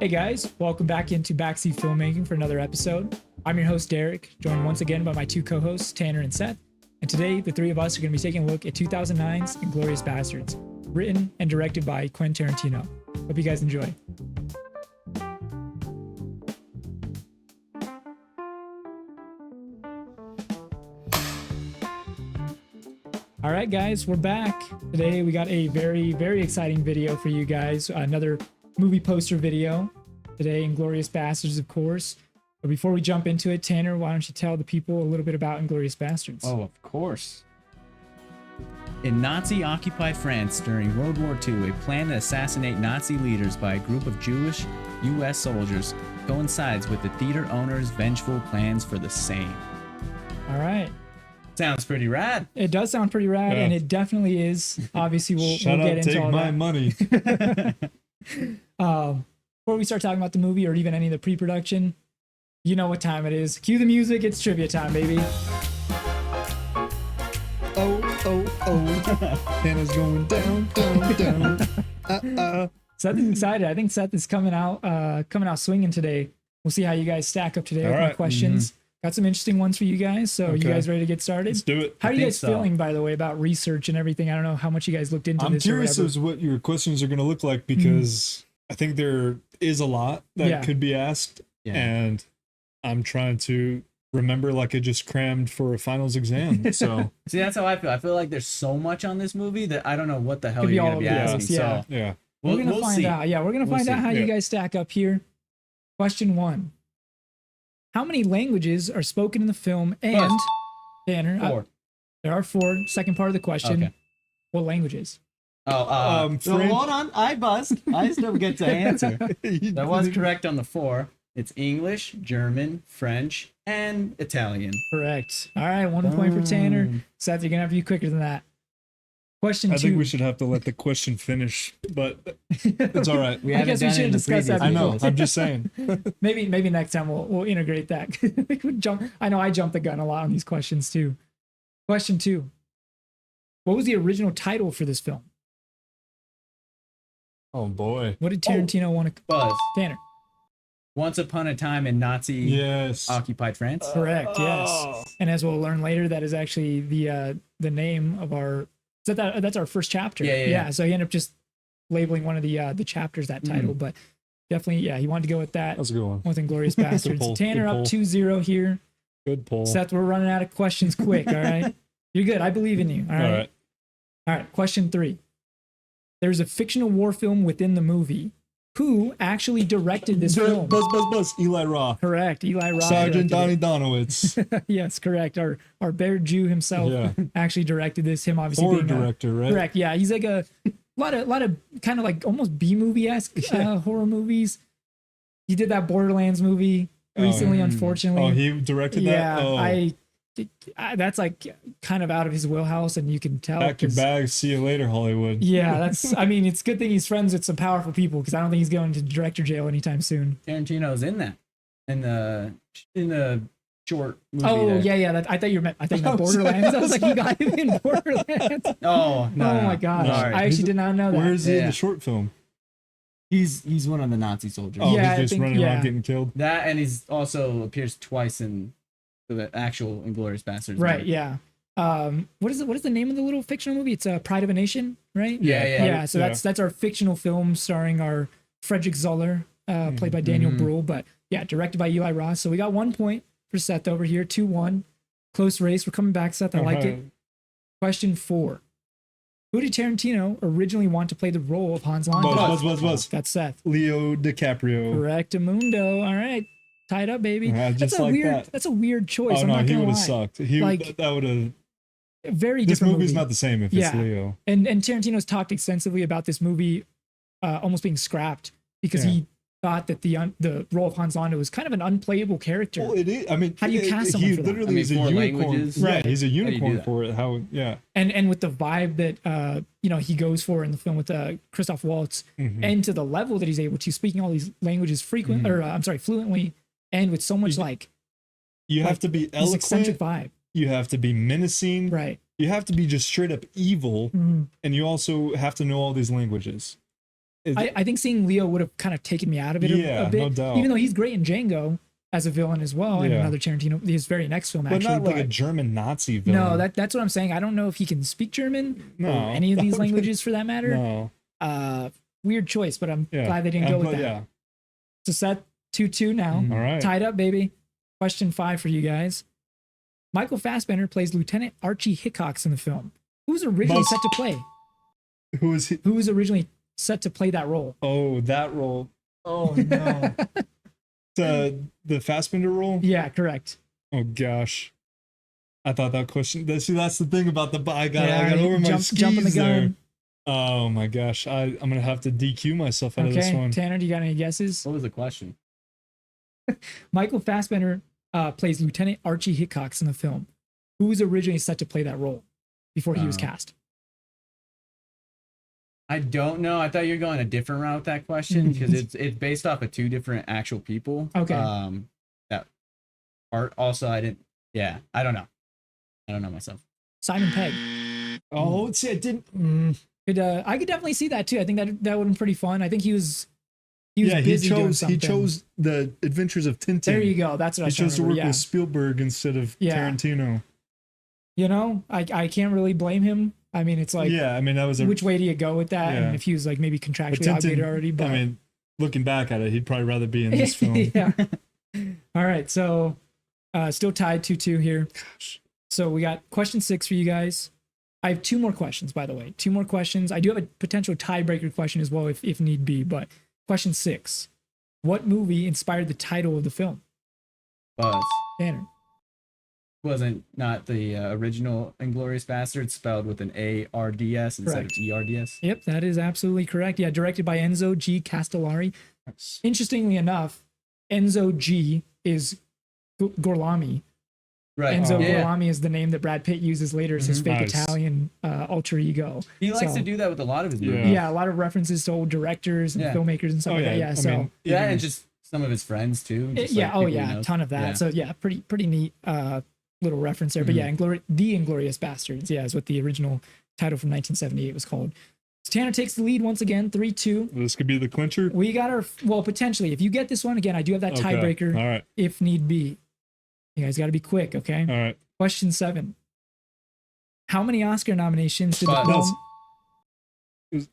Hey guys, welcome back into Backseat Filmmaking for another episode. I'm your host Derrick, joined once again by my two co-hosts Tanner and Seth. And today, the three of us are going to be taking a look at 2009's Inglourious Basterds, written and directed by Quentin Tarantino. Hope you guys enjoy. All right, guys, we're back. Today, we got a very, very exciting video for you guys. Another movie poster video. Today, Inglourious Basterds, of course. But before we jump into it, Tanner, why don't you tell the people a little bit about Inglourious Basterds? Oh, of course. In Nazi-occupied France during World War II, a plan to assassinate Nazi leaders by a group of Jewish U.S. soldiers coincides with the theater owner's vengeful plans for the same. All right. Sounds pretty rad. It does sound pretty rad, and it definitely is. Obviously, we'll get into all that. Shut up, take my money. Before we start talking about the movie or even any of the pre-production, you know what time it is. Cue the music. It's trivia time, baby. Oh. Hannah's going down. Seth is excited. I think Seth is coming out swinging today. We'll see how you guys stack up today with my questions. Got some interesting ones for you guys. So you guys ready to get started? Let's do it. How are you guys feeling, by the way, about research and everything? I don't know how much you guys looked into this. I'm curious as what your questions are going to look like because I think there is a lot that could be asked. Yeah. And I'm trying to remember like I just crammed for a finals exam. So see, that's how I feel. I feel like there's so much on this movie that I don't know what the hell you're going to be asking. Yeah. So yeah. We're going to find out. Yeah, we're going to find out how you guys stack up here. Question 1. How many languages are spoken in the film? And Tanner, 4. There are 4. Second part of the question. Okay. What languages? So hold on. I buzzed. I still get to answer. That was correct on the 4. It's English, German, French, and Italian. Correct. All right, 1 point for Tanner. Seth, you're going to have to be quicker than that. Question 2. I think we should have to let the question finish, but it's all right. I guess we should discuss that. I know. I'm just saying. maybe next time we'll integrate that. We could jump. I know I jumped the gun a lot on these questions too. Question 2. What was the original title for this film? Oh boy. What did Tarantino want to buzz? Tanner. Once Upon a Time in Nazi occupied France. Correct. Yes. And as we'll learn later, that is actually the name of our. That's our first chapter. Yeah. So he ended up just labeling one of the chapters that title, but definitely, he wanted to go with that. That's a good one. With Inglourious Basterds. Tanner up 2-0 here. Good pull. Seth, we're running out of questions quick. All right, you're good. I believe in you. All right. Question 3. There's a fictional war film within the movie. Who actually directed this film? Buzz. Eli Roth. Correct. Eli Roth. Sergeant Donnie Donowitz. Yes, correct. Our bear Jew himself actually directed this. Him obviously horror being director, right? Correct. Yeah, he's like a lot of kind of like almost B-movie-esque horror movies. He did that Borderlands movie recently, unfortunately. Oh, he directed that? Yeah, oh. That's like kind of out of his wheelhouse, and you can tell. Pack your bags, see you later, Hollywood. Yeah, that's. I mean, it's a good thing he's friends with some powerful people because I don't think he's going to director jail anytime soon. Tarantino's in that, in the short movie. Oh yeah. I thought you meant Borderlands. I was like, you got him in Borderlands. Oh no! Oh my gosh! Sorry. I actually did not know that. Where is he in the short film? He's one of the Nazi soldiers. Oh, he's just running around getting killed. That, and he's also appears twice in the actual Inglourious Basterds. Right. Movie. Yeah. What is the name of the little fictional movie? It's Pride of a Nation, right? Yeah. So that's our fictional film starring our Frederick Zoller, played by Daniel Bruhl, but directed by Eli Roth. So we got 1 point for Seth over here, 2-1. Close race. We're coming back, Seth. I like it. Question 4. Who did Tarantino originally want to play the role of Hans Landa? Buzz. That's Seth. Leo DiCaprio. Correctamundo. All right. Tied up, baby. That's a weird choice. Oh, no, he would have sucked. That would have. Very this different movie's not the same if it's Leo. And Tarantino's talked extensively about this movie almost being scrapped because he thought that the role of Hans Landa was kind of an unplayable character. Well, it is. I mean, how do you cast someone for that? He literally is a unicorn. Right, he's a unicorn for it. And with the vibe that he goes for in the film with Christoph Waltz, and to the level that he's able to speaking all these languages fluently, and with so much you have to be eloquent. Eccentric vibe. You have to be menacing. Right. You have to be just straight up evil, and you also have to know all these languages. I think seeing Leo would have kind of taken me out of it Yeah, a bit. no doubt. Even though he's great in Django as a villain as well, and Yeah. another Tarantino, his very next film but actually. not like a German Nazi villain. no, that's what I'm saying. I don't know if he can speak German No. or any of these languages for that matter. No. Weird choice, but I'm Yeah. glad they didn't go with that. Yeah. So Seth, 2-2 now. Mhm. All right. Tied up, baby. Question 5 for you guys. Michael Fassbender plays Lieutenant Archie Hickox in the film. Who was originally set to play? Who is he? Who was originally set to play that role? Oh, that role. Oh no. the Fassbender role? Yeah, correct. Oh gosh. I thought that question. See, that's the thing about the. I got you over my skis jumping the there. gun. Oh my gosh. I'm gonna have to DQ myself out of this Okay, one. Tanner, do you got any guesses? What was the question? Michael Fassbender plays Lieutenant Archie Hickox in the film. Who was originally set to play that role before he was cast? I don't know. I thought you were going a different route with that question because it's based off of 2 different actual people. Okay. That part. Also, I didn't. Yeah, I don't know. I don't know myself. Simon Pegg. Oh, see, I didn't. I could definitely see that too. I think that would have been pretty fun. I think he was Yeah, he busy doing chose. He something. chose the Adventures of Tintin. There you go. That's what I He was trying chose to to work remember. with Spielberg instead of Yeah. Tarantino. You know, I can't really blame him. I mean, it's like, Yeah, I mean that was a. which way do you go with that? Yeah. And if he was like maybe but contractually obligated already, but I mean, looking back at it, he'd probably rather be in this film. yeah. All right, so still tied 2-2 here. So we got question 6 for you guys. I have 2 more questions, by the way. 2 more questions. I do have a potential tiebreaker question as well, if need be. But question 6: what movie inspired the title of the film? Buzz. Tanner. Wasn't not the original Inglourious Basterds spelled with an ARDS instead Correct. of ERDS? Yep, that is absolutely correct. Yeah, directed by Enzo G. Castellari. Interestingly enough, Enzo G is Gorlami. Right. Enzo Yeah. Gorlami is the name that Brad Pitt uses later as his fake Nice. Italian alter ego. He likes So- to do that with a lot of his Yeah. movies. Yeah, a lot of references to old directors and Yeah. filmmakers and stuff Oh like yeah. that. Yeah, I so mean, Yeah, even- and just some of his friends too. just yeah, like oh people he yeah, a knows. ton of that. Yeah. So yeah, pretty neat little reference there. But yeah, the Inglourious Basterds, yeah, is what the original title from 1978 was called. So Tanner takes the lead once again, 3-2. this could be the clincher. We got our, well, potentially. If you get this one again, I do have that Okay. tiebreaker All right. if need be. You guys got to be quick, okay? All right. Question 7. How many Oscar nominations did the Buzz. film?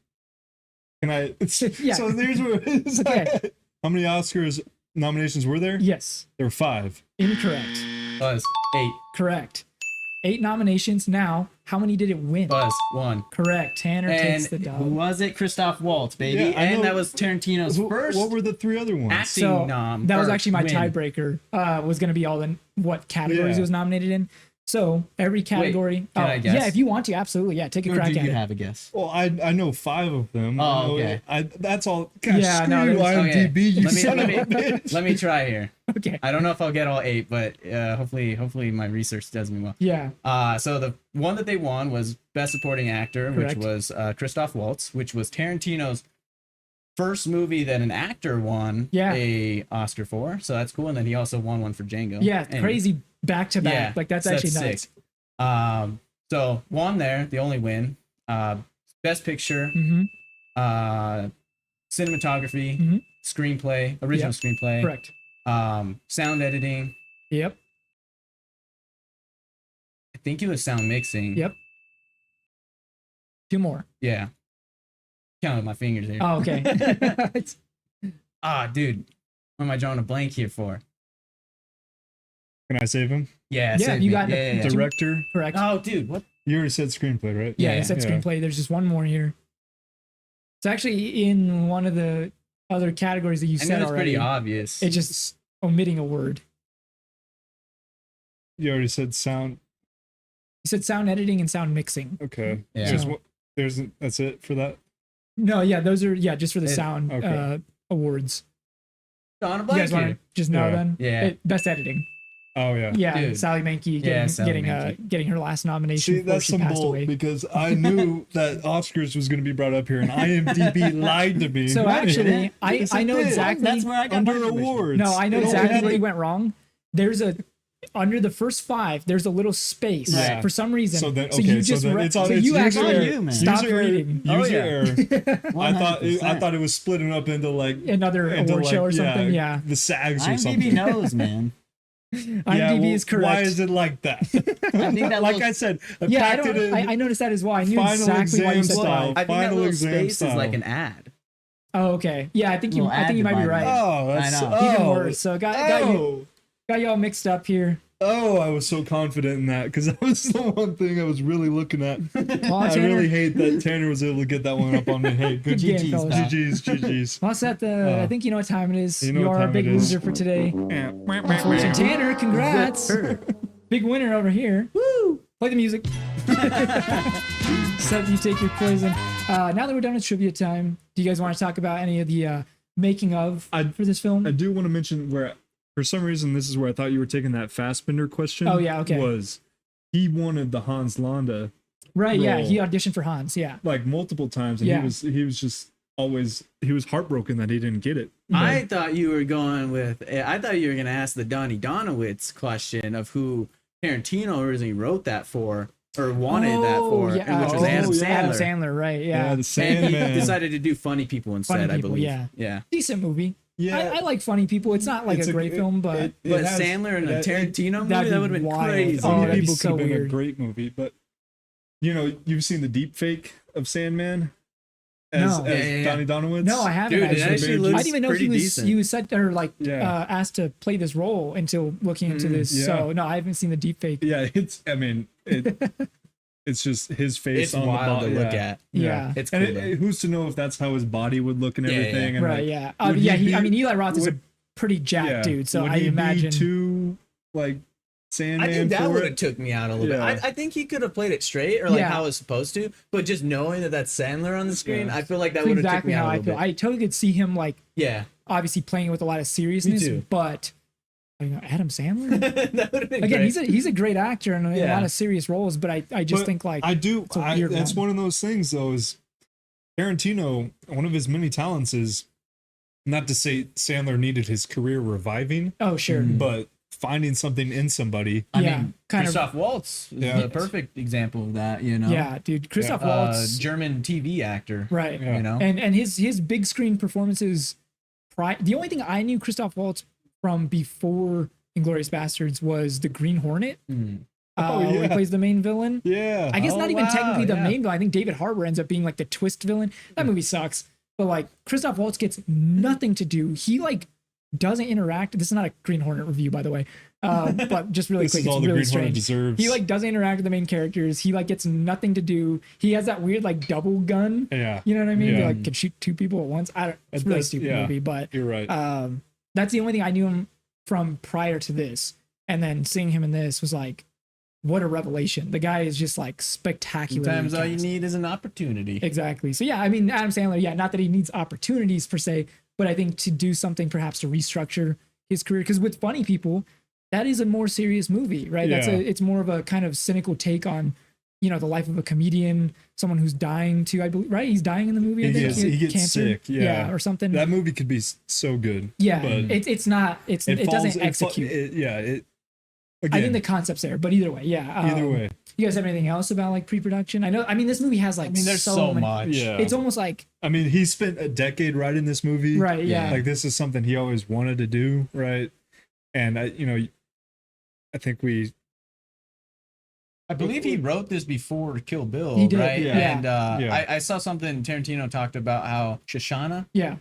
Can I? Yeah. So there's where it is. Okay. How many Oscars nominations were there? Yes. There were 5. Incorrect. Buzz 8. Correct. 8 nominations. Now, how many did it win? Buzz 1. Correct. Tanner takes the And dub. who was it? Christoph Waltz, baby. Yeah, I know. And that was Tarantino's first What were the 3 other ones? acting So nom. that was or actually my win. tiebreaker. Was going to be all in what categories Yeah. it was nominated in. So every category. can I guess? Yeah, if you want to, absolutely. Yeah, take a Or crack do at you it. have a guess? Well, I know 5 of them. Oh, I know okay. That's all. Gosh, Yeah, screw no, you, there's- IMDb. You Let me- son let of a me- bitch. Let me try here. Okay. I don't know if I'll get all 8, but hopefully my research does me well. Yeah. So the one that they won was Best Supporting Actor, Correct. which was Christoph Waltz, which was Tarantino's first movie that an actor won Yeah. a Oscar for. So that's cool. And then he also won one for Django. Yeah. And- Crazy back to back. Yeah, Like that's so actually that's nuts. sick. So won there, the only win. Best Picture, Mm-hmm. cinematography, Mhm. screenplay, original screenplay, Correct. sound editing. Yep. I think it was sound mixing. Yep. 2 more. Yeah. Counting my fingers here. Oh, okay. Dude. What am I drawing a blank here for? Can I save him? Yeah, Yeah, save you me. got it. yeah, yeah. Director. Correct. Oh, dude, what? You already said screenplay, right? Yeah, Yeah, it said yeah. screenplay. There's just one more here. It's actually in one of the other categories that you I said know it's already. pretty obvious. It's just omitting a word. You already said sound. You said sound editing and sound mixing. Okay. Yeah. Just what? That's it for that. No, yeah, those are just for the sound okay. awards. Drawing a You blank guys want here. to just know Yeah. then? Yeah. Best editing. Oh yeah. Yeah, Dude. Sally Menke Yeah, Sally getting her last nomination See, before that's she some passed bull away. because I knew that Oscars was going to be brought up here, and IMDb lied to me. So actually, Yes, I it know did. exactly. That's where I got under my information. awards. No, I know It only exactly had where the- you went wrong. There's a under the first 5, there's a little space Yeah. for some reason. So then, so you just you actually stopped reading. User error. I 100%. thought it was splitting up into like Another award show or something. Yeah. the SAGs or IMDb something. knows, man. IMDb is correct. Why is it like that? I think that like little- I said, I Yeah, packed it in. I noticed that as well. I knew Final exactly why you exam said style. 5. I think that Final little exam space is like style. an ad. Oh, okay. Yeah, I think you Little might be ad right. Oh, that's I know. Oh, Even worse. So got you all mixed up here. Oh, I was so confident in that because that was the one thing I was really looking at. Well, I Tanner- really hate that Tanner was able to get that one up on me. Hey, good game, GG's, fellas. GG's. Well, Seth, I think you know what time it is. You know You what are a time big it is. loser for today. GG's. Unfortunately, Tanner, congrats. Big winner over here. Woo! Play the music. Seth, you take your poison. Now that we're done with trivia time, do you guys want to talk about any of the making of for this film? I do want to mention where, for some reason, this is where I thought you were taking that Fassbender question. Oh, yeah, okay. Was he wanted the Hans Landa Right, yeah. role. He auditioned for Hans, yeah. like multiple times, and Yeah. he was just always heartbroken that he didn't get it. I thought you were going with. I thought you were going to ask the Donnie Donowitz question of who Tarantino originally wrote that for or wanted that for, which was Adam Sandler. Adam Sandler, right, yeah. the And he Sandman. decided to do funny people instead, I People, believe. yeah. Yeah. Decent movie. Yeah. I like funny people. It's not like It's a great film, but it But has- Sandler in a it- Tarantino movie, that'd that be would have been wild. crazy. Oh, Funny that'd be People so could have been a weird. great movie, but you've seen the deep fake of Sandman No. as Donnie Donowitz. no, I haven't Dude, it actually. actually I looks didn't even know pretty he was decent. set or like Yeah. asked to play this role until looking into this. yeah. So no, I haven't seen the deep fake. Yeah, it's just his face It's on wild the to body. look at. Yeah. It's And cool. though. who's to know if that's how his body would look and Yeah, everything? yeah. And Right, like, yeah. would Yeah, he I be- mean, Eli Roth is a would- pretty jacked dude, so would I he imagine. be too like Sandman I think that for would have it? took me out a little Yeah. bit. I think he could have played it straight or like Yeah. how it was supposed to, but just knowing that that's Sandler on the screen, Yeah. I feel like that That's would have took exactly me out how a I little feel. bit. I totally could see him like Yeah, obviously playing with a lot of seriousness, too. but Adam Sandler. that would have been Again, great. he's a great actor in a Yeah. lot of serious roles, but I just But think like I do. it's a weird That's one. one of those things, though. Is Tarantino, one of his many talents is not to say Sandler needed his career reviving, oh sure, but finding something in somebody. I yeah, mean, kind of Christoph Waltz is Yeah. the perfect example of that. You know, yeah, dude. Christoph Waltz, German TV actor. right? Yeah. You know, And his big screen performances. The only thing I knew Christoph Waltz from before Inglourious Basterds was the Green Hornet. Mm. Where he yeah. plays the main villain. Yeah. I guess Oh, not even wow, technically the yeah. main villain. I think David Harbour ends up being like the twist villain. That movie sucks. But like Christoph Waltz gets nothing to do. He like doesn't interact. This is not a Green Hornet review, by the way. But just really This quick, is all it's the really Green Hornet strange. deserves. He like doesn't interact with the main characters. He like gets nothing to do. He has that weird like double gun. Yeah. You know what I mean? Yeah. He like can shoot 2 people at once. It's a really That's- stupid yeah. movie, but You're right. that's the only thing I knew him from prior to this. And then seeing him in this was like, what a revelation. The guy is just like spectacular. sometimes all you need is an opportunity. Exactly. So yeah, I mean, Adam Sandler, yeah, not that he needs opportunities per se, but I think to do something perhaps to restructure his career. Because with Funny People, that is a more serious movie, right? Yeah. It's more of a kind of cynical take on, you know, the life of a comedian, someone who's dying to, I believe, right? He's dying in the movie. I think He gets cancer. sick. Yeah. or something. That movie could be so good. yeah, but it's not. It doesn't execute. I think the concept's there, but either way, yeah. Either way. You guys have anything else about like pre-production? I mean, this movie has like. There's so so many, much. Yeah. It's almost like I mean, he spent a decade writing this movie. right, yeah. Like this is something he always wanted to do, right? And I think I believe he wrote this before Kill Bill, He did, right? yeah. And Yeah. I saw something Tarantino talked about how Shoshana, Yeah,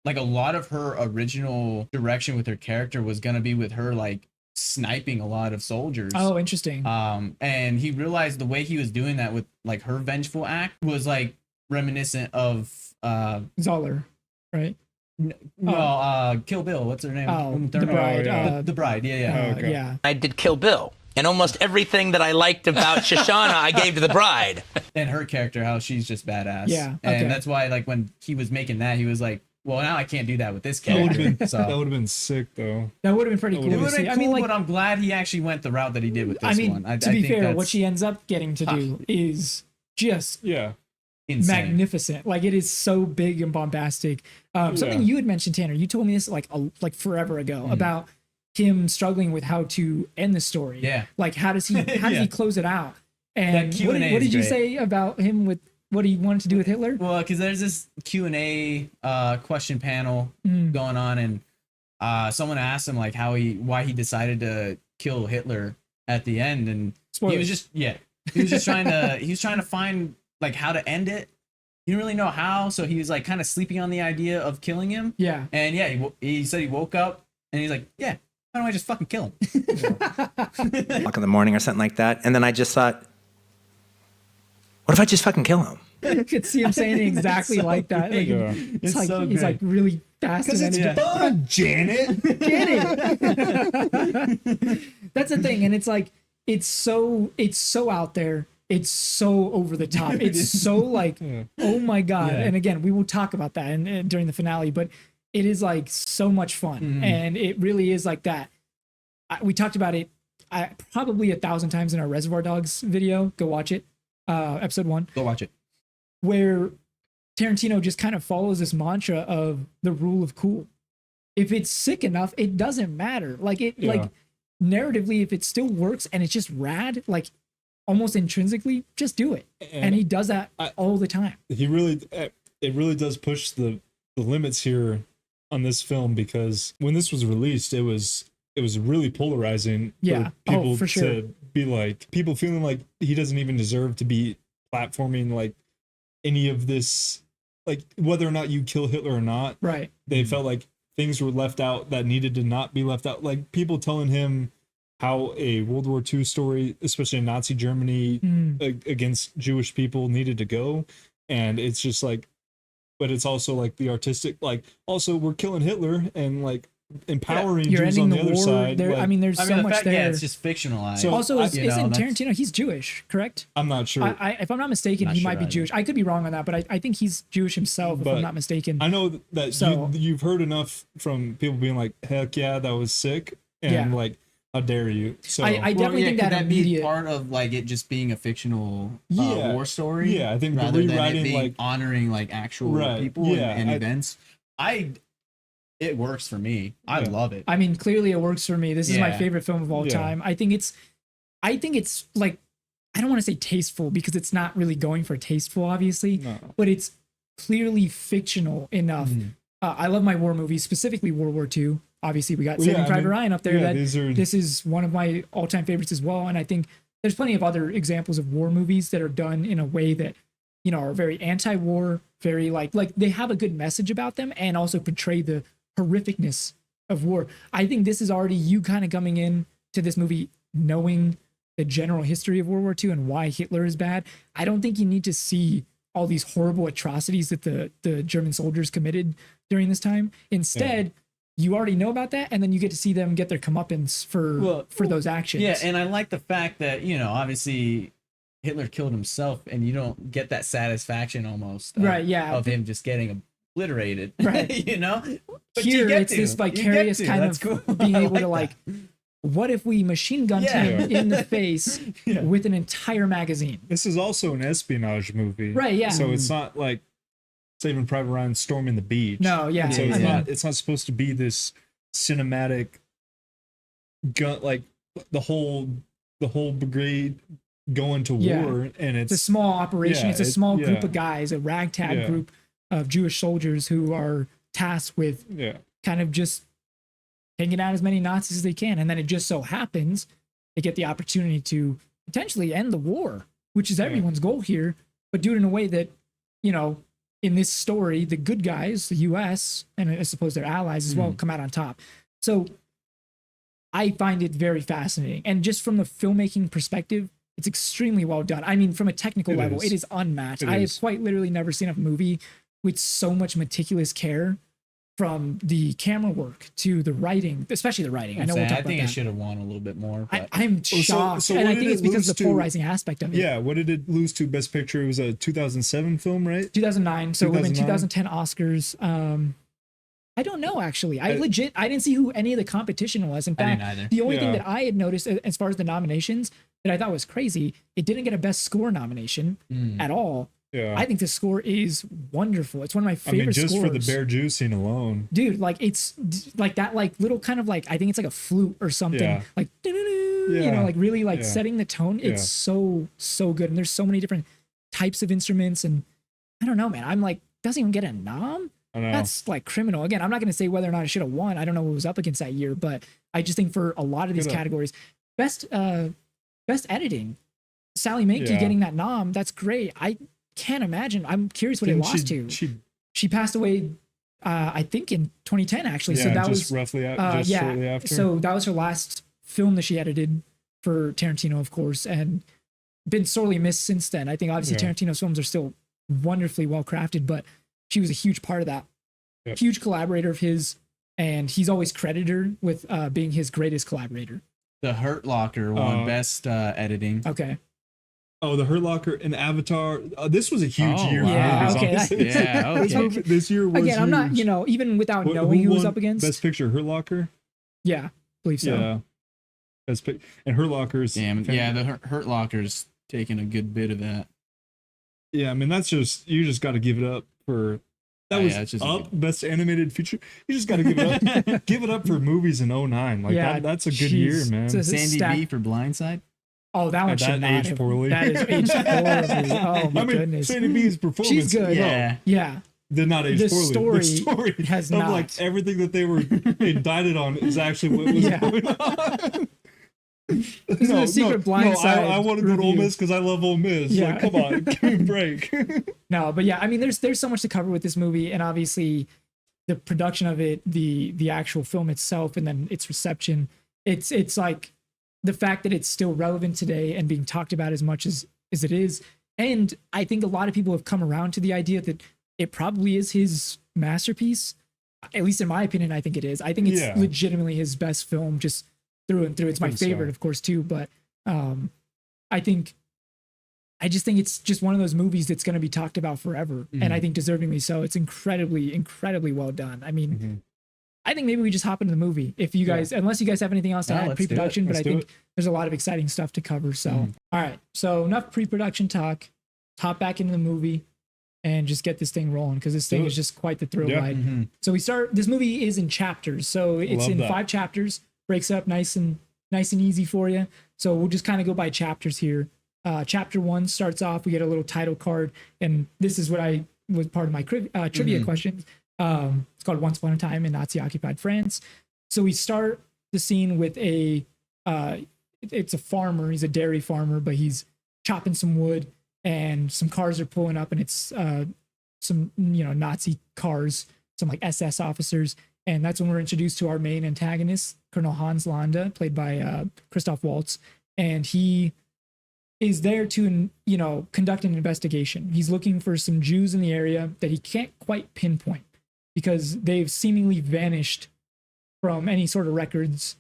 like a lot of her original direction with her character was gonna be with her like sniping a lot of soldiers. oh, interesting. And he realized the way he was doing that with like her vengeful act was like reminiscent of Zoller, right? Kill Bill. What's her name? Oh, Uma the Thurman. bride. yeah. The bride. Yeah. okay. Yeah, I did Kill Bill. And almost everything that I liked about Shoshana, I gave to the bride. And her character, how she's just badass. Yeah, And okay. that's why, like, when he was making that, he was like, well, now I can't do that with this That would character. have been So that would have been sick though. that would have been pretty cool. it to would have see. been I cool, mean, like, but I'm glad he actually went the route that he did with this I mean, one. to be think fair, that's what she ends up getting to do is just Yeah. insane. magnificent. Like it is so big and bombastic. Something Yeah. you had mentioned, Tanner. You told me this like forever ago Mm-hmm. about him struggling with how to end the story. Yeah. Like how does he close it out? And That Q&A what is did you great. say about him with what he wanted to do with Hitler? Well, because there's this Q&A question panel going on, and someone asked him like why he decided to kill Hitler at the end, and Spoilers. he was just trying to find like how to end it. He didn't really know how, so he was like kind of sleeping on the idea of killing him. Yeah. And yeah, he said he woke up and he's like, yeah, why don't I just fucking kill him? o'clock in the morning or something like that. And then I just thought, what if I just fucking kill him? You could see him saying it exactly like that. Like, It's like so he's great. like really fast and energetic. fun, Janet. Get it? That's the thing, and it's like it's so out there. It's so over the top. It's so like, oh my god! Yeah. And again, we will talk about that during the finale, but it is like so much fun, and it really is like that. We talked about it probably 1,000 times in our Reservoir Dogs video. Go watch it, episode 1. Go watch it. Where Tarantino just kind of follows this mantra of the rule of cool. If it's sick enough, it doesn't matter. Like like narratively, if it still works and it's just rad, like almost intrinsically, just do it. And he does that all the time. It really does push the limits here on this film, because when this was released, it was really polarizing Yeah. for people for sure. to be like, people feeling like he doesn't even deserve to be platforming like any of this, like whether or not you kill Hitler or not. Right. They felt like things were left out that needed to not be left out. Like people telling him how a World War II story, especially in Nazi Germany against Jewish people, needed to go. And it's just like, but it's also like the artistic, like also we're killing Hitler and like empowering You're Jews ending on the the other war. side. There, like, I mean, there's so the much fact, there. Yeah, it's just fictionalized. So Also, I- isn't Tarantino? He's Jewish, correct? I'm not sure. If I'm not mistaken, Not he sure might be either. Jewish. I could be wrong on that, but I think he's Jewish himself, if But I'm not mistaken. I know that So- you've heard enough from people being like, heck yeah, that was sick. And Yeah. like, how dare you? So I definitely think could that be immediate. part of like it just being a fictional Yeah. war story. Yeah, I think the rather than it rewriting, being like- honoring like actual Right, people yeah, and I- events. It works for me. I Yeah. love it. I mean, clearly it works for me. This is my Yeah. favorite film of all Yeah. time. I think it's like, I don't want to say tasteful because it's not really going for tasteful, obviously, No. but it's clearly fictional enough. I love my war movies, specifically World War II. Obviously, we got Well, Saving yeah, I Private mean, Ryan up there. yeah, That these are- this is one of my all-time favorites as well. And I think there's plenty of other examples of war movies that are done in a way that, you know, are very anti-war, very like they have a good message about them and also portray the horrificness of war. I think this is already you kind of coming in to this movie knowing the general history of World War II and why Hitler is bad. I don't think you need to see all these horrible atrocities that the German soldiers committed during this time. Instead, you already know about that, and then you get to see them get their comeuppance for those actions. Yeah, and I like the fact that, you know, obviously Hitler killed himself and you don't get that satisfaction almost Right, yeah. of him just getting obliterated. Right. You know? But Here you get it's to. this You get vicarious to. kind That's of cool. being I able to that. like, what if we machine gunned Yeah. him in the face with an entire magazine? This is also an espionage movie. Right, yeah. So it's not like Saving Private Ryan storming the beach. No, yeah. So I it's mean, not supposed to be this cinematic gun, like the whole brigade going to Yeah. war, and it's a it's small operation. yeah, it's a it- small group yeah. of guys, a ragtag Yeah. group of Jewish soldiers who are tasked with yeah. kind of just taking out as many Nazis as they can. And then it just so happens they get the opportunity to potentially end the war, which is everyone's goal here, but do it in a way that, you know, in this story, the good guys, the US, and I suppose their allies as well, come out on top. So I find it very fascinating. And just from the filmmaking perspective, it's extremely well done. I mean, from a technical It level, is. it is unmatched. It I have is. quite literally never seen a movie with so much meticulous care, from the camera work to the writing, especially the writing. I know we'll talk I about think it that. should have won a little bit more. But I'm shocked, so and what I did think it it's because lose of the to? polarizing aspect of it. Yeah, what did it lose to Best Picture? It was a 2007 film, right? 2009, so it would have been 2009? 2010 Oscars. I don't know actually. I I- didn't see who any of the competition was. In I didn't fact, either. the only thing Yeah. that I had noticed as far as the nominations that I thought was crazy, it didn't get a Best Score nomination at all. Yeah. I think the score is wonderful. It's one of my favorite just scores. for the bear juice scene alone. Dude, like it's like that like little kind of like I think it's like a flute or something. Yeah. Like you know, like really like Yeah. setting the tone. It's so good. And there's so many different types of instruments and I don't know, man. I'm like, doesn't even get a nom? I know. That's like criminal. Again, I'm not gonna say whether or not it should have won. I don't know what was up against that year, but I just think for a lot of these categories, best editing, Sally Menke getting that nom, that's great. I can't imagine. I'm curious what it lost to. She passed away, I think in 2010 actually. Yeah, so that just was roughly shortly after. So that was her last film that she edited for Tarantino, of course, and been sorely missed since then. I think obviously Tarantino's films are still wonderfully well crafted, but she was a huge part of that. Yep. Huge collaborator of his, and he's always credited her with being his greatest collaborator. The Hurt Locker won best editing. Okay. Oh, the Hurt Locker and Avatar. This was a huge year. Yeah, for movies, okay. honestly. Yeah, okay. This year was Again, I'm not, huge. you know, even without knowing who was won up against. Best Picture, Hurt Locker. Yeah, believe so. Yeah. And Hurt Locker's. Damn, yeah, the Hurt Locker's taking a good bit of that. Yeah, I mean that's just you just got to give it up for that was it's just up best animated feature. You just got to give it up. Give it up for movies in 09. Like that's a good year, man. It's a Sandy stack- B for Blindside. Oh, that one That should not aged have. poorly. That is aged poorly. Oh my goodness. Sandy B's performance. She's good. Yeah. Yeah. Did not age The poorly. The story story has of not. like everything that they were indicted on is actually what was Yeah. going on. This is a secret blindside. I want to go to Ole review. Miss because I love Ole Miss. Yeah. Like, come on, give me a break. No, but yeah, I mean, there's so much to cover with this movie, and obviously, the production of it, the actual film itself, and then its reception. It's like the fact that it's still relevant today and being talked about as much as it is, and I think a lot of people have come around to the idea that it probably is his masterpiece. At least in my opinion, I think it is. I think it's legitimately his best film, just through and through. It's my favorite, of course, too. But I just think it's just one of those movies that's going to be talked about forever, and I think deservingly so. It's incredibly, incredibly well done. I mean, I think maybe we just hop into the movie. If you guys, unless you guys have anything else to add, pre-production, but I think there's a lot of exciting stuff to cover. So, all right. So enough pre-production talk. Hop back into the movie and just get this thing rolling because this thing is just quite the thrill ride. So we start. This movie is in chapters, so it's in 5 chapters. Breaks up nice and easy for you. So we'll just kind of go by chapters here. Chapter 1 starts off. We get a little title card, and this is what I was part of my trivia question. It's called Once Upon a Time in Nazi-occupied France. So we start the scene with it's a farmer. He's a dairy farmer, but he's chopping some wood, and some cars are pulling up, and it's some Nazi cars, some like SS officers, and that's when we're introduced to our main antagonist, Colonel Hans Landa, played by Christoph Waltz, and he is there to conduct an investigation. He's looking for some Jews in the area that he can't quite pinpoint because they've seemingly vanished from any sort of records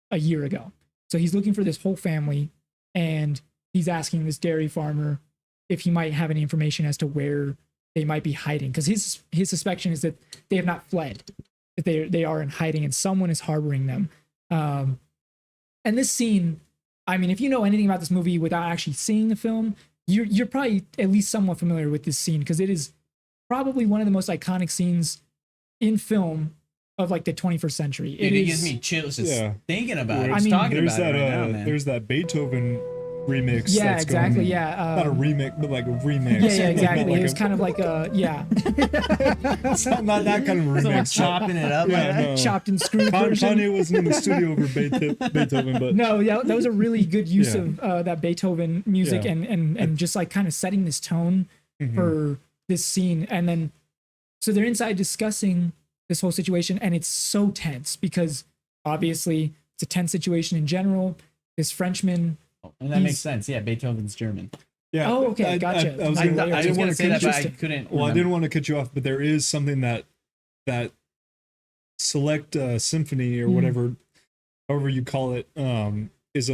a year ago. So he's looking for this whole family, and he's asking this dairy farmer if he might have any information as to where they might be hiding, because his suspicion is that they have not fled, that they are in hiding and someone is harboring them. And this scene, I mean, if you know anything about this movie without actually seeing the film, you're probably at least somewhat familiar with this scene, because it is probably one of the most iconic scenes in film of like the 21st century. Dude, it gives me chills just thinking about it. I mean, Talking there's about that it right now, man. there's that Beethoven remix. Yeah, that's exactly. going, Yeah, not a remix, but like a remix. Yeah, exactly. Like It was kind of like it's not that kind of It's like remix. chopping it up. Yeah, man. no. chopped and screwed version. Kanye wasn't in the studio over Beethoven, but No, yeah, that was a really good use of that Beethoven music, Yeah. and just like kind of setting this tone for this scene. And then, so they're inside discussing this whole situation, and it's so tense because obviously it's a tense situation in general. This Frenchman. And that makes sense. Yeah, Beethoven's German. yeah. Oh, okay, gotcha. I was I gonna, was I didn't gonna want to say that, cut you. but I Interesting. couldn't. Well, I remember. didn't want to cut you off, but there is something that select symphony or whatever, however you call it, is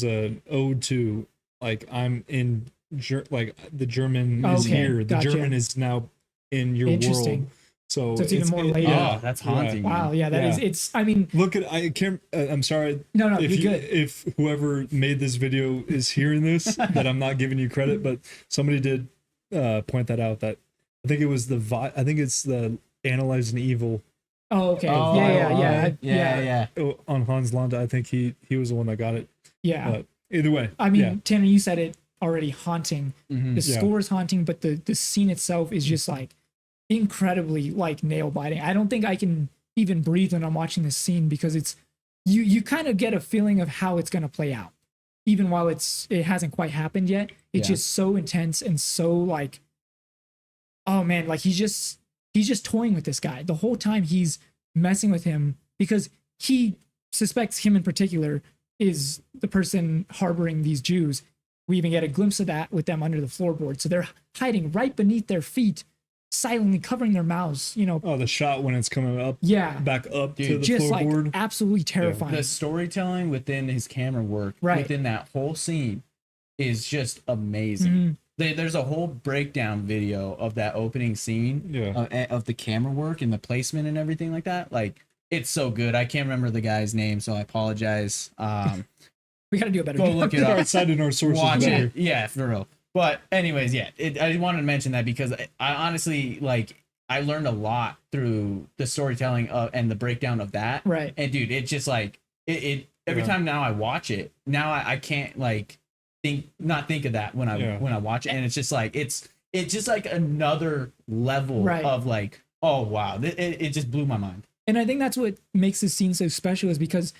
a ode to like I'm in like the German is Okay, here. The gotcha. German is now in your Interesting. world. So So it's even more later. Oh, that's haunting. Wow, yeah, that is. Yeah. It's. I mean, Look at I can't. I'm sorry. no, If you're good. if whoever made this video is hearing this, that I'm not giving you credit, but somebody did point that out. That I think it was I think it's the Analyzing Evil. Oh, okay. Oh, Yeah. On Hans Landa. I think he was the one that got it. Yeah. But either way, I mean, Tanner, you said it already, haunting. The Yeah. score is haunting, but the scene itself is just like incredibly like nail biting. I don't think I can even breathe when I'm watching this scene because it's you kind of get a feeling of how it's gonna play out, even while it hasn't quite happened yet. It's just so intense and so like, oh man, like he's just toying with this guy the whole time. He's messing with him because he suspects him in particular is the person harboring these Jews. We even get a glimpse of that with them under the floorboard. So they're hiding right beneath their feet, silently covering their mouths, you know. Oh, the shot when it's coming up, back up to the just floorboard. like absolutely terrifying. The storytelling within his camera work, within that whole scene, is just amazing. There's a whole breakdown video of that opening scene of the camera work and the placement and everything like that. Like, it's so good. I can't remember the guy's name, so I apologize. We got to do a better Go job. look it up. Citing our sources. Watch better. it. Yeah, for real. But anyways, I just wanted to mention that because I honestly, like, I learned a lot through the storytelling and the breakdown of that. Right. And dude, it's just like every time now I watch it, now I can't like not think of that when I watch it, and it's just like it's just like another level of like, oh wow, it just blew my mind. And I think that's what makes this scene so special, is because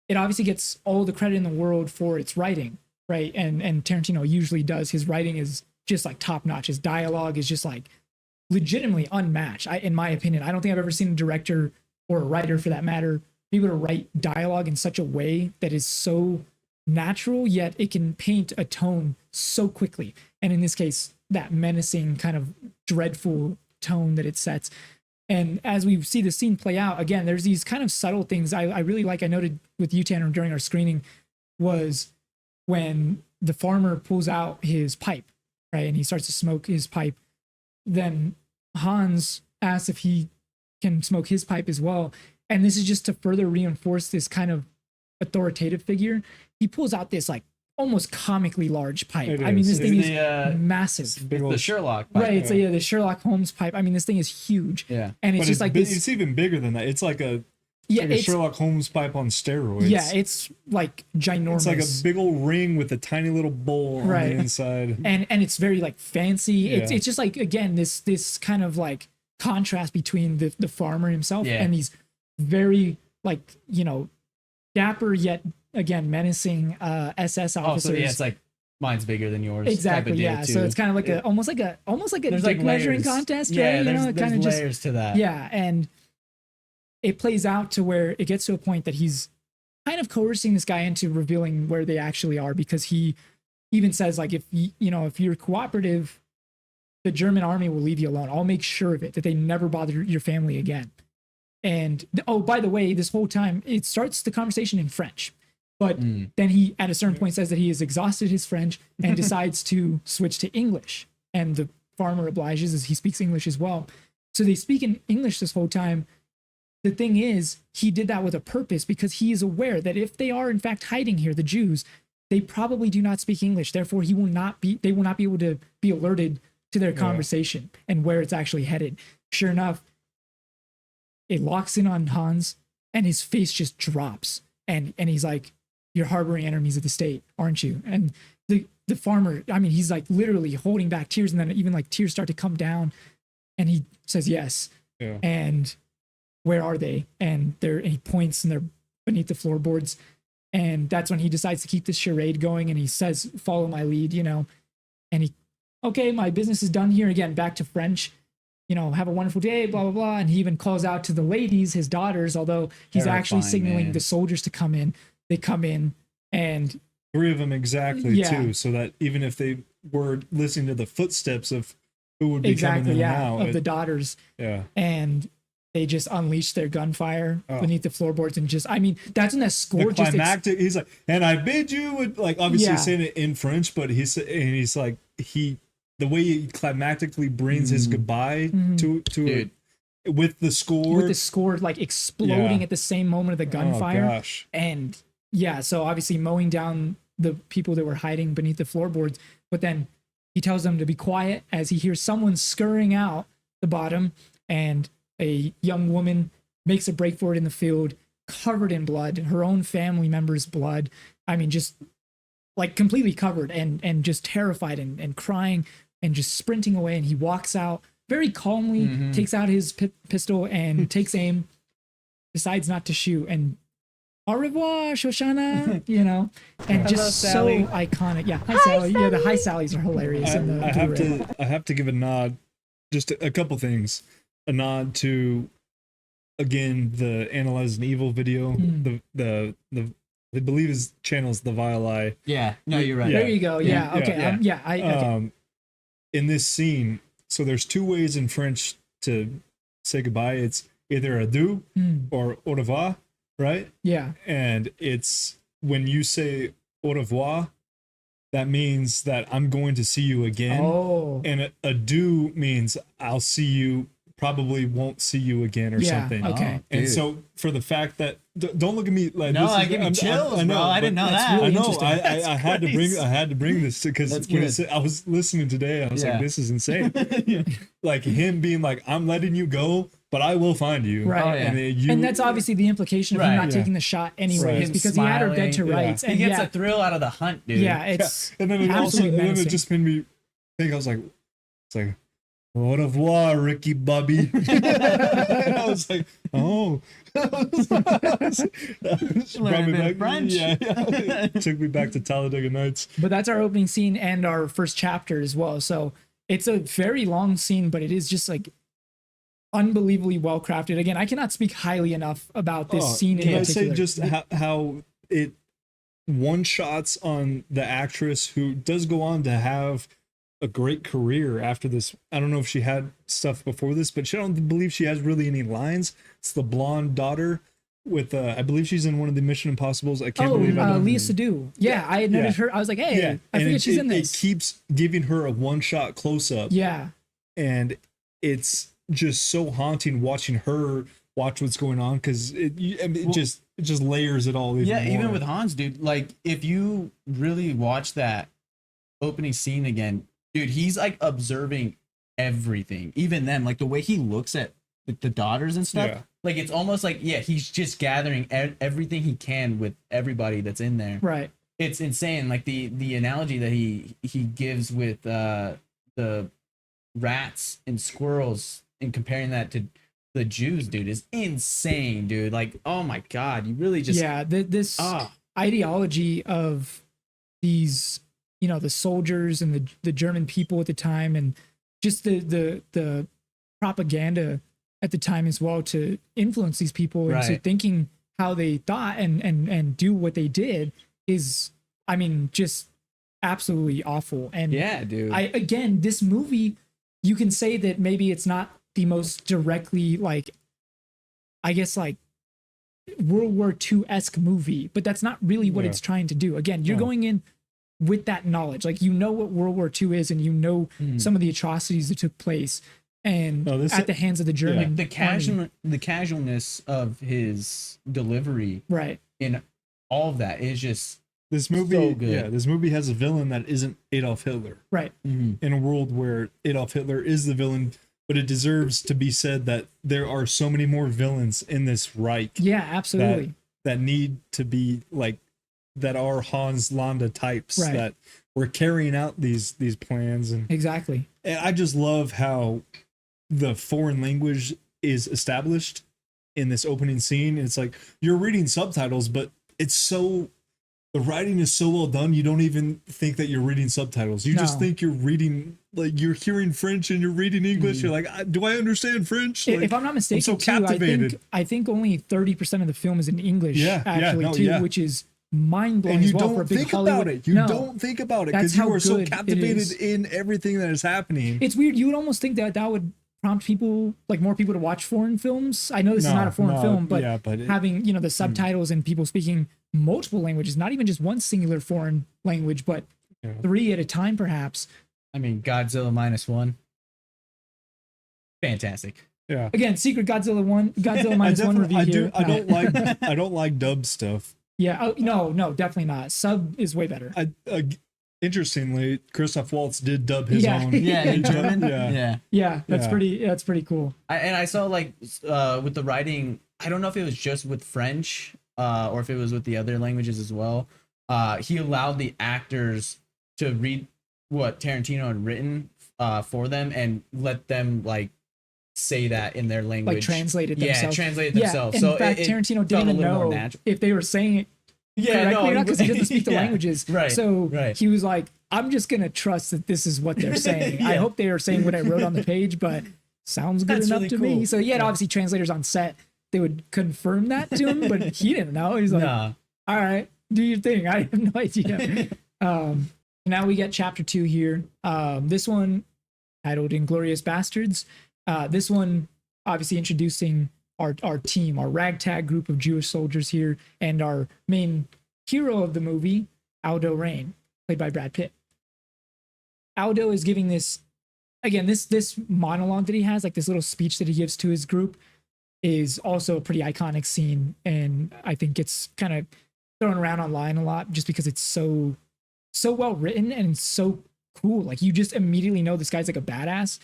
it obviously gets all the credit in the world for its writing, right? And Tarantino usually does. His writing is just like top notch. His dialogue is just like legitimately unmatched. In my opinion, I don't think I've ever seen a director or a writer, for that matter, be able to write dialogue in such a way that is so natural, yet it can paint a tone so quickly. And in this case, that menacing kind of dreadful tone that it sets. And as we see the scene play out, again, there's these kind of subtle things I really like. I noted with you, Tanner, during our screening, was when the farmer pulls out his pipe, right? And he starts to smoke his pipe. Then Hans asks if he can smoke his pipe as well. And this is just to further reinforce this kind of authoritative figure. He pulls out this like almost comically large pipe. I mean, this thing is massive. The Sherlock pipe. Right, it's the Sherlock Holmes pipe. I mean, this thing is huge. Yeah. And it's just like this. It's even bigger than that. It's like a Sherlock Holmes pipe on steroids. Yeah, it's like ginormous. It's like a big old ring with a tiny little bowl on the inside. And it's very like fancy. Yeah. It's just like, again, this kind of like contrast between the farmer himself and these very like, you know, dapper yet again menacing SS officers. Oh, so it's like mine's bigger than yours. Exactly. Yeah. So it's kind of like almost like a there's dick like measuring contest, right? Yeah, there's kind of layers to that. Yeah, and it plays out to where it gets to a point that he's kind of coercing this guy into revealing where they actually are, because he even says like, if you're cooperative, the German army will leave you alone. I'll make sure of it, that they never bother your family again. And oh, by the way, this whole time it starts the conversation in French, but then he at a certain point says that he has exhausted his French and decides to switch to English, and the farmer obliges as he speaks English as well. So they speak in English this whole time. The thing is, he did that with a purpose, because he is aware that if they are in fact hiding here, the Jews, they probably do not speak English. Therefore, they will not be able to be alerted to their conversation and where it's actually headed. Sure enough, it locks in on Hans, and his face just drops. And he's like, "You're harboring enemies of the state, aren't you?" And the farmer, I mean, he's like literally holding back tears, and then even like tears start to come down. And he says, "Yes." Yeah. And where are they? And he points, and they're beneath the floorboards. And that's when he decides to keep this charade going. And he says, "Follow my lead," you know. And okay, my business is done here. Again, back to French. You know, have a wonderful day, blah, blah, blah. And he even calls out to the ladies, his daughters, although he's actually signaling the soldiers to come in. They come in, and 3 of them exactly, too. So that even if they were listening to the footsteps of who would be coming in now. Of the daughters. Yeah. And they just unleash their gunfire beneath the floorboards, and just, I mean, that's when that score just climactic. He's like, "And I bid you," would like obviously saying it in French, but he's like the way he climactically brings his goodbye to it with the score like exploding at the same moment of the gunfire. Oh, gosh. And so obviously mowing down the people that were hiding beneath the floorboards, but then he tells them to be quiet as he hears someone scurrying out the bottom, and a young woman makes a break for it in the field, covered in blood, her own family member's blood. I mean, just like completely covered and just terrified and crying and just sprinting away. And he walks out very calmly, takes out his pistol and takes aim, decides not to shoot, and au revoir, Shoshana, you know, and Hello, just Sally. so iconic. Yeah, hi Sally. Yeah, the hi Sallys are hilarious. in the Blu-ray. I have to give a nod, just a couple things. A nod to, again, the Analyze an Evil video. The I believe his channel's the Vile Eye. Yeah, no, you're right. Yeah. There you go. Yeah. Okay. Okay. In this scene, so there's two ways in French to say goodbye. It's either adieu or au revoir, right? Yeah. And it's when you say au revoir, that means that I'm going to see you again. Oh. And adieu means I'll see you, probably won't see you again or something. Okay. And Dude. so for the fact that don't look at me like No, this I give me chills, bro. I didn't know that's that. really I know. interesting. I had to bring. I had to bring this because That's when good. I was listening today, I was Yeah. like, "This is insane." Like him being like, "I'm letting you go, but I will find you." Right. Oh, yeah. And, then you, And that's obviously the implication of Right. him not Yeah. taking the shot anyways, Right. because he had her dead to Smiling. rights. He And gets yeah, a thrill out of the hunt, dude. yeah, it's And then it also, absolutely and then it menacing. just made me think. I was like, "It's like, au revoir, Ricky Bobby." And I was like, "Oh." Brought me bit of French. Yeah. Took me back to Talladega Nights. But that's our opening scene and our first chapter as well. So it's a very long scene, but it is just like unbelievably well crafted. Again, I cannot speak highly enough about this scene in Can I particular. say just how it one shots on the actress who does go on to have a great career after this. I don't know if she had stuff before this, but I don't believe she has really any lines. It's the blonde daughter with I believe she's in one of the Mission Impossibles. I can't believe I don't. Leah Seydoux. Yeah, I had noticed her. I was like, hey, Yeah, I and forget she's in this. It keeps giving her a one shot close up. Yeah, And it's just so haunting watching her watch what's going on because it just layers it all. Yeah, more. even with Hans, dude. Like, if you really watch that opening scene again, dude, he's like observing everything. Even then, like the way he looks at the daughters and stuff. Yeah. Like, it's almost like, yeah, he's just gathering everything he can with everybody that's in there. right. It's insane. Like the analogy that he gives with the rats and squirrels and comparing that to the Jews, dude, is insane, dude. Like, oh my God, you really just Yeah, this ideology of these, you know, the soldiers and the German people at the time, and just the propaganda at the time as well to influence these people into Right. thinking how they thought and do what they did is, I mean, just absolutely awful. And yeah, dude. again, this movie, you can say that maybe it's not the most directly, like, I guess, like World War II-esque movie, but that's not really what Yeah. it's trying to do. Again, you're going in with that knowledge. Like, you know what World War II is, and you know some of the atrocities that took place and at the hands of the German army. the casualness of his delivery Right. in all of that is just This movie, so good. yeah, this movie has a villain that isn't Adolf Hitler. Right. In a world where Adolf Hitler is the villain, but it deserves to be said that there are so many more villains in this Reich Yeah, absolutely. that need to be like that are Hans Landa types Right. that were carrying out these plans, and Exactly. I just love how the foreign language is established in this opening scene. It's like you're reading subtitles, but it's so the writing is so well done. You don't even think that you're reading subtitles. You just No. think you're reading, like you're hearing French and you're reading English. You're like, do I understand French? Like, If I'm not mistaken, so too, captivated. I think only 30% of the film is in English, Yeah, actually, which is mind blowing and as you well for a don't big think Hollywood. about it. You No. don't think about it That's because you how are so good it captivated is. in everything that is happening. It's weird. You would almost think that would prompt people, like more people, to watch foreign films. I know this is not a foreign film, but, having, you know, the subtitles and people speaking multiple languages, not even just one singular foreign language, but 3 at a time, perhaps. I mean, Godzilla -1. Fantastic. Yeah. Again, Secret Godzilla -1 review here. I don't like dub stuff. Yeah. Oh, no, definitely not. Sub is way better. interestingly, Christoph Waltz did dub his Yeah. own. Yeah, in German. Yeah. Yeah, that's Yeah. pretty cool. I saw like with the writing, I don't know if it was just with French or if it was with the other languages as well. He allowed the actors to read what Tarantino had written for them and let them like say that in their language. Like translate it Yeah, themselves. translate it Yeah, themselves. in So fact, it Tarantino felt a didn't even little more know natural. if they were saying it Yeah, correctly or no, not because he doesn't speak the yeah, languages. right, So right. he was like, I'm just gonna trust that this is what they're saying. I Yeah. hope they are saying what I wrote on the page, but sounds good That's enough really to me. cool. So he had obviously translators on set. They would confirm that to him, but he didn't know. He's like, Nah. all right, do your thing. I have no idea. Now we get chapter 2 here. This one titled Inglourious Basterds. This one obviously introducing our team, our ragtag group of Jewish soldiers here, and our main hero of the movie, Aldo Rain, played by Brad Pitt. Aldo is giving this, again, this monologue that he has, like this little speech that he gives to his group, is also a pretty iconic scene, and I think it's kind of thrown around online a lot just because it's so well written and so cool. Like you just immediately know this guy's like a badass.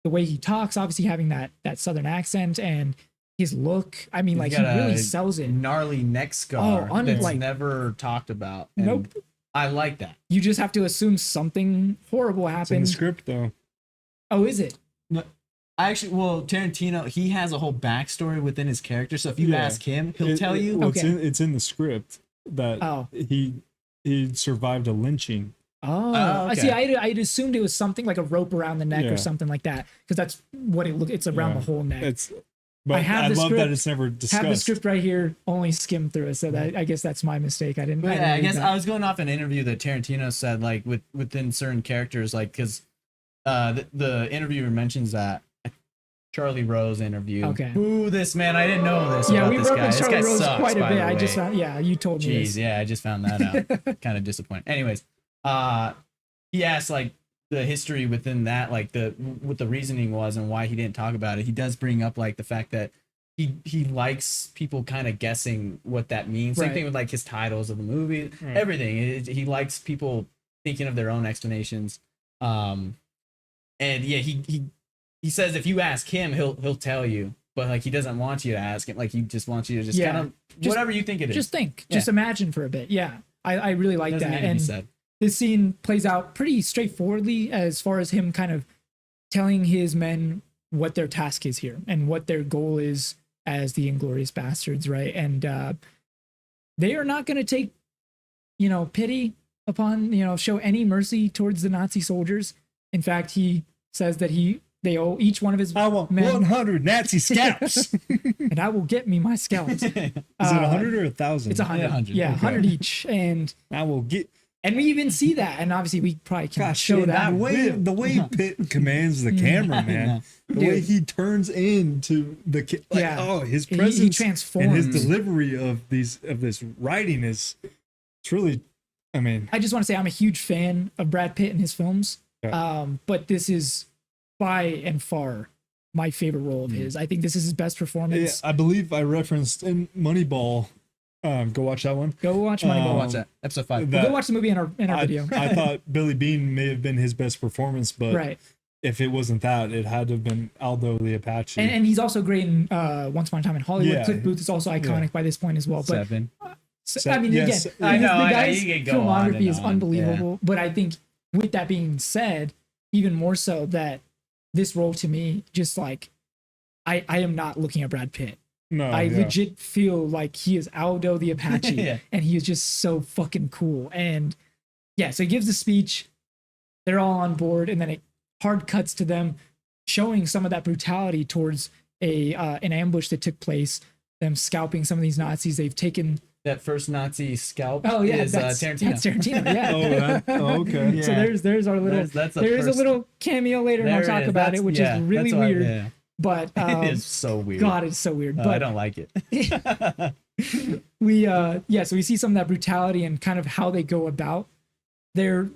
The way he talks, obviously having that southern accent and his look. I mean, He's like he got really a sells it. Gnarly neck scar that's like- never talked about. And Nope. I like that. You just have to assume something horrible It's in the happened. script though. Oh, is it? Tarantino, he has a whole backstory within his character. So if you Yeah. ask him, he'll tell you. Well, Okay. it's in the script that Oh. he survived a lynching. Oh, Oh, I see. okay. I'd assumed it was something like a rope around the neck Yeah. or something like that, because that's what it look. It's around Yeah. the whole neck. It's, but I have I the love script. that it's never discussed. Have the script right here. Only skimmed through it, so that I guess that's my mistake. I didn't. But I yeah, didn't I read guess that. I was going off an interview that Tarantino said, like within certain characters, like because the interviewer mentions that Charlie Rose interview. Okay. Who this man? I didn't know this. Yeah, about we this broke guy. with This Charlie guy Rose sucks, quite a by bit. the I just way. found. Yeah, you told me. Jeez, This. yeah, I just found that out. Kind of disappointing. Anyways, he asked like the history within that, like what the reasoning was and why he didn't talk about it. He does bring up like the fact that he likes people kind of guessing what that means. Same Right. thing with like his titles of the movie, everything. He likes people thinking of their own explanations. And yeah, he says if you ask him, he'll tell you. But like he doesn't want you to ask him. Like he just wants you to just kind of whatever you think it is. Just think. Yeah. Just imagine for a bit. Yeah, I really like Doesn't that. need to be And said. this scene plays out pretty straightforwardly as far as him kind of telling his men what their task is here and what their goal is as the Inglourious Basterds, right? And they are not going to take, pity upon, show any mercy towards the Nazi soldiers. In fact, he says that they owe each one of his I want men, 100 Nazi scalps. and I will get me my scalps. Is it 100 or 1,000? It's 100. 100. Yeah, Okay. 100 each. And I will get. we even see that, and obviously we probably can't show shit, that. the way Pitt commands the camera, man. The way Dude. he turns into the his He presence and transforms. his delivery of this writing it's really, I mean, I just want to say I'm a huge fan of Brad Pitt and his films. Yeah. But this is by and far my favorite role of his. I think this is his best performance. I believe I referenced in Moneyball. Go watch that one. Go watch Moneyball. Go watch that episode 5. that- Go watch the movie in our video. I thought Billy Bean may have been his best performance, but Right. if it wasn't that, it had to have been Aldo the Apache. And he's also great in Once Upon a Time in Hollywood. Yeah. Cliff Booth is also iconic by this point as well. But 7. I mean, Yes. again, I know, the I know, guy's you can go on filmography and is on, unbelievable. But I think with that being said, even more so that this role to me, just like, I am not looking at Brad Pitt. no, I yeah. legit feel like he is Aldo the Apache, Yeah. and he is just so fucking cool. And yeah, so he gives the speech, they're all on board, and then it hard cuts to them showing some of that brutality towards an ambush that took place, them scalping some of these Nazis. They've taken. That first Nazi scalp Oh yeah, is Tarantino. That's Tarantino. Yeah. Okay. Yeah. So there's our little. That's There is a little cameo later, and There I'll it talk is. about That's- it, which yeah, is really that's why- weird. yeah. But It is so weird. God, it's so weird. I But don't like it. so we see some of that brutality and kind of how they go about their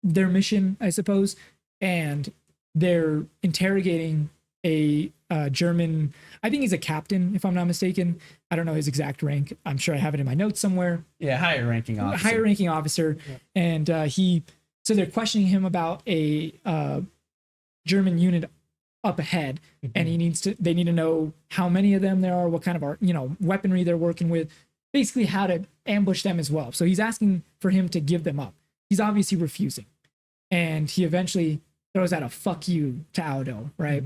mission, I suppose, and they're interrogating a German, I think he's a captain, if I'm not mistaken. I don't know his exact rank. I'm sure I have it in my notes somewhere. Yeah, higher ranking officer. Higher ranking officer, and he So they're questioning him about a German unit up ahead, and they need to know how many of them there are, what kind of weaponry they're working with, basically how to ambush them as well. So he's asking for him to give them up. He's obviously refusing, and he eventually throws out a "fuck you" to Aldo, right?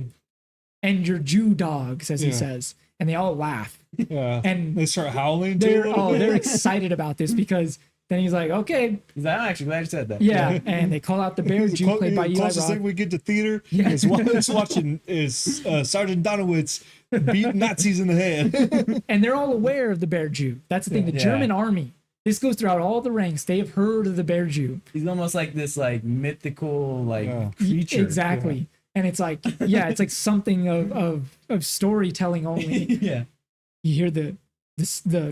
And your Jew dogs, as he says, and they all laugh. Yeah, and they start howling. They're excited about this because then he's like, okay. He's like, I'm actually glad you said that. Yeah, and they call out the bear Jew played by Eli closest thing we get to theater is watching Sergeant Donowitz beat Nazis in the head. And they're all aware of the bear Jew. That's the thing. The German army, this goes throughout all the ranks. They have heard of the bear Jew. He's almost like this mythical creature. Exactly. Yeah. And it's like, it's like something of storytelling only. Yeah. You hear the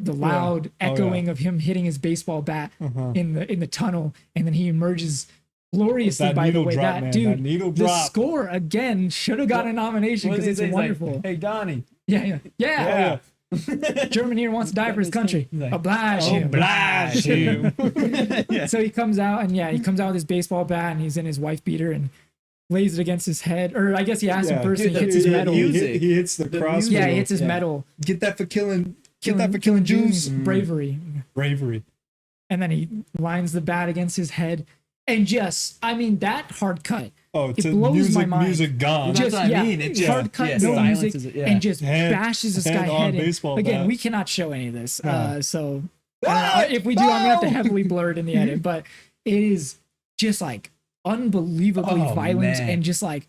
loud echoing of him hitting his baseball bat in the tunnel, and then he emerges gloriously. By the way, the score again should have gotten a nomination because it's wonderful. Like, hey Donnie. Yeah. German here wants to die for his country. Like, oblige him. So he comes out with his baseball bat, and he's in his wife beater and lays it against his head, or I guess he asks him first. He hits his medal. He hits the cross. Yeah, he hits his medal. Get that for killing Jews. Bravery. And then he lines the bat against his head, and that hard cut. Oh, it blows my mind. Music gone. That's what I mean. It's hard cut, no music, and just bashes this guy head in. Again, we cannot show any of this. So if we do, I'm gonna have to heavily blur it in the edit. But it is just like unbelievably violent and just like,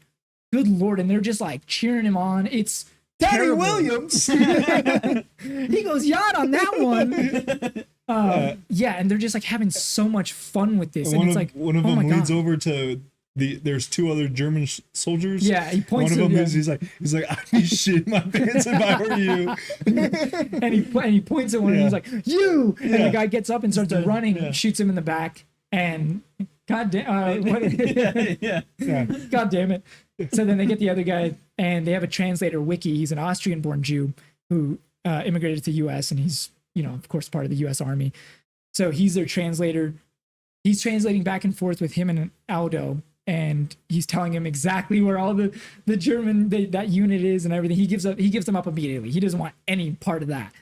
good Lord, and they're just like cheering him on. It's Daddy Williams. He goes yacht on that one. And they're just like having so much fun with this. And it's like one of them leads over to there's two other German soldiers. Yeah, he points. One of them is he's like I'd be shitting my pants if I were you. and he points at one and he's like, you. And the guy gets up and starts running, and shoots him in the back, and God damn it. So then they get the other guy, and they have a translator, Wiki. He's an Austrian-born Jew who immigrated to the U.S., and he's, of course, part of the U.S. Army. So he's their translator. He's translating back and forth with him and Aldo, and he's telling him exactly where all the German that unit is and everything. He gives them up immediately. He doesn't want any part of that.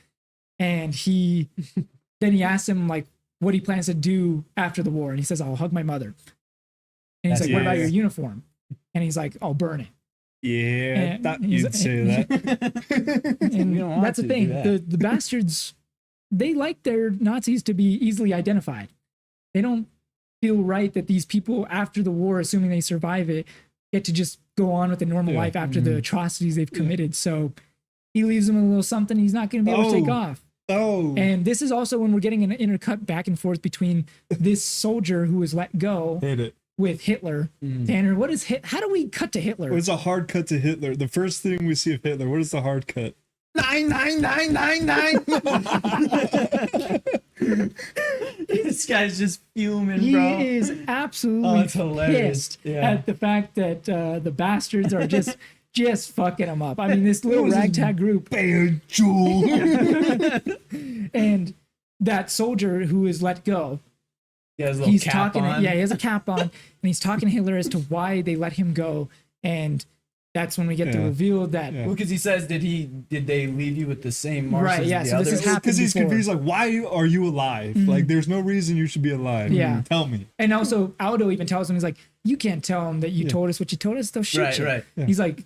And then he asks him like what he plans to do after the war, and he says, "I'll hug my mother." And he's like, "What about your uniform?" And he's like, "I'll burn it." Yeah, I thought you'd say that. And that's the thing. The bastards, they like their Nazis to be easily identified. They don't feel right that these people after the war, assuming they survive it, get to just go on with a normal life after the atrocities they've committed. So he leaves them a little something he's not going to be able to take off. And this is also when we're getting an intercut back and forth between this soldier who was let go with Hitler. Tanner, how do we cut to Hitler? It's a hard cut to Hitler. The first thing we see of Hitler, what is the hard cut? 99999. This guy's just fuming, he bro. He is absolutely pissed at the fact that the bastards are just fucking him up. I mean, this little ragtag group. Bear Jewel. And that soldier who is let go. He has a little cap on. Yeah, he has a cap on, and he's talking to Hitler as to why they let him go. And that's when we get the reveal that well, because he says, did they leave you with the same marks as the so others? This has happened because he's before. confused, like, why are you alive? Like, there's no reason you should be alive. Tell me. And also Aldo even tells him, he's like, you can't tell him that you told us what you told us, they'll shoot you. Right. He's like,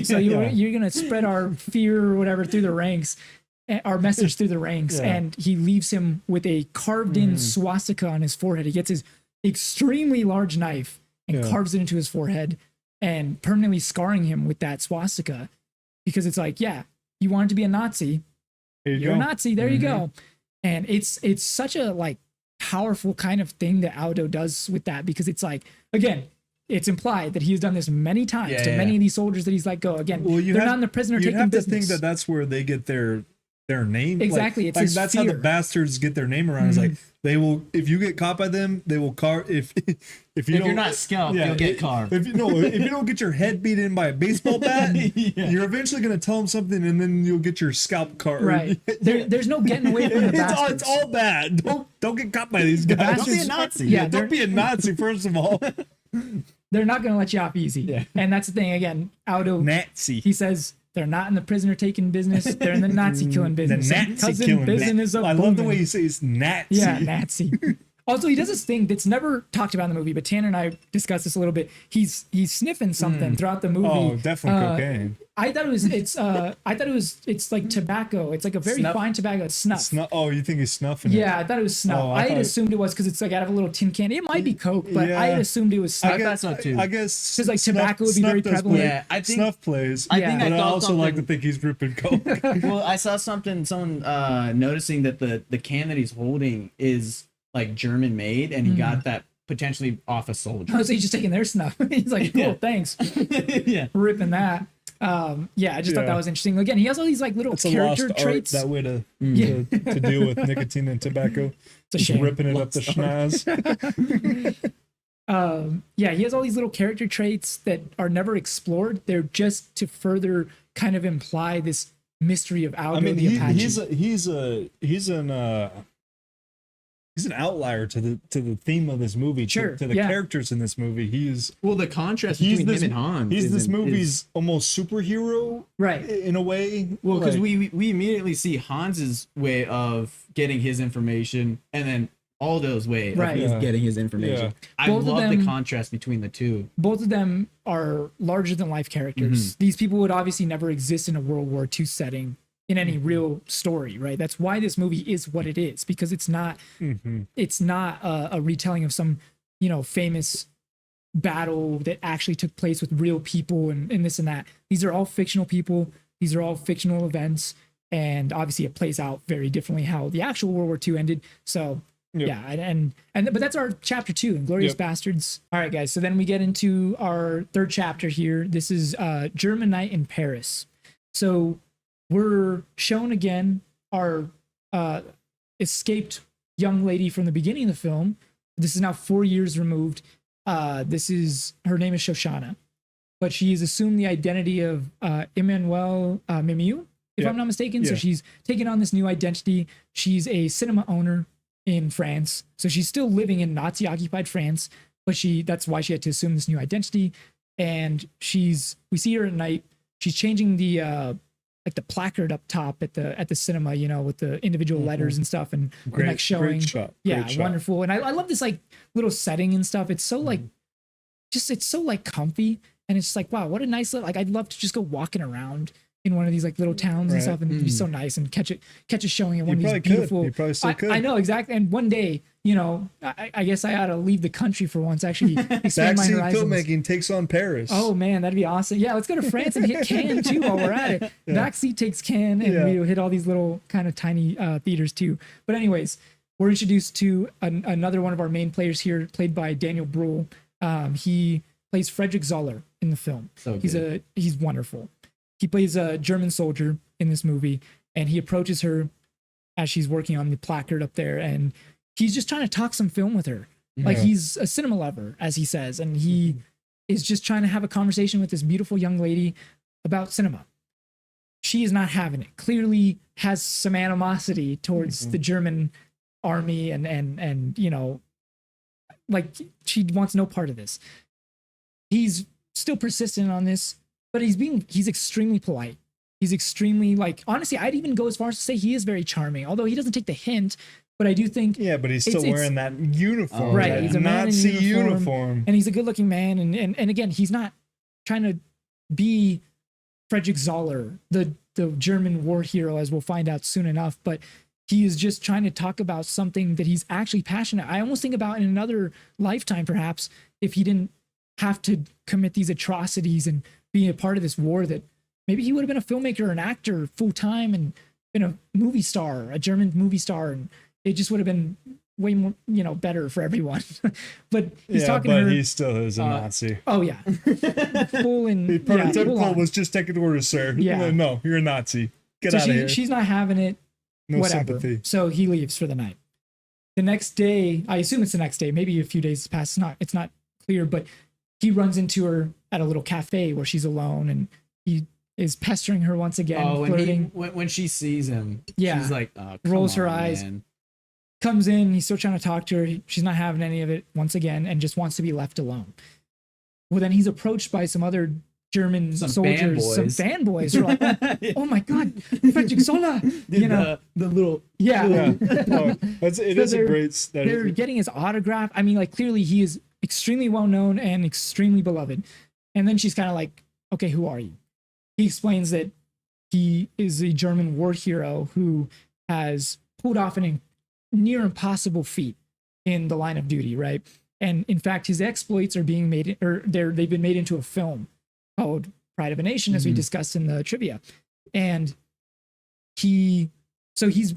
so you're gonna spread our fear or whatever through the ranks, our message through the ranks. And he leaves him with a carved in swastika on his forehead. He gets his extremely large knife and carves it into his forehead, and permanently scarring him with that swastika, because it's like, you wanted to be a Nazi, you're a Nazi, there you go. And it's such a like powerful kind of thing that Aldo does with that, because it's like, again, it's implied that he's done this many times to many of these soldiers that he's let go. Again, they're not in the prisoner taking business. You have to think that that's where they get their their name. Exactly. It's like his that's how the fear. bastards get their name around. It's like they will, if you get caught by them, they will carve. If you're not scalped, you'll get carved. If you don't get your head beat in by a baseball bat, you're eventually gonna tell them something, and then you'll get your scalp carved. Right. There's no getting away from the bastards. It's all bad. Don't get caught by these guys. Don't be a Nazi. Yeah, don't be a Nazi. First of all, they're not gonna let you off easy. Yeah. And that's the thing. Again, Aldo. Nazi. He says they're not in the prisoner taking business. They're in the Nazi killing business. The And Nazi cousin killing business. I love the way he says Nazi. Yeah, Nazi. Also, he does this thing that's never talked about in the movie, but Tanner and I discussed this a little bit. He's sniffing something throughout the movie. Oh, definitely cocaine. I thought it's like tobacco. It's like a very Snuff? fine tobacco. It's snuff. Oh, you think he's snuffing it? Yeah, I thought it was snuff. Oh, I had thought- assumed it was because it's like out of a little tin can. It might be Coke, but Yeah. I had assumed it was snuff. I thought so too. I guess 'Cause, like, tobacco would be snuff very does prevalent. play. Yeah, I think- snuff plays. I Yeah. think but I saw also like to something- think he's ripping coke. Well, I saw someone noticing that the can that he's holding is like German made, and he got that potentially off a soldier. Oh, so he's just taking their snuff. He's like, cool, Yeah. thanks. Yeah. Ripping that. Yeah, I just thought that was interesting. Again, he has all these like little It's a character lost traits. art, that way to deal with nicotine and tobacco. It's a Just shame. ripping it up the schnoz. Yeah, he has all these little character traits that are never explored. They're just to further kind of imply this mystery of Aldo I mean, the Apache. he's an outlier to the theme of this movie. Sure, to the yeah. characters in this movie. Well, the contrast He's between this him and Hans. He's this is movie's almost superhero, Right. in a way. well, because Like, we immediately see Hans's way of getting his information, and then Aldo's way Right. of his Yeah. getting his information. Yeah. I Both of love them- the contrast between the two. Both of them are larger than life characters. These people would obviously never exist in a World War II setting in any real story, right? That's why this movie is what it is, because it's not a retelling of some, famous battle that actually took place with real people and this and that. These are all fictional people. These are all fictional events. And obviously it plays out very differently how the actual World War II ended. So Yep. yeah, but that's our chapter 2, Inglourious Yep. Basterds. All right, guys. So then we get into our third chapter here. This is German Night in Paris. So we're shown again our escaped young lady from the beginning of the film. This is now 4 years removed. Her name is Shoshana, but she's assumed the identity of Emmanuel Mimieux, if Yeah. I'm not mistaken. So Yeah. she's taken on this new identity. She's a cinema owner in France. So she's still living in Nazi occupied France, but that's why she had to assume this new identity. And we see her at night. She's changing the like the placard up top at the cinema, with the individual letters and stuff, and the next showing. Great shot. Yeah, Great shot. wonderful. And I love this like little setting and stuff. It's so like it's so like comfy, and it's like, wow, what a nice little, like, I'd love to just go walking around in one of these like little towns and Right. stuff, and it'd be so nice, and catch a showing at one You of these probably could. beautiful. You probably still I could. know, exactly. And one day, I guess I ought to leave the country for once, actually expand my Backseat horizons. Filmmaking takes on Paris. Oh man, that'd be awesome. Yeah, let's go to France and hit Cannes too while we're at it. Backseat takes Cannes, and Yeah. we hit all these little kind of tiny theaters too. But anyways, we're introduced to another one of our main players here, played by Daniel Bruhl. He plays Frederick Zoller in the film. So He's wonderful. He plays a German soldier in this movie, and he approaches her as she's working on the placard up there, and he's just trying to talk some film with her. Like, he's a cinema lover, as he says, and he is just trying to have a conversation with this beautiful young lady about cinema. She is not having it. Clearly has some animosity towards the German army, and like, she wants no part of this. He's still persistent on this, but he's extremely polite. He's extremely, like, honestly, I'd even go as far as to say he is very charming, although he doesn't take the hint. But I do think, Yeah, but he's still It's- wearing that uniform. Right, that he's a man in Nazi uniform. and he's a good-looking man, and again, he's not trying to be Frederick Zoller, the German war hero, as we'll find out soon enough. But he is just trying to talk about something that he's actually passionate. I almost think about in another lifetime, perhaps, if he didn't have to commit these atrocities and be a part of this war, that maybe he would have been a filmmaker or an actor full time and been a movie star, a German movie star, and it just would have been way more, better for everyone. But he's talking to her. he still is a Nazi. Oh yeah, full and The full prototypical on. was just taking orders, sir. Yeah. No, you're a Nazi. Get so out of here. she's not having it. No Whatever. sympathy. So he leaves for the night. The next day, I assume it's the next day, maybe a few days past. It's not clear, but he runs into her at a little cafe where she's alone, and he is pestering her once again, flirting. When she sees him, Yeah. she's like, oh, Rolls her on, eyes. man. Comes in, he's still trying to talk to her. She's not having any of it once again, and just wants to be left alone. Well, then he's approached by some other German soldiers, some fanboys who are like, oh my God, Frederick Zola, you know, the little yeah. No, it is a great. They're getting his autograph. I mean, like, clearly he is extremely well known and extremely beloved. And then she's kind of like, okay, who are you? He explains that he is a German war hero who has pulled off an near impossible feat in the line of duty, right? And in fact, his exploits are being made, or they've been made into a film called Pride of a Nation, as we discussed in the trivia. And he's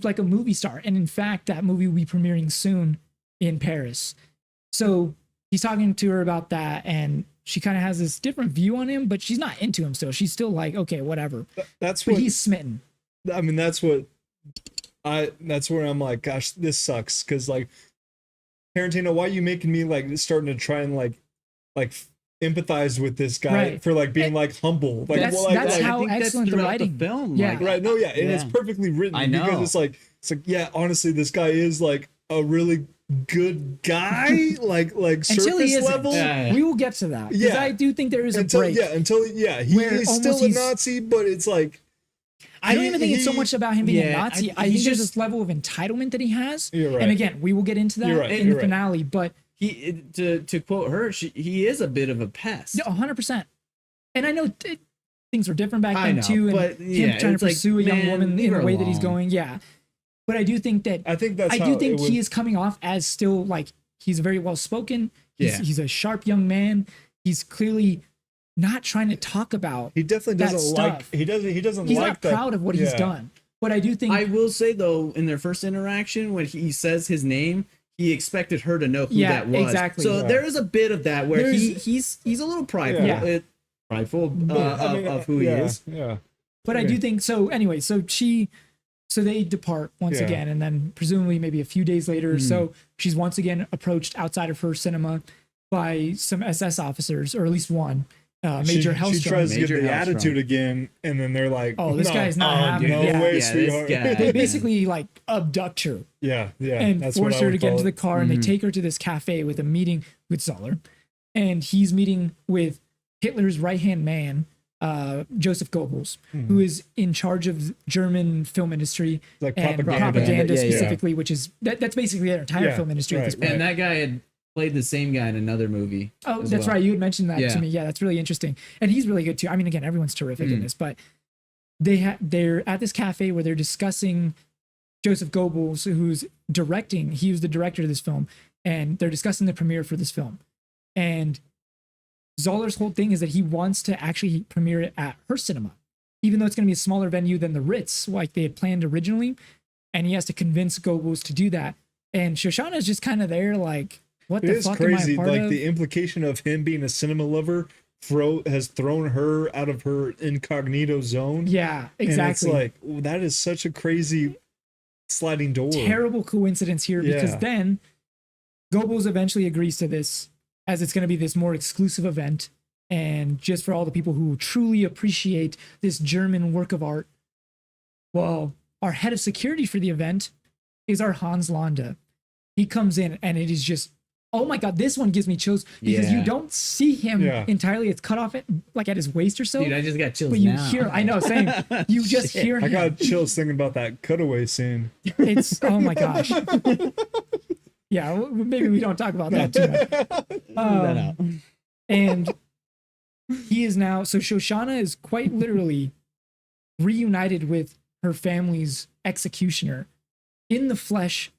like a movie star. And in fact, that movie will be premiering soon in Paris. So he's talking to her about that, and she kind of has this different view on him, but she's not into him still. She's still like, okay, whatever. But he's smitten. I mean, that's where I'm like, gosh, this sucks. Cause like, Tarantino, why are you making me like starting to try and like empathize with this guy for like being like humble? Like, that's how excellent the writing. The film, yeah. like, right. No, yeah. And it's perfectly written. I know. Because it's like, yeah, honestly, this guy is like a really good guy, like until he surface isn't. level. Yeah. We will get to that. Because I do think there is a break. He's still a Nazi, but it's like, I don't even think it's so much about him being a Nazi. I think there's just this level of entitlement that he has. You're right. And again, we will get into that in the finale, but he, to quote her, he is a bit of a pest. 100%. And I know things were different back then too, and but, him trying to pursue a young woman in the way that he's going. Yeah. But I do think that he is coming off as still like he's very well spoken. He's a sharp young man. He's clearly not trying to talk about. He definitely doesn't like. He doesn't. He's not proud of what he's done. But I do think I will say though, in their first interaction, when he says his name, he expected her to know who that was. Exactly. So there is a bit of that where he's a little prideful. Prideful of who he is. Yeah. But I do think so. Anyway, so they depart once again, and then presumably maybe a few days later or so, she's once again approached outside of her cinema by some SS officers, or at least one. Major Hellstrom. She tries to get the attitude again, and then they're like, "Oh, this guy's not having no way, sweetheart." They basically like abduct her, and force her to get into the car, and they take her to this cafe with a meeting with Zoller, and he's meeting with Hitler's right-hand man, Joseph Goebbels, who is in charge of German film industry and propaganda specifically, which is that's basically their entire film industry at this point. And that guy had played the same guy in another movie. Oh, that's right. You had mentioned that to me. Yeah, that's really interesting. And he's really good too. I mean, again, everyone's terrific in this, but they're at this cafe where they're discussing Joseph Goebbels, who's directing. He was the director of this film, and they're discussing the premiere for this film. And Zoller's whole thing is that he wants to actually premiere it at her cinema, even though it's going to be a smaller venue than the Ritz, like they had planned originally. And he has to convince Goebbels to do that. And Shoshana is just kind of there, like, what the fuck am I a part of? The implication of him being a cinema lover has thrown her out of her incognito zone. Yeah, exactly. And it's like, that is such a crazy sliding door. Terrible coincidence here, because then Goebbels eventually agrees to this, as it's going to be this more exclusive event, and just for all the people who truly appreciate this German work of art. Well, our head of security for the event is our Hans Landa. He comes in, and it is just, oh my God, this one gives me chills, because you don't see him entirely. It's cut off at his waist or so. Dude, I just got chills. But you hear, I know, same. You just hear him. I got chills thinking about that cutaway scene. It's, oh my gosh. Yeah, maybe we don't talk about that too much. And he is now, so Shoshana is quite literally reunited with her family's executioner in the flesh,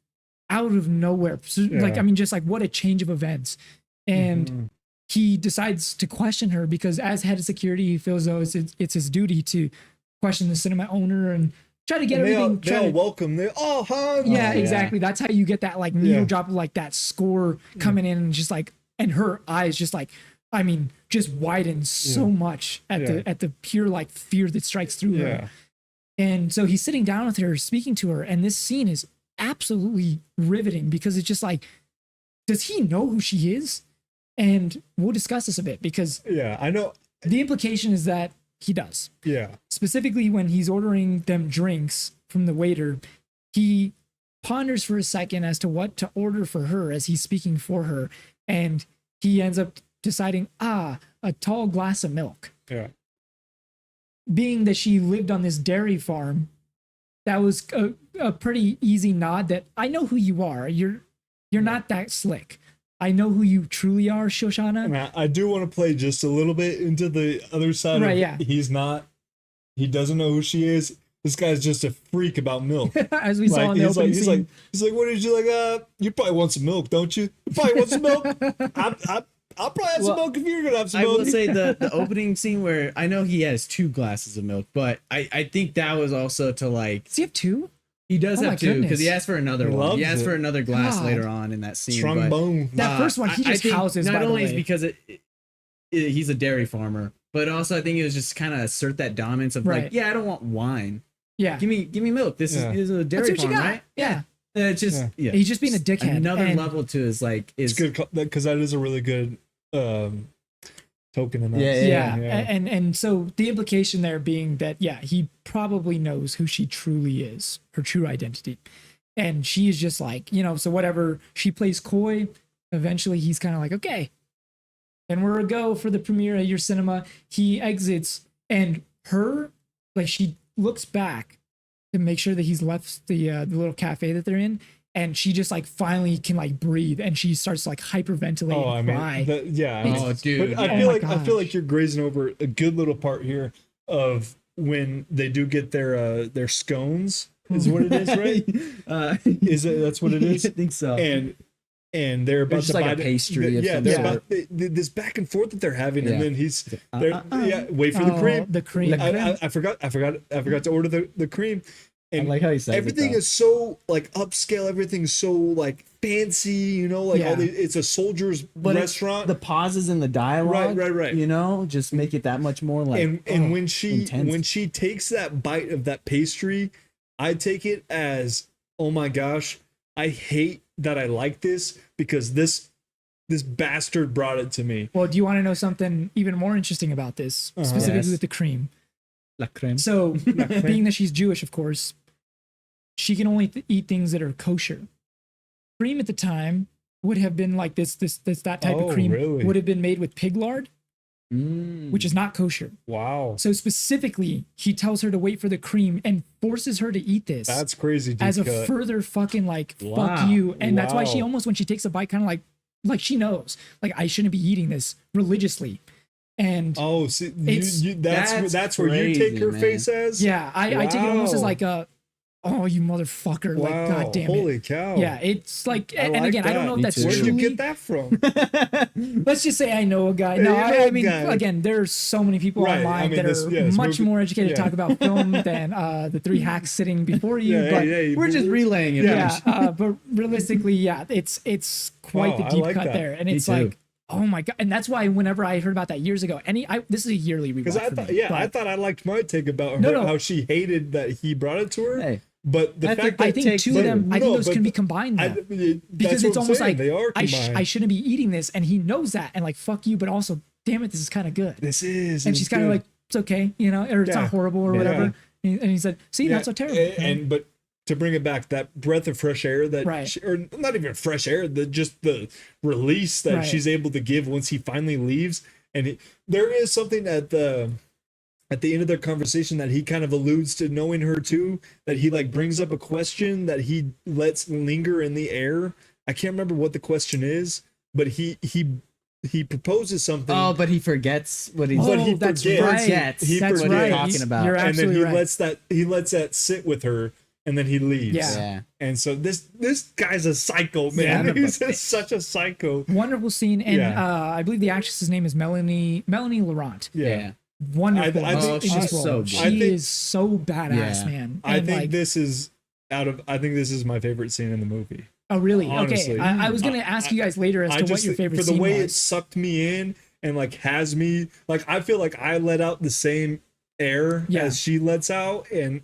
out of nowhere. So, like, I mean, just like, what a change of events. And he decides to question her, because as head of security, he feels though it's his duty to question the cinema owner and try to get everything. They all welcome. Hans. Yeah, exactly. That's how you get that like needle drop of like that score coming in, and just like, and her eyes just like, I mean, just widen so much at the pure like fear that strikes through her. And so he's sitting down with her, speaking to her, and this scene is absolutely riveting because it's just like, does he know who she is? And we'll discuss this a bit because I know the implication is that he does. Yeah. Specifically when he's ordering them drinks from the waiter, he ponders for a second as to what to order for her as he's speaking for her. And he ends up deciding, a tall glass of milk. Yeah. Being that she lived on this dairy farm, that was a pretty easy nod that I know who you are. You're not that slick. I know who you truly are, Shoshana. And I do want to play just a little bit into the other side. Right, of, yeah. He doesn't know who she is. This guy's just a freak about milk. As we saw in the opening scene. He's like, what did you like? You probably want some milk, don't you? You probably want some milk? I'll probably have some milk if you're gonna have some milk. I will say the opening scene where I know he has 2 glasses of milk, but I think that was also to like. Does he have 2? He does have 2 because he asked for another one. He asked it. for another glass God. later on in that scene. Strong bone. That first one, he just I think houses. Not by the only way. is because he's a dairy farmer, but also I think it was just kind of assert that dominance of Right. like, yeah, I don't want wine. Yeah. Give me milk. This is a dairy That's what farm, you got. right? Yeah. It's just He's just being a dickhead. Another and level to his like is It's good because that is a really good token in that. Yeah. And so the implication there being that, he probably knows who she truly is, her true identity. And she is just like, so whatever she plays coy, eventually he's kind of like, okay. And we're a go for the premiere at your cinema. He exits and she looks back to make sure that he's left the little cafe that they're in. And she just like finally can like breathe and she starts to like hyperventilate and cry. Dude. But I feel like you're grazing over a good little part here of when they do get their scones is what it is, right? That's what it is? I think so. And they're about It's just to like buy a pastry of some they're sort. about this back and forth that they're having, and then wait for Oh, the cream. the cream. I forgot to order the cream. And I like how he says everything is so like upscale. Everything's so like fancy, like it's a soldier's restaurant. The pauses in the dialogue, right. Just make it that much more like. And when she intense. takes that bite of that pastry, I take it as, oh my gosh, I hate that I like this because this bastard brought it to me. Well, do you want to know something even more interesting about this, specifically Yes. with the cream? La creme. So, being that she's Jewish, of course, she can only eat things that are kosher. Cream at the time would have been like that type of cream really? would have been made with pig lard, which is not kosher. Wow. So specifically, he tells her to wait for the cream and forces her to eat this. That's crazy. As a further fucking like fuck you. And that's why she almost, when she takes a bite, kind of like she knows, like I shouldn't be eating this religiously. And see, that's where you crazy, take her man. face as. I take it almost as like oh, you motherfucker. Wow. Like, God damn it. Holy cow. Yeah, it's like, and like again, I don't know if that. that's Where true. did you get that from? Let's just say I know a guy. Yeah, No, you know I a mean, guy. again, there's so many people Right, online I mean, that this are much movie- more educated to yeah. talk about film than the 3 hacks sitting before you. but We're just relaying it. but realistically, it's quite the Wow, I deep like cut that. there. And Me it's too. like, oh my God. And that's why whenever I heard about that years ago, this is a yearly rewatch Because I for thought, me, I but thought I liked my take about her, No. how she hated that he brought it to her. Hey. But the I fact think- that I think two of them, I think those can be combined though. Because it's almost like they are I combined. shouldn't be eating this, and he knows that, and like fuck you, but also damn it, this is kind of good. This is, And she's kind of like, it's okay, or it's Yeah. not horrible or Yeah. whatever. And he said, see, not so terrible. But to bring it back, that breath of fresh air that, Right. or not even fresh air, just the release that Right. she's able to give once he finally leaves. And there is something at the end of their conversation that he kind of alludes to knowing her too, that he like brings up a question that he lets linger in the air. I can't remember what the question is, but he proposes something. Oh, but he forgets what he's. But he that's forgets. right. Forgets He That's forgets. right. Talking about. You're and then absolutely he right. lets that sit with her, and then he leaves. Yeah. And so this guy's a psycho, man. Yeah. He's such a psycho. Wonderful scene, and Yeah. I believe the actress's name is Melanie Laurent. Yeah. Wonderful. I think in this she's role. so good. She I think- is so badass, Yeah. man. I And, think like, this is my favorite scene in the movie. Oh, really? honestly. Okay. I was gonna ask you guys later as to what your favorite for the scene way it was. sucked me in and like has me like I feel like I let out the same air Yeah. as she lets out, and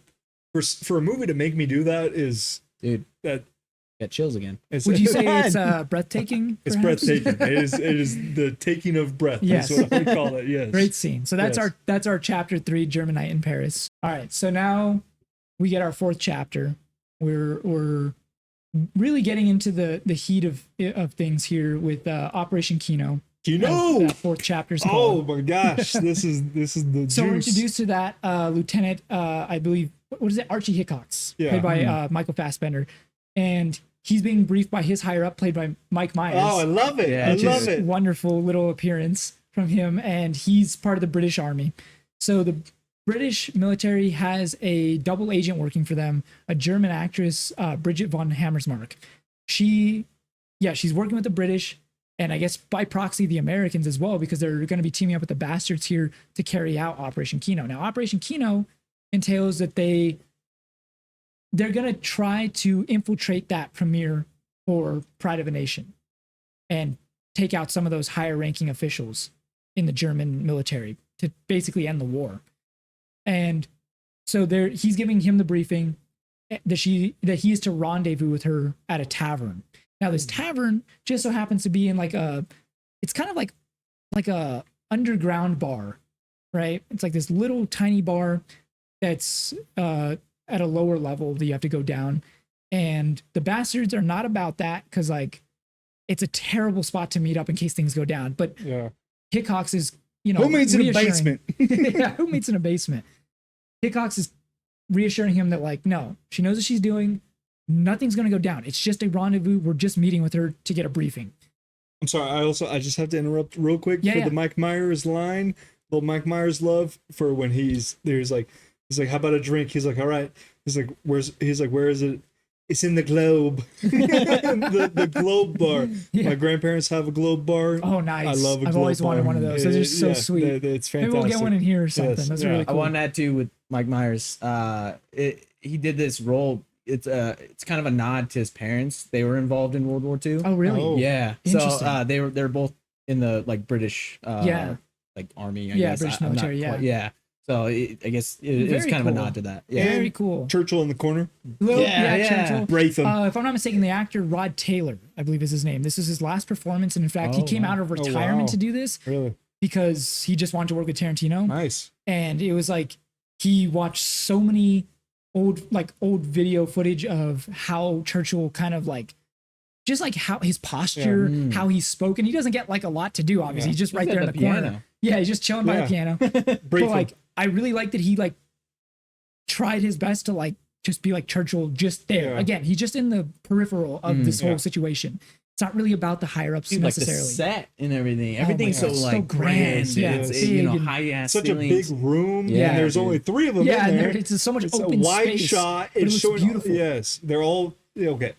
for a movie to make me do that is Dude, that got chills again. Would you say it's breathtaking? it's perhaps? breathtaking. It is the taking of breath. Yes. That's what I would call it. Yes. Great scene. So that's Yes. our chapter 3, German Night in Paris. All right. So now we get our 4th chapter. We're really getting into the heat of things here with Operation Kino. Kino. That 4th chapter is Oh called. my gosh, this is the So we're juice. introduced to that Lieutenant, I believe, what is it? Archie Hickox, Yeah. played by Michael Fassbender, and he's being briefed by his higher up, played by Mike Myers. Oh, I love it. Yeah, I which love is it. Wonderful little appearance from him, and he's part of the British Army. So the British military has a double agent working for them, a German actress, Bridget von Hammersmark. She's working with the British, and I guess by proxy the Americans as well, because they're going to be teaming up with the Bastards here to carry out Operation Kino. Now, Operation Kino entails that they're going to try to infiltrate that premiere for Pride of a Nation and take out some of those higher ranking officials in the German military to basically end the war. And so he's giving him the briefing that he is to rendezvous with her at a tavern. Now this tavern just so happens to be in it's kind of like a underground bar, right? It's like this little tiny bar that's at a lower level that you have to go down. And the Bastards are not about that, because it's a terrible spot to meet up in case things go down. But Yeah. Hickox is, Who meets in a reassuring- basement? Yeah, who meets in a basement? Hickox is reassuring him that no, she knows what she's doing. Nothing's going to go down. It's just a rendezvous. We're just meeting with her to get a briefing. I'm sorry. I just have to interrupt real quick Yeah, for yeah. the Mike Myers line. Little Mike Myers love for when he's like, how about a drink? He's like, all right. He's like, where is it? It's in the Globe. the Globe bar. Yeah. My grandparents have a Globe bar. Oh, nice. I love a I've Globe always wanted bar. one of those. Those are so sweet. It's Maybe fantastic. we'll get one in here or something. Yes, That's yeah. really I cool. won that too with Mike Myers. He did this role. It's kind of a nod to his parents. They were involved in World War II. Oh, really? Oh. Yeah. Interesting. So they're both in the British Yeah. army. I Yeah, guess. British I'm not military, quite- yeah. yeah. So I guess it was Very kind of a cool. nod to that. Yeah. Very cool. Churchill in the corner. Yeah. Churchill. Braitham. If I'm not mistaken, the actor Rod Taylor, I believe is his name. This is his last performance, and in fact, he Oh, came wow. out of Oh, retirement wow. to do this Really because he just wanted to work with Tarantino. nice. And it was he watched so many old video footage of how Churchill kind of just how his posture, how he spoke, and he doesn't get a lot to do. Obviously, he's just right He's there at in the the corner. piano. Yeah, he's just chilling by the piano. Braitham. But I really like that he tried his best to just be like Churchill, just there. Yeah. Again, he's just in the peripheral of this yeah. whole situation. It's not really about the higher ups Dude, the necessarily. set and everything. my Everything's God, so so grand. grand. Yeah, It's, big and high ass Such a big room. Yeah, and there's dude. only 3 of them Yeah, in and there. it's so much It's open a wide space, shot. but it It's looks showing beautiful. Yes, they're all okay.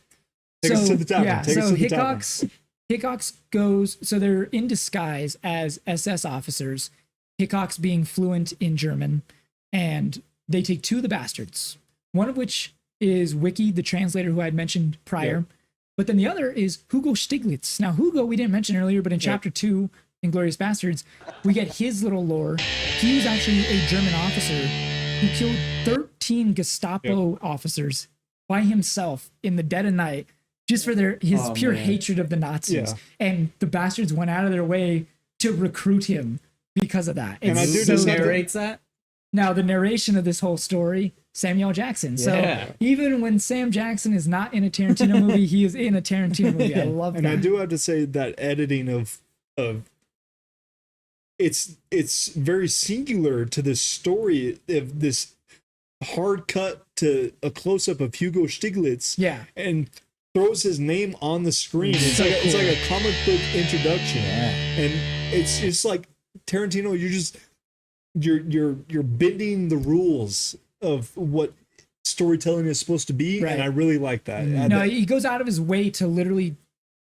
Take us to the tavern. Yeah, Take us so to the tavern. Hickox goes, so they're in disguise as SS officers, Hickox being fluent in German, and they take 2 of the Bastards, one of which is Wiki, the translator who I had mentioned prior, but then the other is Hugo Stiglitz. Now, Hugo, we didn't mention earlier, but in chapter 2, Inglourious Basterds, we get his little lore. He was actually a German officer who killed 13 Gestapo officers by himself in the dead of night, just for his pure hatred of the Nazis. Yeah. And the Bastards went out of their way to recruit him because of that. And I do It's just so have to- narrates that. now, the narration of this whole story, Samuel Jackson. So Yeah. even when Sam Jackson is not in a Tarantino movie, he is in a Tarantino movie. I love And that. I do have to say that editing of it's very singular to this story of this hard cut to a close up of Hugo Stiglitz. Yeah. And throws his name on the screen. It's So it's cool. like a comic book introduction. Yeah. And it's like Tarantino, you're bending the rules of what storytelling is supposed to be, Right. and I really like that. No, he goes out of his way to literally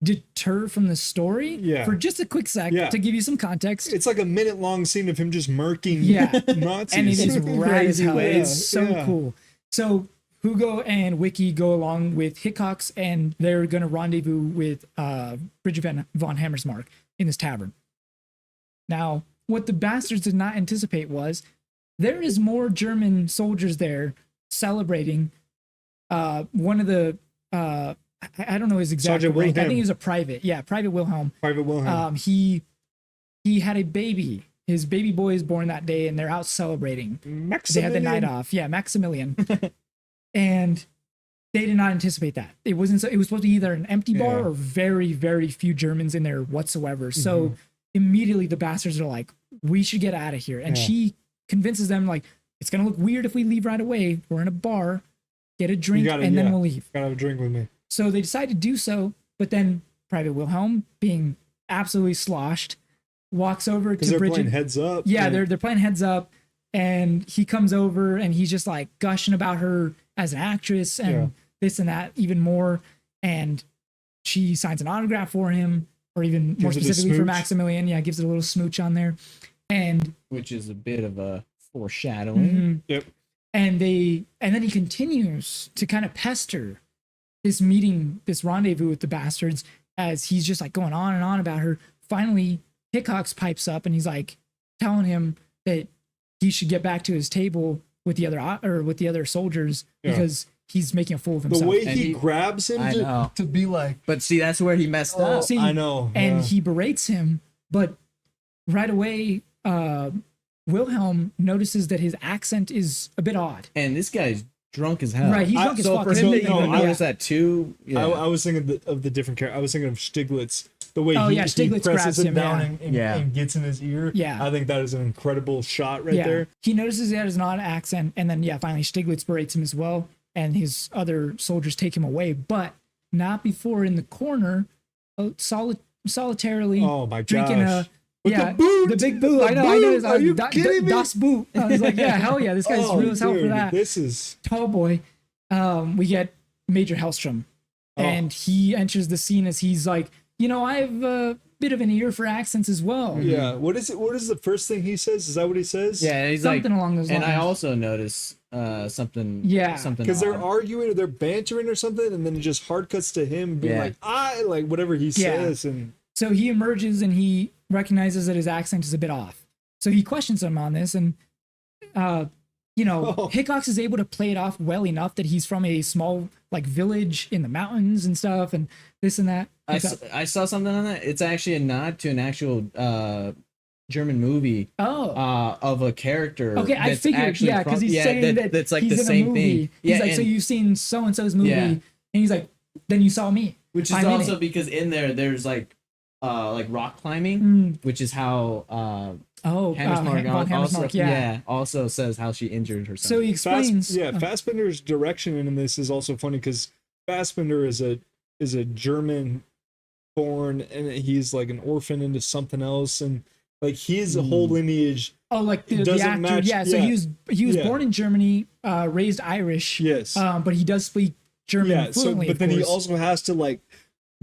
deter from the story Yeah. for just a quick sec Yeah. to give you some context. It's like a minute-long scene of him just murking Yeah. Nazis. And it is rad as hell. Yeah, It's so yeah. cool. So Hugo and Wiki go along with Hickox, and they're going to rendezvous with Bridget von Hammersmark in this tavern. Now, what the Bastards did not anticipate was there is more German soldiers there celebrating. One of the I don't know his exact Sergeant rank. I Wilhelm. think he was a private. Yeah, Private Wilhelm. Private Wilhelm. He had a baby. His baby boy is born that day, and they're out celebrating. They had the night off. Yeah, Maximilian. And they did not anticipate that. It wasn't. It was supposed to be either an empty bar or very, very few Germans in there whatsoever. So immediately the bastards are like, "We should get out of here." And she convinces them like, "It's gonna look weird if we leave right away. We're in a bar. Get a drink, and then we'll leave." Gotta have a drink with me. So they decide to do so, but then Private Wilhelm, being absolutely sloshed, walks over to They're Bridget. playing heads up. Yeah, they're playing heads up, and he comes over and he's just like gushing about her as an actress and this and that even more. And she signs an autograph for him, or even more specifically for Maximilian. Yeah, gives it a little smooch on there, and which is a bit of a foreshadowing. Yep. And then he continues to kind of pester this meeting, this rendezvous with the bastards, as he's just like going on and on about her. Finally, Hickox pipes up and he's like telling him that he should get back to his table with the other soldiers because he's making a fool of himself. The way he grabs him to be like, but see, that's where he messed up. See, I know. And he berates him, but right away, Wilhelm notices that his accent is a bit odd. And this guy's drunk as hell. Right, he's drunk as fuck. For him to even notice that too. Yeah. I was thinking of the different character. I was thinking of Stiglitz. The way he Stiglitz presses grabs him down and gets in his ear. Yeah. I think that is an incredible shot right there. He notices he has an odd accent, and then finally Stiglitz berates him as well, and his other soldiers take him away, but not before in the corner, solitarily drinking a the big boot. I know. Are you kidding me? Das Boot. I was like, yeah, hell yeah, this guy's real as hell for that. This is tall boy. We get Major Hellstrom, and he enters the scene as he's like, I have a bit of an ear for accents as well. Yeah. What is it? What is the first thing he says? Is that what he says? Yeah, he's something like, along those lines. And I also noticed something. Yeah, something because they're arguing or they're bantering or something, and then it just hard cuts to him being like whatever he says, and so he emerges and he recognizes that his accent is a bit off. So he questions him on this, and Hickox is able to play it off well enough that he's from a small village in the mountains and stuff, and this and that. I saw something on that. It's actually a nod to an actual German movie of a character. Okay, I figured, because he's saying that's like he's the same thing. He's like, so you've seen so and so's movie, and he's like, then you saw me. Which is also because in there's like rock climbing, which is how Hammersmark also says how she injured herself. So he explains. Fassbender's direction in this is also funny because Fassbender is a German born, and he's like an orphan into something else, and like his whole lineage the actor match. So he was born in Germany, raised Irish, but he does speak German fluently. But then he also has to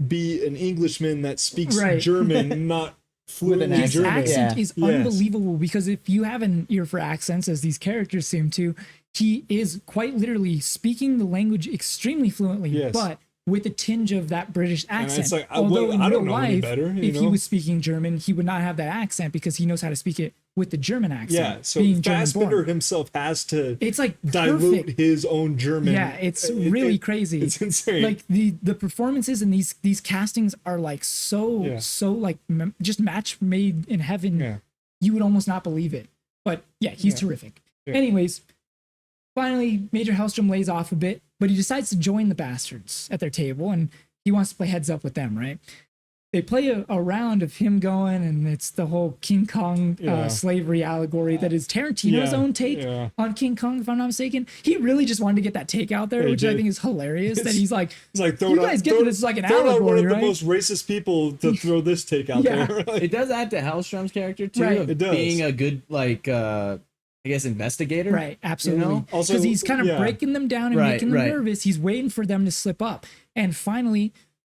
be an Englishman that speaks German, not fluent in German. His accent is unbelievable, because if you have an ear for accents, as these characters seem to, he is quite literally speaking the language extremely fluently, but with a tinge of that British accent. It's like, although in real life, if he was speaking German, he would not have that accent because he knows how to speak it with the German accent. Yeah, so Fassbender himself has to dilute his own German. Yeah, it's really crazy. It's insane. Like the performances in these castings are just match made in heaven. Yeah. You would almost not believe it. But yeah, he's terrific. Yeah. Anyways, finally Major Hellstrom lays off a bit, but he decides to join the bastards at their table, and he wants to play heads up with them, right? They play a round of him going, and it's the whole King Kong slavery allegory that is Tarantino's own take on King Kong, if I'm not mistaken. He really just wanted to get that take out there, which I think is hilarious. That he's like, you guys get that this is like an allegory, one of right? the most racist people to throw this take out there. It does add to Hellstrom's character too, it does. Being a good I guess investigator. Right, absolutely. Because he's kind of breaking them down and making them nervous. He's waiting for them to slip up. And finally,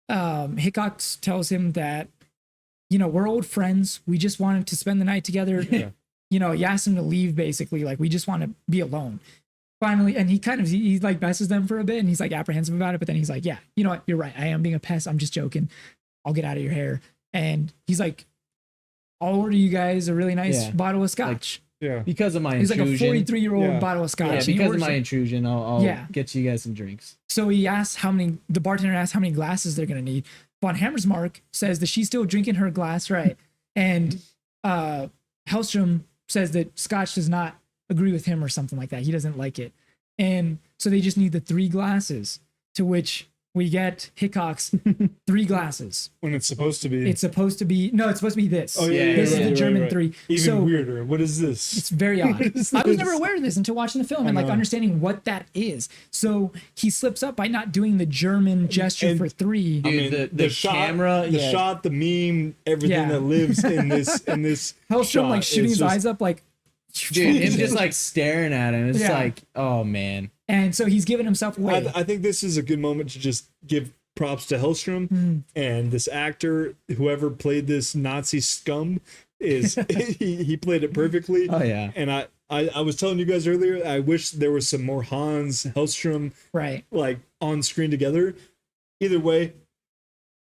Hickox tells him that, we're old friends. We just wanted to spend the night together. He asked him to leave, basically. Like, we just want to be alone. Finally, and he messes them for a bit, and he's apprehensive about it. But then he's like, yeah, you know what? You're right. I am being a pest. I'm just joking. I'll get out of your hair. And he's like, I'll order you guys a really nice bottle of scotch. because of my He's like intrusion. a 43-year-old bottle of scotch. Yeah, and he because of orders my it. intrusion, I'll get you guys some drinks. So he asks the bartender asks how many glasses they're going to need. Von Hammersmark says that she's still drinking her glass, right? And Hellstrom says that scotch does not agree with him or something like that. He doesn't like it. And so they just need the 3 glasses, to which we get Hickok's 3 glasses. When it's supposed to be. It's supposed to be this. Oh, yeah, this is the right, German right. 3. Even so weirder. What is this? it's very odd. I was this? never aware of this until watching the film and like understanding what that is. So he slips up by not doing the German gesture for 3. Dude, I mean, the shot, camera, the shot, the meme, everything that lives in this Hellstrom shot like shooting is his just- eyes up like, dude, him just like staring at him. It's like, oh man. and so he's giving himself away. I think this is a good moment to just give props to Hellstrom and this actor, whoever played this Nazi scum, is he played it perfectly. Oh yeah. And I was telling you guys earlier, I wish there was some more Hans Hellstrom like on screen together. Either way,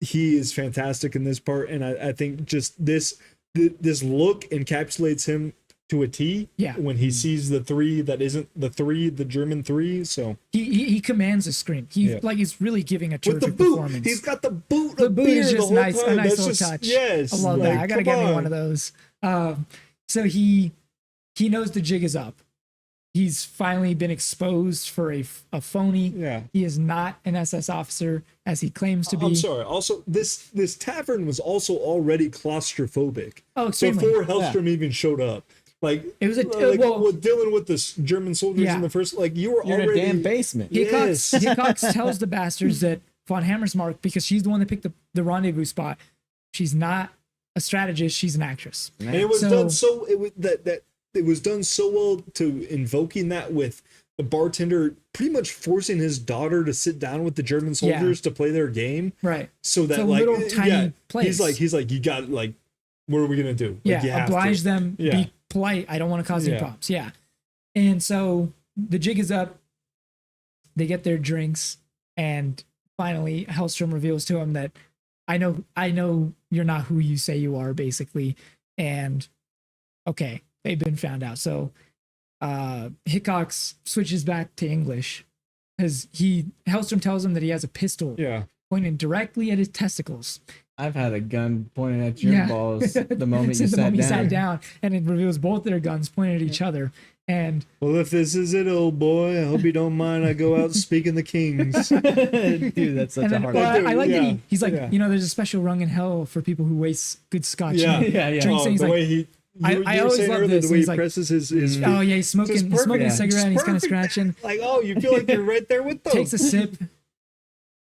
he is fantastic in this part, and I think just this look encapsulates him to a T. Yeah. When he sees the 3 that isn't the 3, the German 3. So he commands the screen. He like is really giving a with the terrific boot, performance. he's got the boot. The of boot beer is the just whole nice, time. a nice That's little just, touch. Yes, I love that. I gotta come get me on. one of those. So he knows the jig is up. He's finally been exposed for a phony. Yeah. He is not an SS officer as he claims to be. I'm sorry. Also, this tavern was also already claustrophobic. Oh, extremely. Before Hellstrom even showed up. Like It was a- like well- with dealing with the German soldiers Yeah. in the first, like you were You're already in a damn basement. Yes. Hickox tells the bastards that von Hammersmark, because she's the one that picked the rendezvous spot, she's not a strategist, she's an actress. And it was done so it was done so well to invoking that with the bartender pretty much forcing his daughter to sit down with the German soldiers to play their game. Right. So that It's a like little tiny place. He's like you got like what are we gonna do? Like, you Yeah, have oblige to. them, Yeah. be polite. I don't want to cause any Yeah. problems. Yeah. And so the jig is up. They get their drinks, and finally Hellstrom reveals to him that I know you're not who you say you are, basically. And okay, they've been found out. So Hickox switches back to English because Hellstrom tells him that he has a pistol pointed directly at his testicles. I've had a gun pointed at your balls the moment you Since sat down. and it reveals both their guns pointed at each other. And Well, if this is it, old boy, I hope you don't mind. I go out speaking the kings. Dude, that's such and a then, hard well, one. I like that Yeah. he's like, Yeah. there's a special rung in hell for people who waste good scotch. Yeah, and yeah. drinks, Oh, and he's the like, way he. I You were always saying love earlier this. the way He's he like, presses his feet. oh yeah, he's smoking Just perfect. a cigarette and he's kind of Perfect. scratching. Like, oh, you feel like you're right there with them. Takes a sip.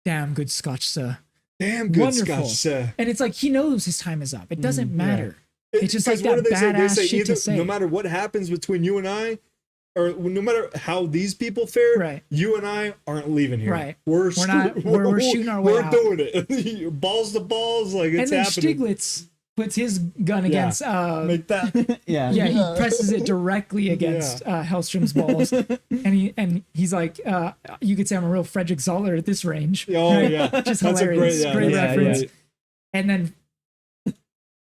Damn good scotch, sir. Damn good Wonderful. scotch, sir. And it's like he knows his time is up. It doesn't matter. It's just like Because that what do they say? badass shit to say. No matter what happens between you and I, or no matter how these people fare, Right. you and I aren't leaving here. Right. We're shooting our way We're out. doing it. Balls to balls, like And it's then happening. Stiglitz puts his gun against Make that. Yeah. yeah, he presses it directly against Hellstrom's balls, and he's like, you could say I'm a real Frederick Zoller at this range. Oh yeah, Just That's hilarious, great yeah, reference. yeah. And then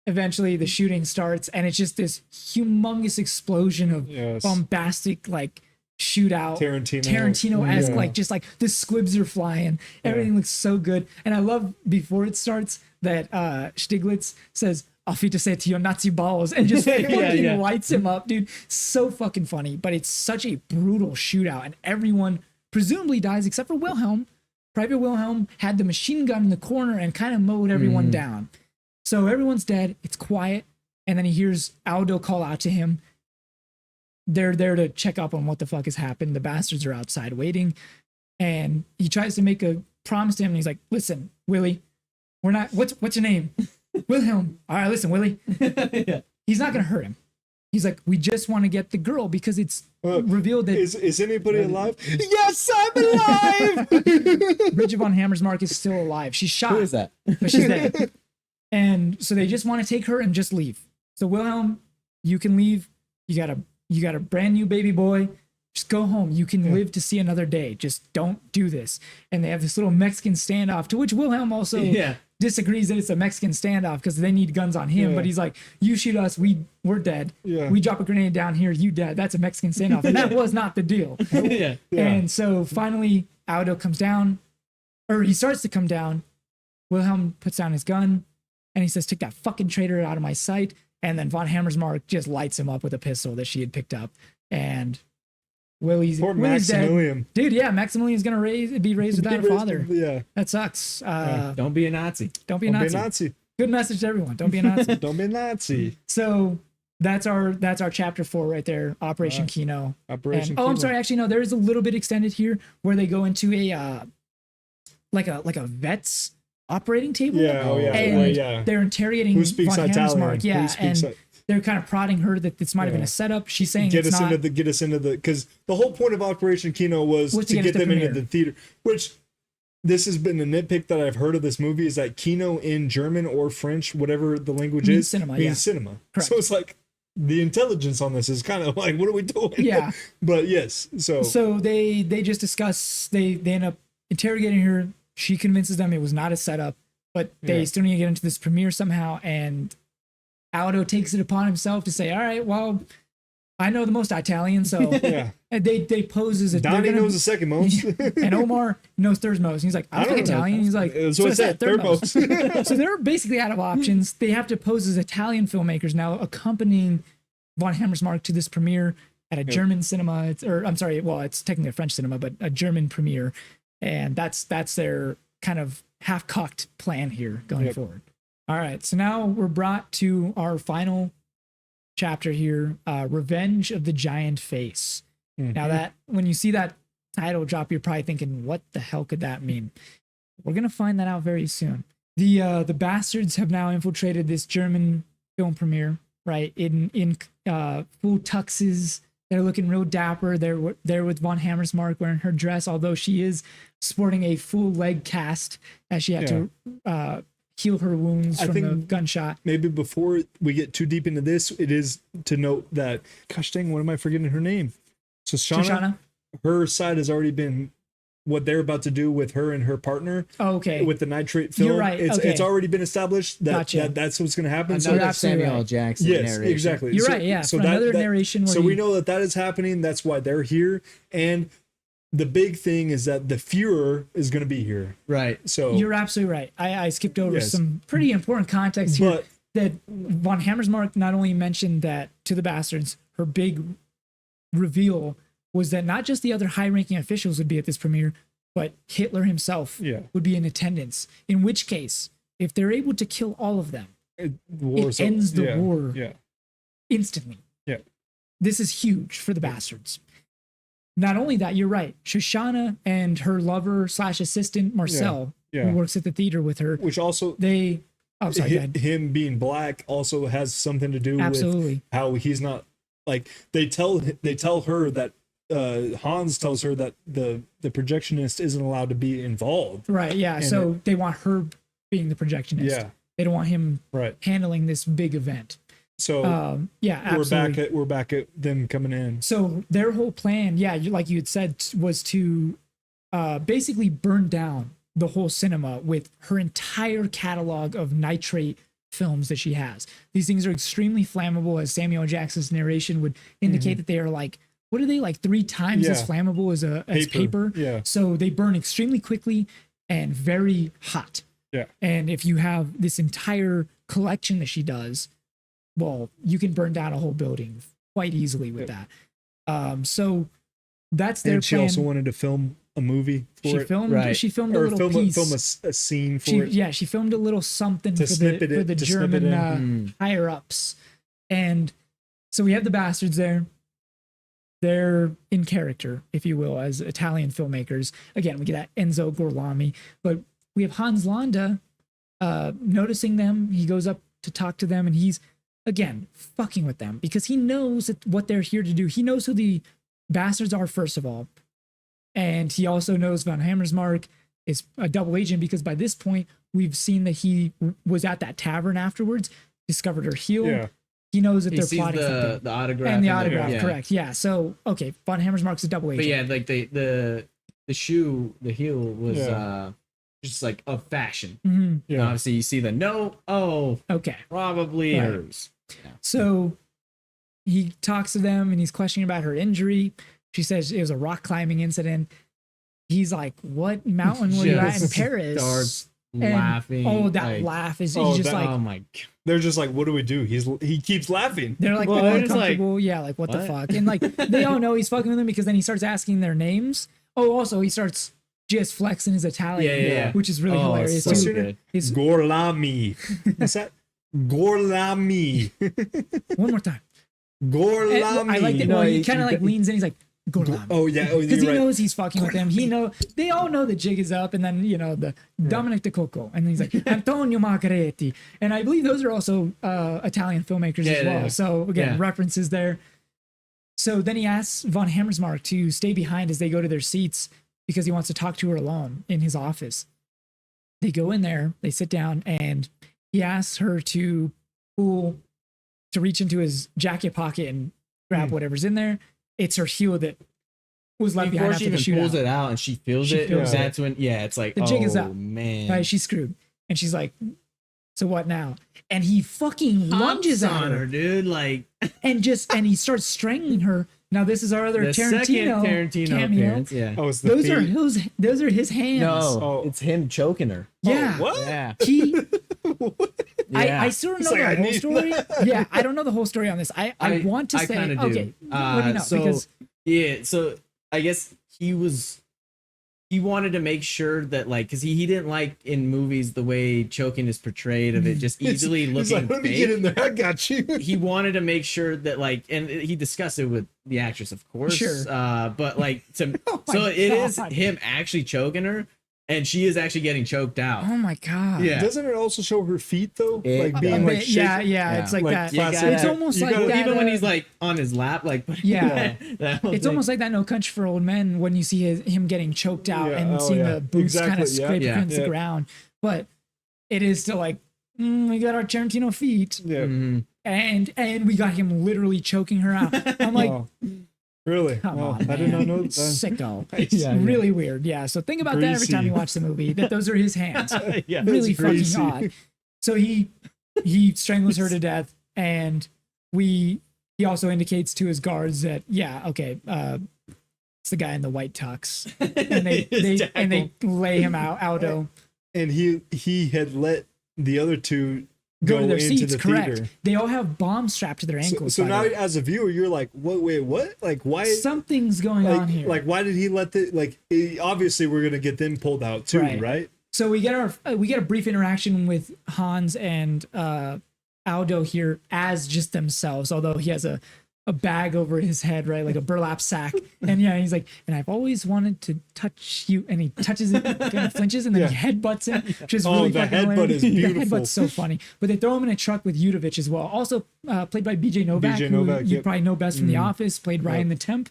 eventually the shooting starts, and it's just this humongous explosion of Yes. bombastic like shootout, Tarantino. esque, like just like the squibs are flying, everything looks so good. And I love before it starts that Stiglitz says, "Auf Wiedersehen to your Nazi balls," and just fucking lights him up, dude. So fucking funny. But it's such a brutal shootout, and everyone presumably dies except for Wilhelm. Private Wilhelm had the machine gun in the corner and kind of mowed everyone down. So everyone's dead. It's quiet, and then he hears Aldo call out to him. They're there to check up on what the fuck has happened. The bastards are outside waiting, and he tries to make a promise to him. And he's like, "Listen, Willie, we're not. What's your name? Wilhelm. All right, listen, Willie. He's not gonna hurt him. He's like, we just want to get the girl because it's revealed that Is anybody alive? Yes, I'm alive. Bridget von Hammersmark is still alive. She's shot. Who is that? But she's dead. And so they just want to take her and just leave. So Wilhelm, you can leave. You got a brand new baby boy. Just go home. You can live to see another day. Just don't do this. And they have this little Mexican standoff, to which Wilhelm also disagrees that it's a Mexican standoff because they need guns on him. But he's like, you shoot us, we're dead. We drop a grenade down here, you dead. That's a Mexican standoff. And that was not the deal. And so finally, Aldo comes down, or he starts to come down. Wilhelm puts down his gun and he says, take that fucking traitor out of my sight. And then von Hammersmark just lights him up with a pistol that she had picked up. And Willie's Maximilian. Dead. Dude, yeah, Maximilian's gonna be raised without a father. Yeah. That sucks. Don't be a Nazi. Don't be a Nazi. Good message to everyone. Don't be a Nazi. Don't be a Nazi. So that's our chapter 4 right there. Operation Kino. Kino. I'm sorry, actually no, there is a little bit extended here where they go into a like a vet's operating table. And they're interrogating who speaks von Italian. Hammersmark. Yeah, and they're kind of prodding her that this might have been a setup. She's saying get us into the because the whole point of Operation Kino was to get them into the theater. Which this has been a nitpick that I've heard of this movie is that Kino in German or French, whatever the language is, means cinema. Correct. So it's like the intelligence on this is kind of like, what are we doing? Yeah. But yes, so they just discuss. They end up interrogating her. She convinces them it was not a setup, but they still need to get into this premiere somehow. And Aldo takes it upon himself to say, all right, well, I know the most Italian, so and they pose as a Donnie knows the second most. And Omar knows third most. He's like, I don't speak Italian. He's like, so it's that third most. So they're basically out of options. They have to pose as Italian filmmakers now, accompanying von Hammersmark to this premiere at a German cinema. It's technically a French cinema, but a German premiere. And that's their kind of half-cocked plan here going forward. All right, so now we're brought to our final chapter here, Revenge of the Giant Face. Now that when you see that title drop, you're probably thinking, what the hell could that mean? We're gonna find that out very soon. The bastards have now infiltrated this German film premiere, right? In full tuxes. They're looking real dapper. They're there with von Hammersmark wearing her dress, although she is sporting a full leg cast as she had to heal her wounds from the gunshot. Maybe before we get too deep into this, it is to note that, gosh dang, what am I forgetting her name? Shoshana. Her side has already been what they're about to do with her and her partner. Oh, okay. With the nitrate film. You're right. It's already been established that that's what's going to happen. Another Samuel Jackson narration. Yes, exactly. You're right, yeah. So another narration. So we know that is happening. That's why they're here. And the big thing is that the Fuhrer is going to be here. Right. So you're absolutely right. I skipped over some pretty important context here. That von Hammersmark not only mentioned that to the bastards, her big reveal was that not just the other high-ranking officials would be at this premiere, but Hitler himself would be in attendance. In which case, if they're able to kill all of them, it ends the war instantly. Yeah. This is huge for the bastards. Not only that, you're right. Shoshana and her lover / assistant, Marcel, who works at the theater with her. Which also... him being black also has something to do with how he's not... Like, they tell her that Hans tells her that the projectionist isn't allowed to be involved. Right, yeah. So they want her being the projectionist. Yeah. They don't want him handling this big event. So absolutely. we're back at them coming in. So their whole plan, like you had said, was to basically burn down the whole cinema with her entire catalog of nitrate films that she has. These things are extremely flammable, as Samuel Jackson's narration would indicate that they are like, what are they, like 3 times as flammable as paper? Yeah. So they burn extremely quickly and very hot. Yeah. And if you have this entire collection that she does, well, you can burn down a whole building quite easily with that. So that's their plan. She also wanted to film a movie for it. She filmed a little piece. Film a scene for it. Yeah, she filmed a little something for the German higher ups. And so we have the bastards there. They're in character, if you will, as Italian filmmakers. Again, we get that Enzo Gorlami, but we have Hans Landa noticing them. He goes up to talk to them, and he's, again, fucking with them because he knows what they're here to do. He knows who the bastards are, first of all. And he also knows von Hammersmark is a double agent because by this point, we've seen that he was at that tavern afterwards, discovered her heel, he knows that He they're sees plotting something. the autograph And the in there, autograph, yeah. correct. Yeah. So, okay, Von Hammersmark's a double agent. But yeah, like the shoe, the heel was just like of fashion. Mhm. And obviously, you see the no. Oh, Okay. probably Right. hers. So he talks to them and he's questioning about her injury. She says it was a rock climbing incident. He's like, "What mountain were you at in Just Paris?" starts And- laughing. Oh, that like, laugh is Oh, he's just that- like oh my god. They're just like, what do we do? He keeps laughing. they're like Well, all they're just like, uncomfortable. Yeah, like what the what? fuck? And like they all know he's fucking with them because then he starts asking their names. Oh, also he starts just flexing his Italian, Yeah. which is really Oh, hilarious. so What's too. your name? good. He's, Gorlami. What's that? Gorlami. one more time. Gorlami. I like that. No, Well, he he- kind of like leans in. He's like, Gorlami. Oh yeah. Oh, Because you're he right. knows he's fucking with them. They all know the jig is up, and then the Dominic De Coco, and then he's like Antonio Margaretti, and I believe those are also Italian filmmakers as well. yeah. So again, Yeah. references there. So then he asks Von Hammersmark to stay behind as they go to their seats because he wants to talk to her alone in his office. They go in there, they sit down, and he asks her to reach into his jacket pocket and grab whatever's in there. It's her heel that was left behind Before she after the even pulls shootout. it out and she feels She it, feels that's when it's like The jig is oh up. man. Right, she's screwed. And she's like, so what now? And he fucking lunges Hops at on her, dude. Like and he starts strangling her. Now this is our other the second Tarantino cameo. appearance. Yeah. Oh, it's the Those are his hands. No, Oh. it's him choking her. Yeah. what? Yeah. He Yeah. I still don't know like, I the whole need- story. Yeah, I don't know the whole story on this. I want to I say kinda do. okay. let me know So because so I guess he wanted to make sure that like because he didn't like in movies the way choking is portrayed of it just easily He's looking like, let me fake. get in there. I got you. He wanted to make sure that like and he discussed it with the actress of course Sure. but like to Oh my so it is God. him actually choking her and she is actually getting choked out. oh my god. Yeah. Doesn't it also show her feet though? It Like being A like bit, yeah, shaken? yeah, it's like Like that. classic- It's almost you like gotta- that. Even when he's like on his lap, like Yeah. that whole It's thing. almost like that No Country for Old Men when you see him getting choked out Yeah, and oh, seeing yeah. the boots kind of Exactly, yeah. scrape Yeah. against the Yeah. ground. But it is still like, we got our Tarantino feet Yeah. Mhm. and we got him literally choking her out. I'm like, Oh, really? come Oh, on, I did not man. know that. Sicko. It's Yeah, yeah. really weird. Yeah. So think about that every time you Greasy. watch the movie, that those are his hands. Yeah. Really That's fucking greasy. odd. So he strangles her to death, and he also indicates to his guards that it's the guy in the white tux, and they lay him out And he had let the other two go to their into seats. the Correct. theater. They all have bombs strapped to their ankles. So by now the way. as a viewer, you're like, what? Wait, what? Like why? Something's going on here. Like why did he let the obviously we're gonna get them pulled out too, Right. right? So we get a brief interaction with Hans and Aldo here as just themselves, although he has a bag over his head, right? Like a burlap sack. And yeah, he's like, and I've always wanted to touch you. And he touches it, kind of flinches, and then he headbutts him, which is really the fucking headbutt hilarious. is beautiful. The headbutt's so funny. But they throw him in a truck with Udovich as well. Also played by BJ Novak, BJ who Novak, you yep. probably know best from The Office, played Ryan the Temp.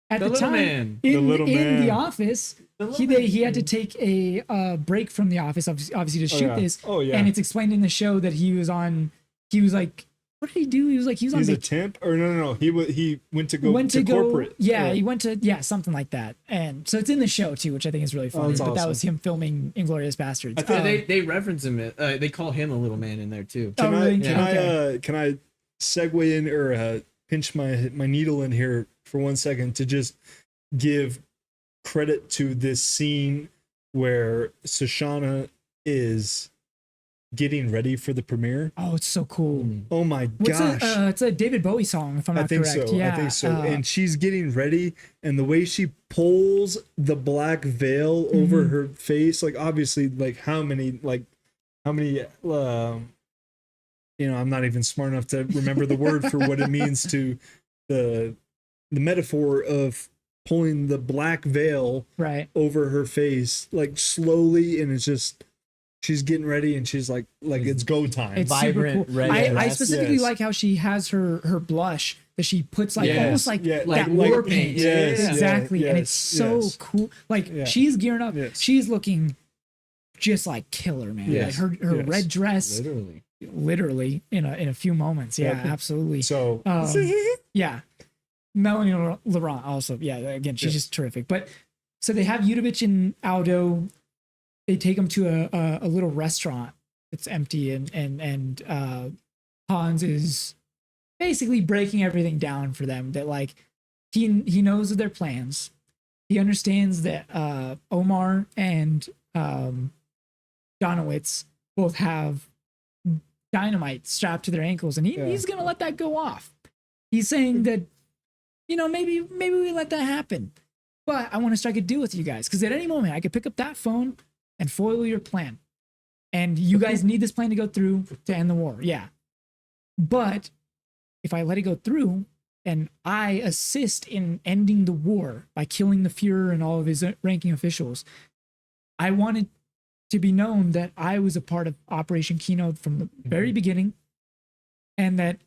At The the little time, man. in The little The man. Office, he had to take a break from The Office, obviously, to shoot yeah. this. Oh, yeah. And it's explained in the show that he was like, what did he do? He was on He's a temp, or no. He went to go corporate. Yeah, he went to something like that. And so it's in the show too, which I think is really funny. that's But that awesome. was him filming Inglourious Basterds. I think they reference him. They call him a little man in there too. Oh, really? Can I segue in or pinch my needle in here for 1 second to just give credit to this scene where Shoshana is getting ready for the premiere. Oh, it's so cool. Oh my gosh. It's a David Bowie song, if I'm not I think correct. so. Yeah, I think so. uh, And she's getting ready, and the way she pulls the black veil over her face, like obviously, like how many, I'm not even smart enough to remember the word for what it means to the metaphor of pulling the black veil right. over her face, like slowly, and it's just. She's getting ready, and she's like it's go time. It's Vibrant super cool. red I dress. specifically Yes. like how she has her blush that she puts like Yes. almost like Yeah, that like war paint. yes, exactly. And yes, it's so yes. cool. Like Yeah. she's gearing up. Yes. She's looking just like killer, man. Yes, Like her yes. red dress. Literally. literally in a few moments. Yeah, absolutely. So Yeah. Melanie Laurent also. Yeah, again, she's just terrific. But so they have Udovich and Aldo. They take them to a little restaurant. It's empty, and Hans is basically breaking everything down for them. That like he knows of their plans. He understands that Omar and Donowitz both have dynamite strapped to their ankles, and he's gonna let that go off. He's saying that, maybe we let that happen, but I want to strike a deal with you guys because at any moment I could pick up that phone and foil your plan, and you guys need this plan to go through to end the war. Yeah, but if I let it go through and I assist in ending the war by killing the Fuhrer and all of his ranking officials, I wanted to be known that I was a part of Operation Kino from the very beginning, and that,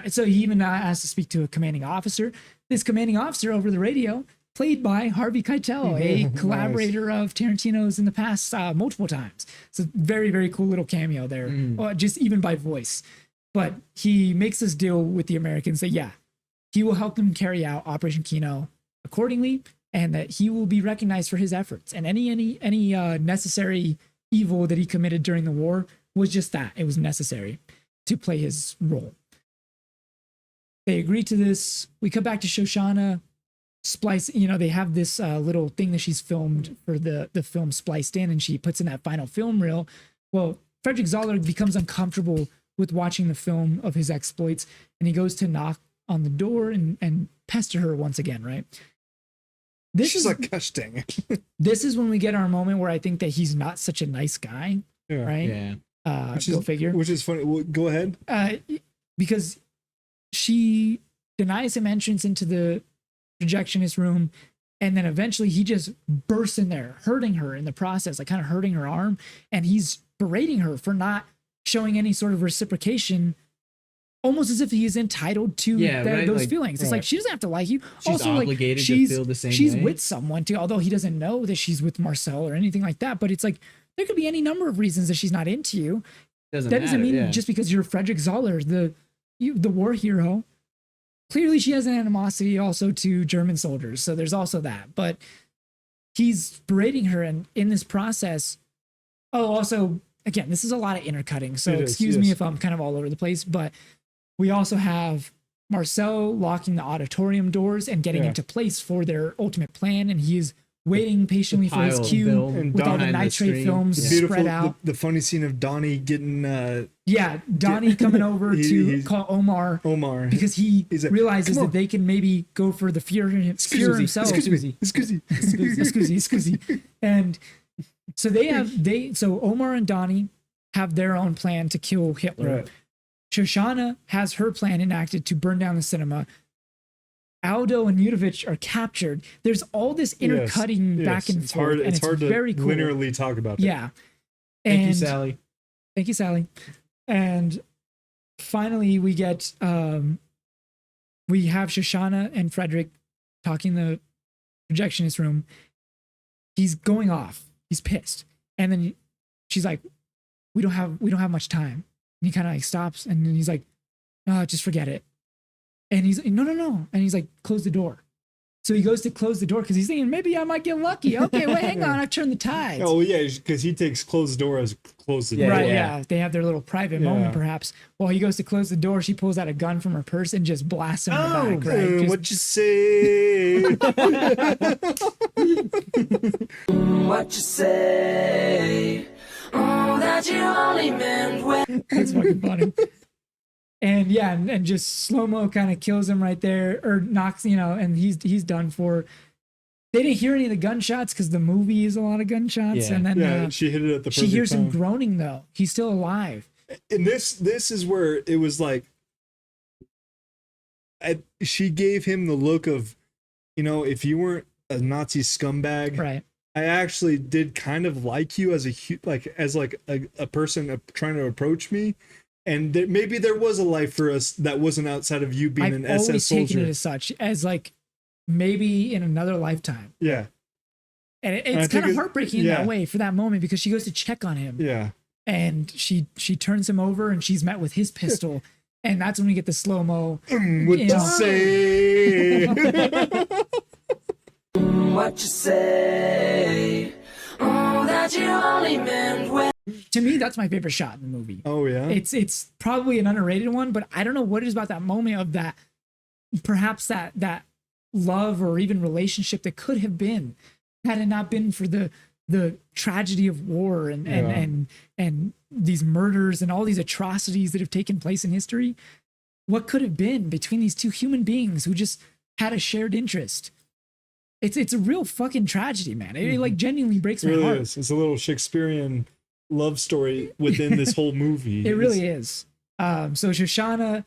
so he even asked to speak to a commanding officer. This commanding officer over the radio, played by Harvey Keitel, a collaborator of Tarantino's in the past multiple times. It's a very, very cool little cameo there, just even by voice. But he makes this deal with the Americans that, he will help them carry out Operation Kino accordingly, and that he will be recognized for his efforts. And any necessary evil that he committed during the war was just that. It was necessary to play his role. They agree to this. We come back to Shoshana. Splice, they have this little thing that she's filmed for the film spliced in, and she puts in that final film reel. Well, Frederick Zoller becomes uncomfortable with watching the film of his exploits, and he goes to knock on the door and pester her once again, right? She's like, gosh dang it. This is when we get our moment where I think that he's not such a nice guy, right? Yeah. Go figure. Which is funny. Well, go ahead. Because she denies him entrance into the projectionist room, and then eventually he just bursts in there, hurting her in the process, like kind of hurting her arm, and he's berating her for not showing any sort of reciprocation, almost as if he is entitled to those feelings. It's like, she doesn't have to like you. She's also obligated to feel the same she's way. with someone too, although he doesn't know that she's with Marcel or anything like that. But it's like, there could be any number of reasons that she's not into you. That doesn't mean just because you're Frederick Zoller, the war hero. Clearly she has an animosity also to German soldiers, so there's also that. But he's berating her, and in this process, also, again, this is a lot of intercutting, so excuse me if I'm kind of all over the place, but we also have Marcel locking the auditorium doors and getting into place for their ultimate plan, and he is waiting patiently for his cue with all the nitrate films spread out. The funny scene of Donnie getting Donnie coming over to call Omar because he realizes that they can maybe go for the Fuhrer himself. Excuse me. And so Omar and Donnie have their own plan to kill Hitler. Right. Shoshana has her plan enacted to burn down the cinema. Aldo and Udovich are captured. There's all this intercutting back and forth, and it's hard very to cool. linearly talk about. Yeah. Thank you, Sally. And finally, we get we have Shoshana and Frederick talking in the projectionist room. He's going off. He's pissed, and then she's like, "We don't have much time." And he kind of like stops, and then he's like, "Oh, just forget it." And he's like, no. And he's like, "Close the door." So he goes to close the door because he's thinking, maybe I might get lucky. Okay, wait, hang on. I've turned the tides. Oh, yeah, because he takes close the door as close the door. Right, yeah. They have their little private moment, perhaps. While he goes to close the door, she pulls out a gun from her purse and just blasts him in the back. Right? What you say? What you say? Oh, that you only meant when. That's fucking funny. And and just slow-mo kind of kills him right there, or knocks, and he's done for. They didn't hear any of the gunshots because the movie is a lot of gunshots. And then she hit it at the perfect she hears time. him groaning though. He's still alive. And this is where it was like, she gave him the look of, if you weren't a Nazi scumbag, right? I actually did kind of like you as a person trying to approach me. And maybe there was a life for us that wasn't outside of you being an SS soldier. I've always taken it as such, as like maybe in another lifetime. Yeah. And it's kind of heartbreaking in that way for that moment, because she goes to check on him. Yeah. and she turns him over, and she's met with his pistol, and that's when we get the slow mo. What you say? What you say? Oh, that you only meant when. To me, that's my favorite shot in the movie. Oh yeah. It's probably an underrated one, but I don't know what it is about that moment of that, perhaps that love or even relationship that could have been, had it not been for the tragedy of war and these murders and all these atrocities that have taken place in history. What could have been between these two human beings who just had a shared interest? It's a real fucking tragedy, man. It like genuinely breaks my heart. Is. It's a little Shakespearean love story within this whole movie. It really is. So Shoshana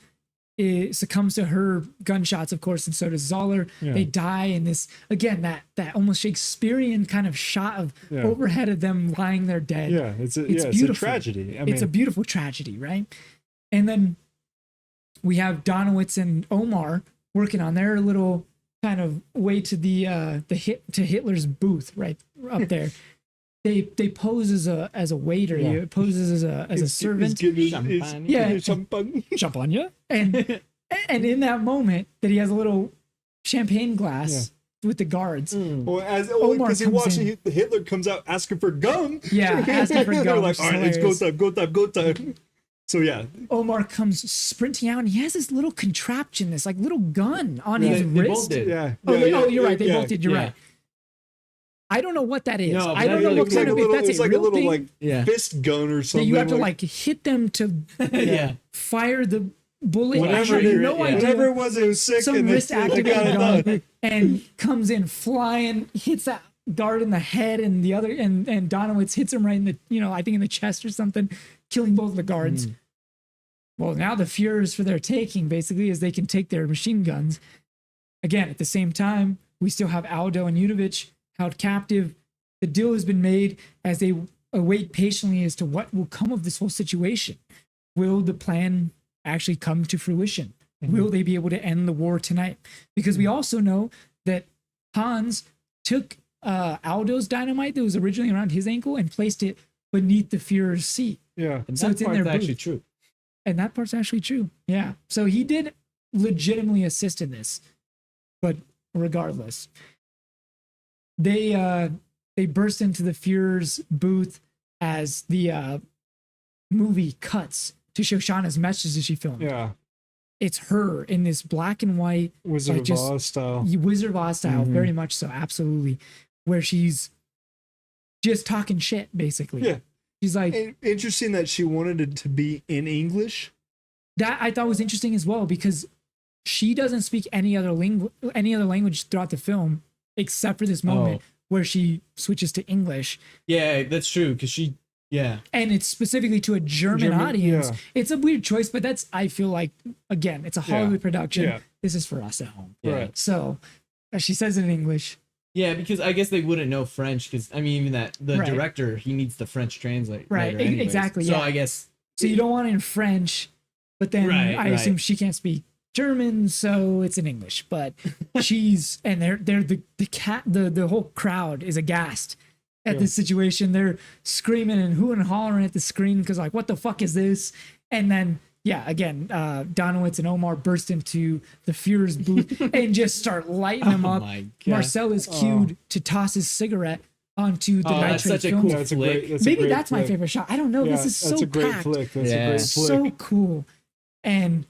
succumbs to her gunshots, of course, and so does Zoller. Yeah. They die in this, again, that almost Shakespearean kind of shot of overhead of them lying there dead. Yeah, it's beautiful. a tragedy. It's a beautiful tragedy, right? And then we have Donowitz and Omar working on their little kind of way to to Hitler's booth right up there. They pose as a waiter. He poses as a servant. Champagne. And in that moment that he has a little champagne glass with the guards. Well, because he watched Hitler comes out asking for gum. Yeah, asking for gum. They're like, all right, it's go time. So yeah, Omar comes sprinting out, and he has this little contraption, this like little gun on his wrist. They both did. You're right. They both did. You're right. I don't know what that is. No, I don't know what kind of if that's it's a like real a little thing like fist gun or something. that you have to like hit them to fire the bullet. Whatever I have no idea. Whatever it was sick. Some and wrist got activated it gun and comes in flying, hits that guard in the head, and the other and Donowitz hits him right in the I think in the chest or something, killing both of the guards. Well, now the Fuhrer's for their taking, basically, is they can take their machine guns. Again, at the same time, we still have Aldo and Yudovich held captive. The deal has been made as they await patiently as to what will come of this whole situation. Will the plan actually come to fruition? Will they be able to end the war tonight? Because we also know that Hans took Aldo's dynamite that was originally around his ankle and placed it beneath the Fuhrer's seat. Yeah. And So that it's in part's their actually booth. true. And that part's actually true. Yeah. So he did legitimately assist in this. But regardless, they burst into the Fuhrer's booth as the movie cuts to Shoshana's message that she filmed. Yeah. It's her in this black and white Wizard of Oz style. Wizard of Oz style, very much so, absolutely. Where she's just talking shit, basically. Yeah. She's like, Interesting that she wanted it to be in English. that I thought was interesting as well, because she doesn't speak any other language throughout the film except for this moment where she switches to English. Yeah, that's true. Because And it's specifically to a German audience. yeah. It's a weird choice, but that's, I feel like, again, it's a Hollywood production. Yeah. This is for us at home. Right. So she says it in English. Yeah, because I guess they wouldn't know French. Because I mean, even that the Right. director, he needs the French translate. Right, anyways. exactly, So yeah. I guess So you don't want it in French, but then Right, I assume she can't speak German, so it's in English. But she's and they're the whole crowd is aghast at this situation. They're screaming and hooing and hollering at the screen because like, what the fuck is this? And then again, Donowitz and Omar burst into the Fuhrer's booth and just start lighting them up. my God. Marcel is cued to toss his cigarette onto the nitrate that's such a film. cool That's a flick. great. Maybe that's my favorite shot. I don't know. Yeah, This is so that's a great packed. flick. That's Yeah. a great flick. So cool. And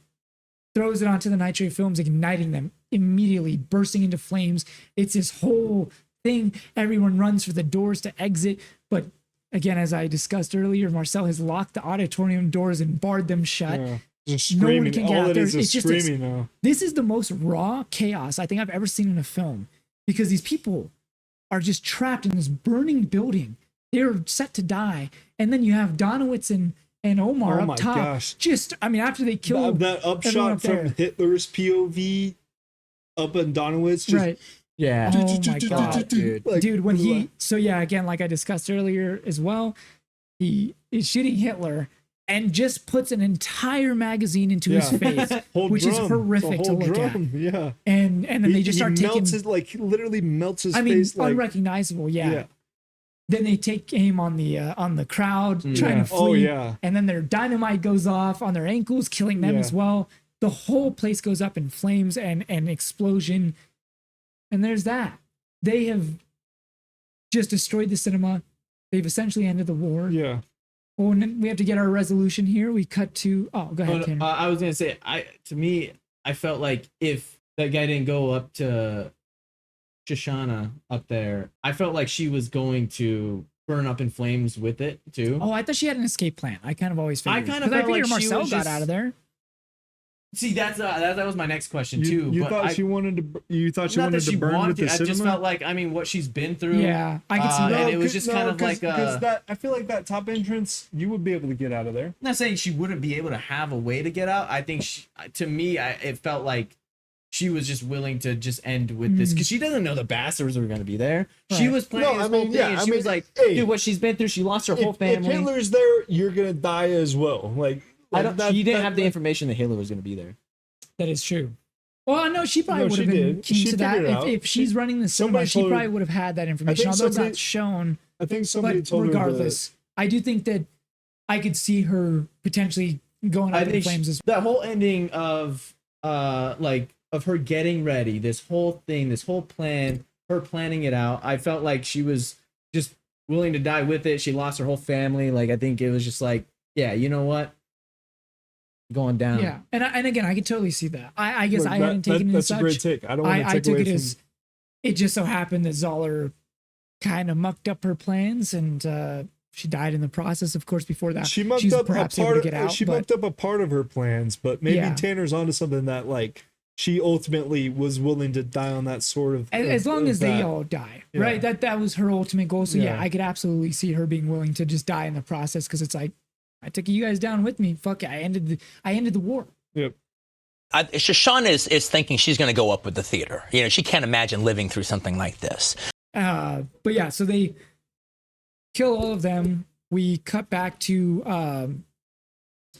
throws it onto the nitrate films, igniting them immediately, bursting into flames. It's this whole thing. Everyone runs for the doors to exit. But again, as I discussed earlier, Marcel has locked the auditorium doors and barred them shut. Yeah. Just No one screaming. can get All out it there. is It's just screaming now. This is the most raw chaos I think I've ever seen in a film, because these people are just trapped in this burning building. They're set to die. And then you have Donowitz and Omar Oh up my top. gosh. Just, I mean, after they kill That everyone upshot up there. from Hitler's POV up in Donowitz. Just, Right. Yeah. Oh my God, dude. like, Dude, when he, so yeah, again, like I discussed earlier as well, he is shooting Hitler and just puts an entire magazine into his face, Whole which is drum. horrific The to whole look at. drum. Yeah. And then they just start he taking, melts his, like, literally melts his I mean, face. Like, unrecognizable. Yeah. then they take aim on the crowd trying to flee. Oh, yeah. And then their dynamite goes off on their ankles, killing them as well. The whole place goes up in flames and explosion. And there's that. They have just destroyed the cinema. They've essentially ended the war. Yeah. Well, and then we have to get our resolution here. We cut to go ahead, Tanner. I was gonna say, to me, I felt like if that guy didn't go up to Shoshana up there, I felt like she was going to burn up in flames with it too. Oh, I thought she had an escape plan. I kind of always figured. I kind of felt figured like Marcel she got was out of there. See, that was my next question too. You but thought I, she wanted to? You thought she not wanted that she to burn wanted with the to, I cinema? just felt like, I mean, what she's been through. Yeah, I can see that. And it was just kind of like that. I feel like that top entrance, you would be able to get out of there. I'm not saying she wouldn't be able to have a way to get out. I think to me, it felt like she was just willing to just end with this because she doesn't know the bastards were going to be there. Right. She was planning this whole thing, and she was like, "Dude, what she's been through, she lost her whole family. If Hitler's there, you're gonna die as well." Like she didn't have the information that Hitler was going to be there. That is true. Well, no, she probably would have been keen to that. If she's running the cinema, she probably would have had that information, although it's not shown. I think somebody told her. Regardless, I do think that I could see her potentially going up in flames as well. That whole ending of of her getting ready, this whole thing, this whole plan, her planning it out. I felt like she was just willing to die with it. She lost her whole family. Like, I think it was just like, yeah, you know what? Going down. Yeah. And again, I could totally see that. I guess I hadn't taken it as such. That's a great take. I don't want to take I took away it from... as it just so happened that Zoller kind of mucked up her plans and she died in the process. Of course, before that, she mucked up a part of her plans, but maybe Tanner's onto something that like she ultimately was willing to die on that sort of as long as they all die, right? That was her ultimate goal. So yeah, I could absolutely see her being willing to just die in the process because it's like, I took you guys down with me. Fuck it, I ended the war. Yep. Shoshana is thinking she's going to go up with the theater. You know, she can't imagine living through something like this. But yeah, so they kill all of them. We cut back to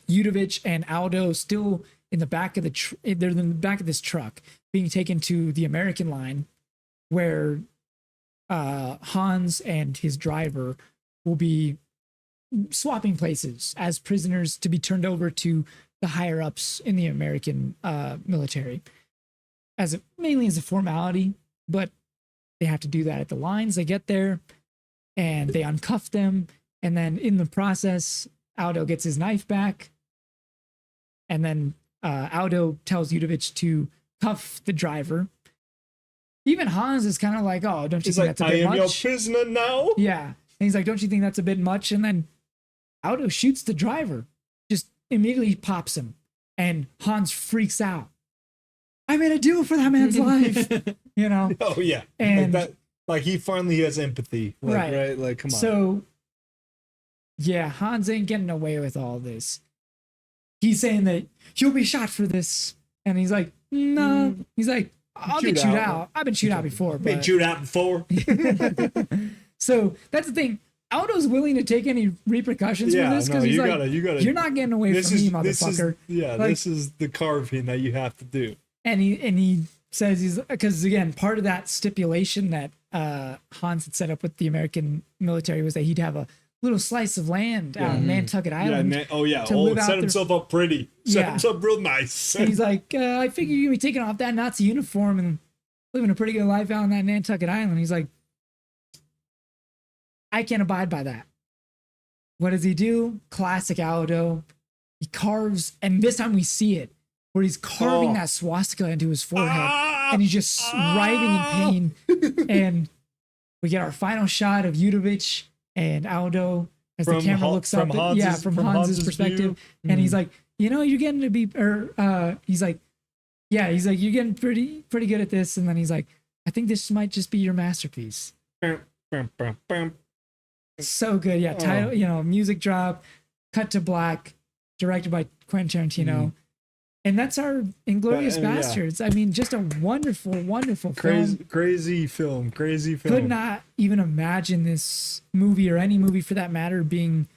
Udovich and Aldo still in the back of they're in the back of this truck being taken to the American line, where Hans and his driver will be swapping places as prisoners to be turned over to the higher ups in the American military, mainly as a formality, but they have to do that at the lines. They get there and they uncuff them, and then in the process, Aldo gets his knife back, and then Aldo tells Udovich to cuff the driver. Even Hans is kind of like, "Oh, don't you think that's a bit much? I am your prisoner now." Yeah, and he's like, "Don't you think that's a bit much?" And then Aldo shoots the driver, just immediately pops him, and Hans freaks out. I made a deal for that man's life, you know? Oh yeah, and like he finally has empathy, right? Like, come on. So yeah, Hans ain't getting away with all this. He's saying that you'll be shot for this, and he's like, no. He's like, I'll get chewed out. I've been chewed out before. Been chewed out before. So that's the thing. Aldo's willing to take any repercussions for this because he's you're not getting away from me, motherfucker. This is the carving that you have to do. And he says because again, part of that stipulation that Hans had set up with the American military was that he'd have a little slice of land out on Nantucket Island. Set himself up pretty. Set himself up real nice. And he's like, I figure you're gonna be taking off that Nazi uniform and living a pretty good life out on that Nantucket Island. He's like, I can't abide by that. What does he do? Classic Aldo. He carves, and this time we see it, where he's carving that swastika into his forehead, and he's just writhing in pain. And we get our final shot of Udovich and Aldo as the camera looks up. From Hans's perspective. And he's like, you're getting to be, he's like, you're getting pretty good at this. And then he's like, I think this might just be your masterpiece. So good. Yeah. Title, music drop, cut to black, directed by Quentin Tarantino. And that's our Inglourious Basterds. I mean, just a wonderful, wonderful film. Crazy film. Could not even imagine this movie or any movie for that matter being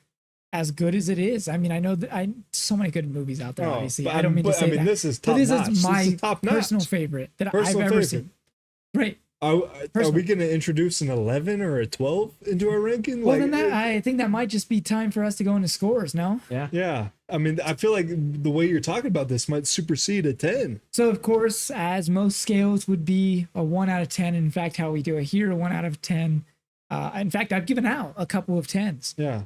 as good as it is. I mean, I know that so many good movies out there, obviously. I don't mean to say that. This is top notch. This is my personal favorite that I've ever seen. Right. Are Personal. we going to introduce an 11 or a 12 into our ranking? Well, then I think that might just be time for us to go into scores, no? Yeah. I mean, I feel like the way you're talking about this might supersede a 10. So, of course, as most scales would be a 1 out of 10. In fact, how we do it here, a 1 out of 10. In fact, I've given out a couple of 10s. Yeah.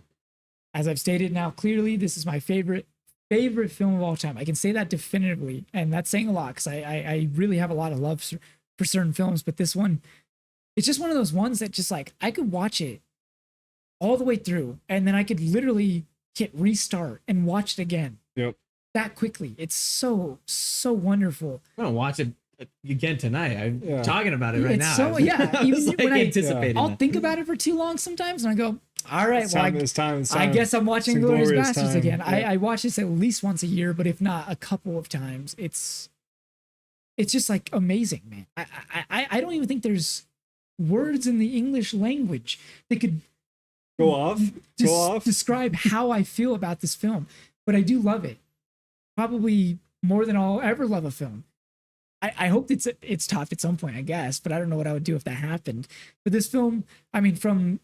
As I've stated now clearly, this is my favorite film of all time. I can say that definitively, and that's saying a lot because I really have a lot of love for certain films, but this one, it's just one of those ones that just like I could watch it all the way through, and then I could literally hit restart and watch it again. Yep. That quickly. It's so wonderful. I'm gonna watch it again tonight. I'm talking about it right It's now. so yeah. Even like when anticipating I'll that. think about it for too long sometimes, and I go, all right, It's well, time. I guess I'm watching It's Inglourious Inglourious Basterds time. again. Yeah. I watch this at least once a year, but if not, a couple of times. It's just like amazing, man. I don't even think there's words in the English language that could Go off. describe how I feel about this film. But I do love it. Probably more than I'll ever love a film. I hope it's topped at some point, I guess, but I don't know what I would do if that happened. But this film, I mean, from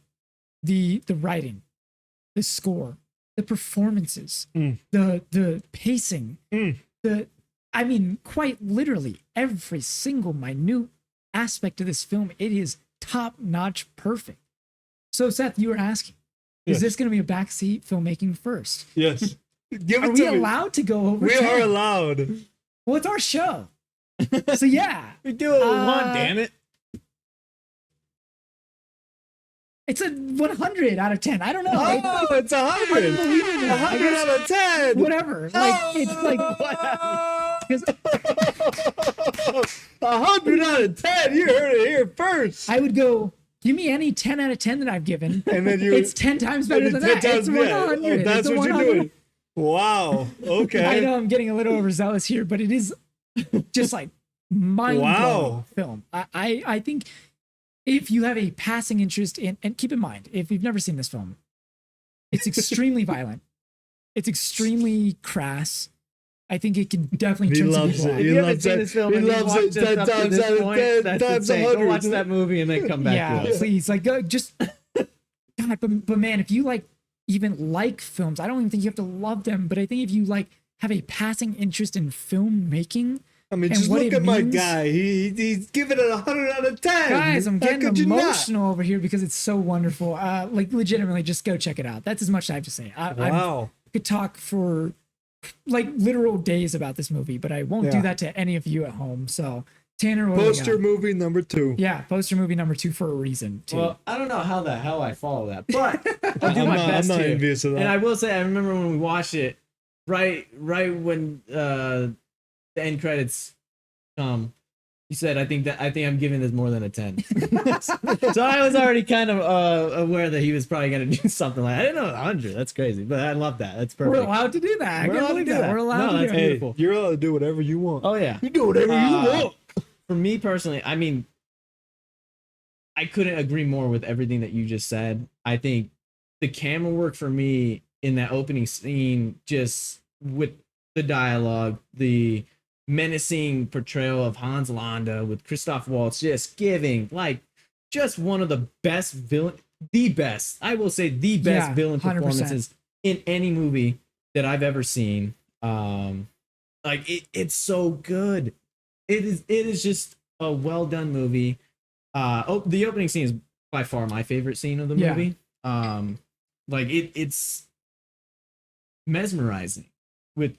the writing, the score, the performances, the pacing, I mean, quite literally every single minute aspect of this film, it is top-notch perfect. So, Seth, you were asking, is this going to be a backseat filmmaking first? Yes. Give Are it we to me. allowed to go over We 10? are allowed. Well, it's our show. So, yeah. We do what we want, damn it. It's a 100 out of 10. I don't know. Oh, it's 100. Unbelievable. 100 out of 10. Whatever. Like, it's like... because 100 out of 10. You heard it here first. I would go, give me any 10 out of 10 that I've given. And then you. It's 10 times better than 10 that. times, It's 100. that's It's a what 100. you're doing. Wow. Okay. I know I'm getting a little overzealous here, but it is just like mind-blowing Wow. film. I think if you have a passing interest in, and keep in mind, if you've never seen this film, it's extremely violent. It's extremely crass. I think it can definitely He turn some loves people it. off. He If you haven't loves seen it. this film He and you've loves watched it it 10 up to times this out of point, 10. that's Times insane. Go 100. watch that movie and then come back Yeah, to us. please, like, go, just God, but man, if you like even like films, I don't even think you have to love them, but I think if you like have a passing interest in filmmaking, I mean, and just what look it at my means- guy. He's giving it 100 out of 10. guys, I'm How getting could you not? emotional over here because it's so wonderful. Like, legitimately, just go check it out. That's as much as I have to say. I Wow. could talk for like literal days about this movie, but I won't do Yeah. that to any of you at home. So, Tanner, what do we Poster got? movie number 2. Yeah, poster movie number 2 for a reason too. Well, I don't know how the hell I follow that, but I'll do I'm my not- best I'm not here. envious of that. And I will say, I remember when we watched it, right when the end credits come. You said, I think I'm giving this more than a 10. So I was already kind of aware that he was probably going to do something like, I didn't know 100. That's crazy, but I love that. That's perfect. We're allowed to do that. I We're can't allowed to believe do that. that. We're allowed No, to that's do it. beautiful. You're allowed to do whatever you want. Oh yeah. You do whatever you want. For me personally, I mean, I couldn't agree more with everything that you just said. I think the camera work for me in that opening scene, just with the dialogue, the menacing portrayal of Hans Landa with Christoph Waltz, just giving like just one of the best villain, the best, I will say the best Yeah, villain 100%. performances in any movie that I've ever seen. Like it's so good. It is just a well done movie. The opening scene is by far my favorite scene of the Yeah. movie. Like it's mesmerizing with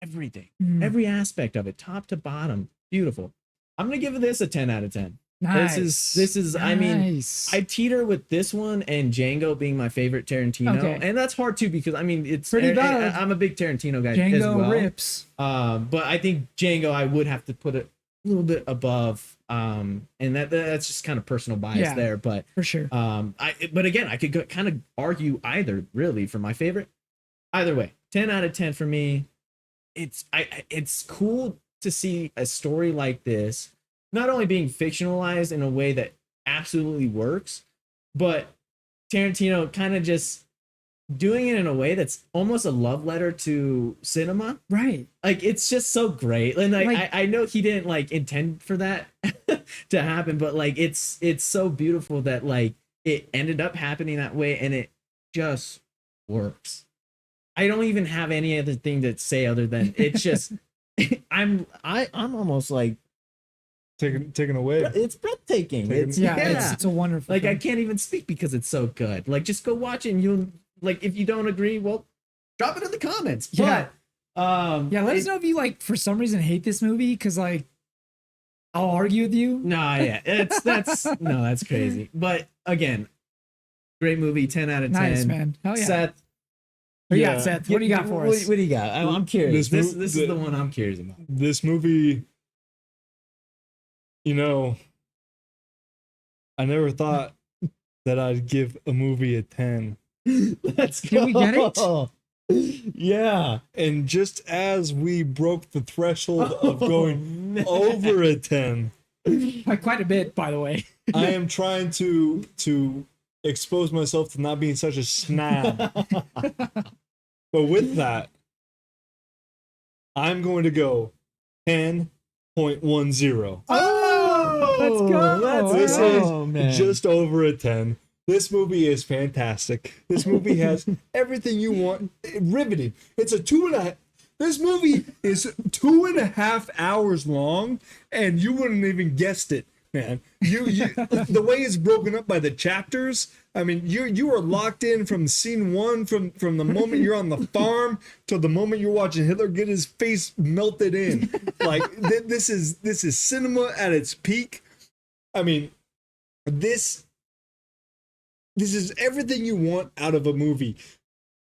everything, Mm. every aspect of it, top to bottom, beautiful. I'm gonna give this a 10 out of 10. Nice. This is I mean, Nice. I teeter with this one and Django being my favorite Tarantino, Okay. and that's hard too because I mean it's Pretty and valid. I'm a big Tarantino guy as Django well. rips. But I think Django I would have to put it a little bit above, and that's just kind of personal bias Yeah. there. But For sure. but again, I could kind of argue either really for my favorite. Either way, 10 out of 10 for me. It's cool to see a story like this not only being fictionalized in a way that absolutely works, but Tarantino kind of just doing it in a way that's almost a love letter to cinema. Right. Like it's just so great. And Like- I know he didn't like intend for that to happen, but like it's so beautiful that like it ended up happening that way, and it just works. I don't even have any other thing to say other than it's just I'm almost like taken away. it's breathtaking. It's It's a wonderful like I film. can't even speak because it's so good. Like just go watch it and you'll like if you don't agree, well, drop it in the comments. Yeah. But Let us know if you like for some reason hate this movie, because like I'll argue with you. Nah, yeah, that's crazy. But again, great movie, 10 out of 10. Nice, man. Hell yeah. Seth, What do you Yeah. got, Seth? What do you got for us? What do you got? I'm curious. This This is the one I'm curious about. This movie, you know, I never thought that I'd give a movie a 10. Let's Can we get it? Yeah. And just as we broke the threshold of going man. over a 10, By quite a bit, by the way. I am trying to expose myself to not being such a snob. But with that, I'm going to go 10.10. Let's go. This man. is just over a 10. This movie is fantastic. This movie has everything you want. Riveting. It's a 2.5. This movie is 2.5 hours long, and you wouldn't even guessed it, man. You the way it's broken up by the chapters. I mean, you are locked in from scene one, from the moment you're on the farm to the moment you're watching Hitler get his face melted in. Like this is cinema at its peak. I mean, this is everything you want out of a movie.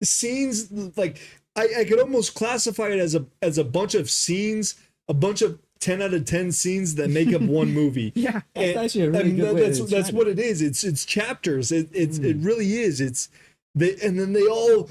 Scenes like I could almost classify it as a bunch of scenes, a bunch of 10 out of 10 scenes that make up one movie. Yeah. That's actually a really good way to that's describe what it is. It's chapters. It really is. And then they all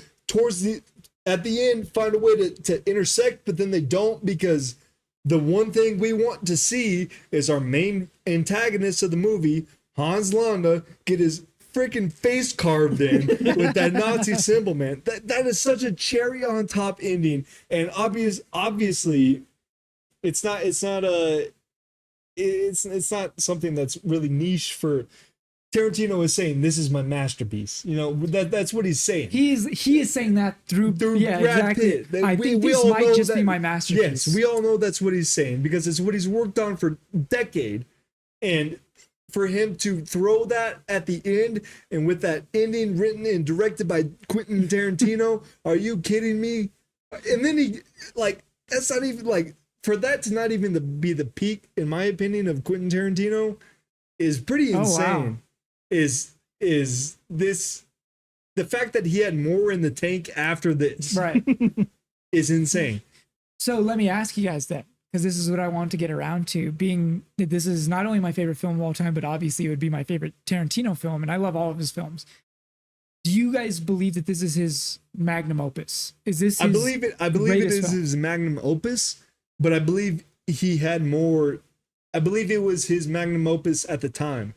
at the end find a way to intersect, but then they don't, because the one thing we want to see is our main antagonist of the movie, Hans Landa, get his freaking face carved in with that Nazi symbol, man. That is such a cherry on top ending, and obviously, it's not something that's really niche for. Tarantino is saying this is my masterpiece. You know, that's what he's saying. He is saying that through Brad exactly. Pitt. I think this all might know just that- be my masterpiece. Yes, we all know that's what he's saying, because it's what he's worked on for a decade. And for him to throw that at the end, and with that ending written and directed by Quentin Tarantino, are you kidding me? And then he, like, that's not even, like, for that to not even be the peak, in my opinion, of Quentin Tarantino is pretty insane. Oh, wow. Is this, the fact that he had more in the tank after this Right. is insane. So let me ask you guys then, because this is what I want to get around to, being that this is not only my favorite film of all time, but obviously it would be my favorite Tarantino film, and I love all of his films. Do you guys believe that this is his magnum opus? Is this his I believe it greatest is film? his magnum opus, but I believe he had more. I believe it was his magnum opus at the time,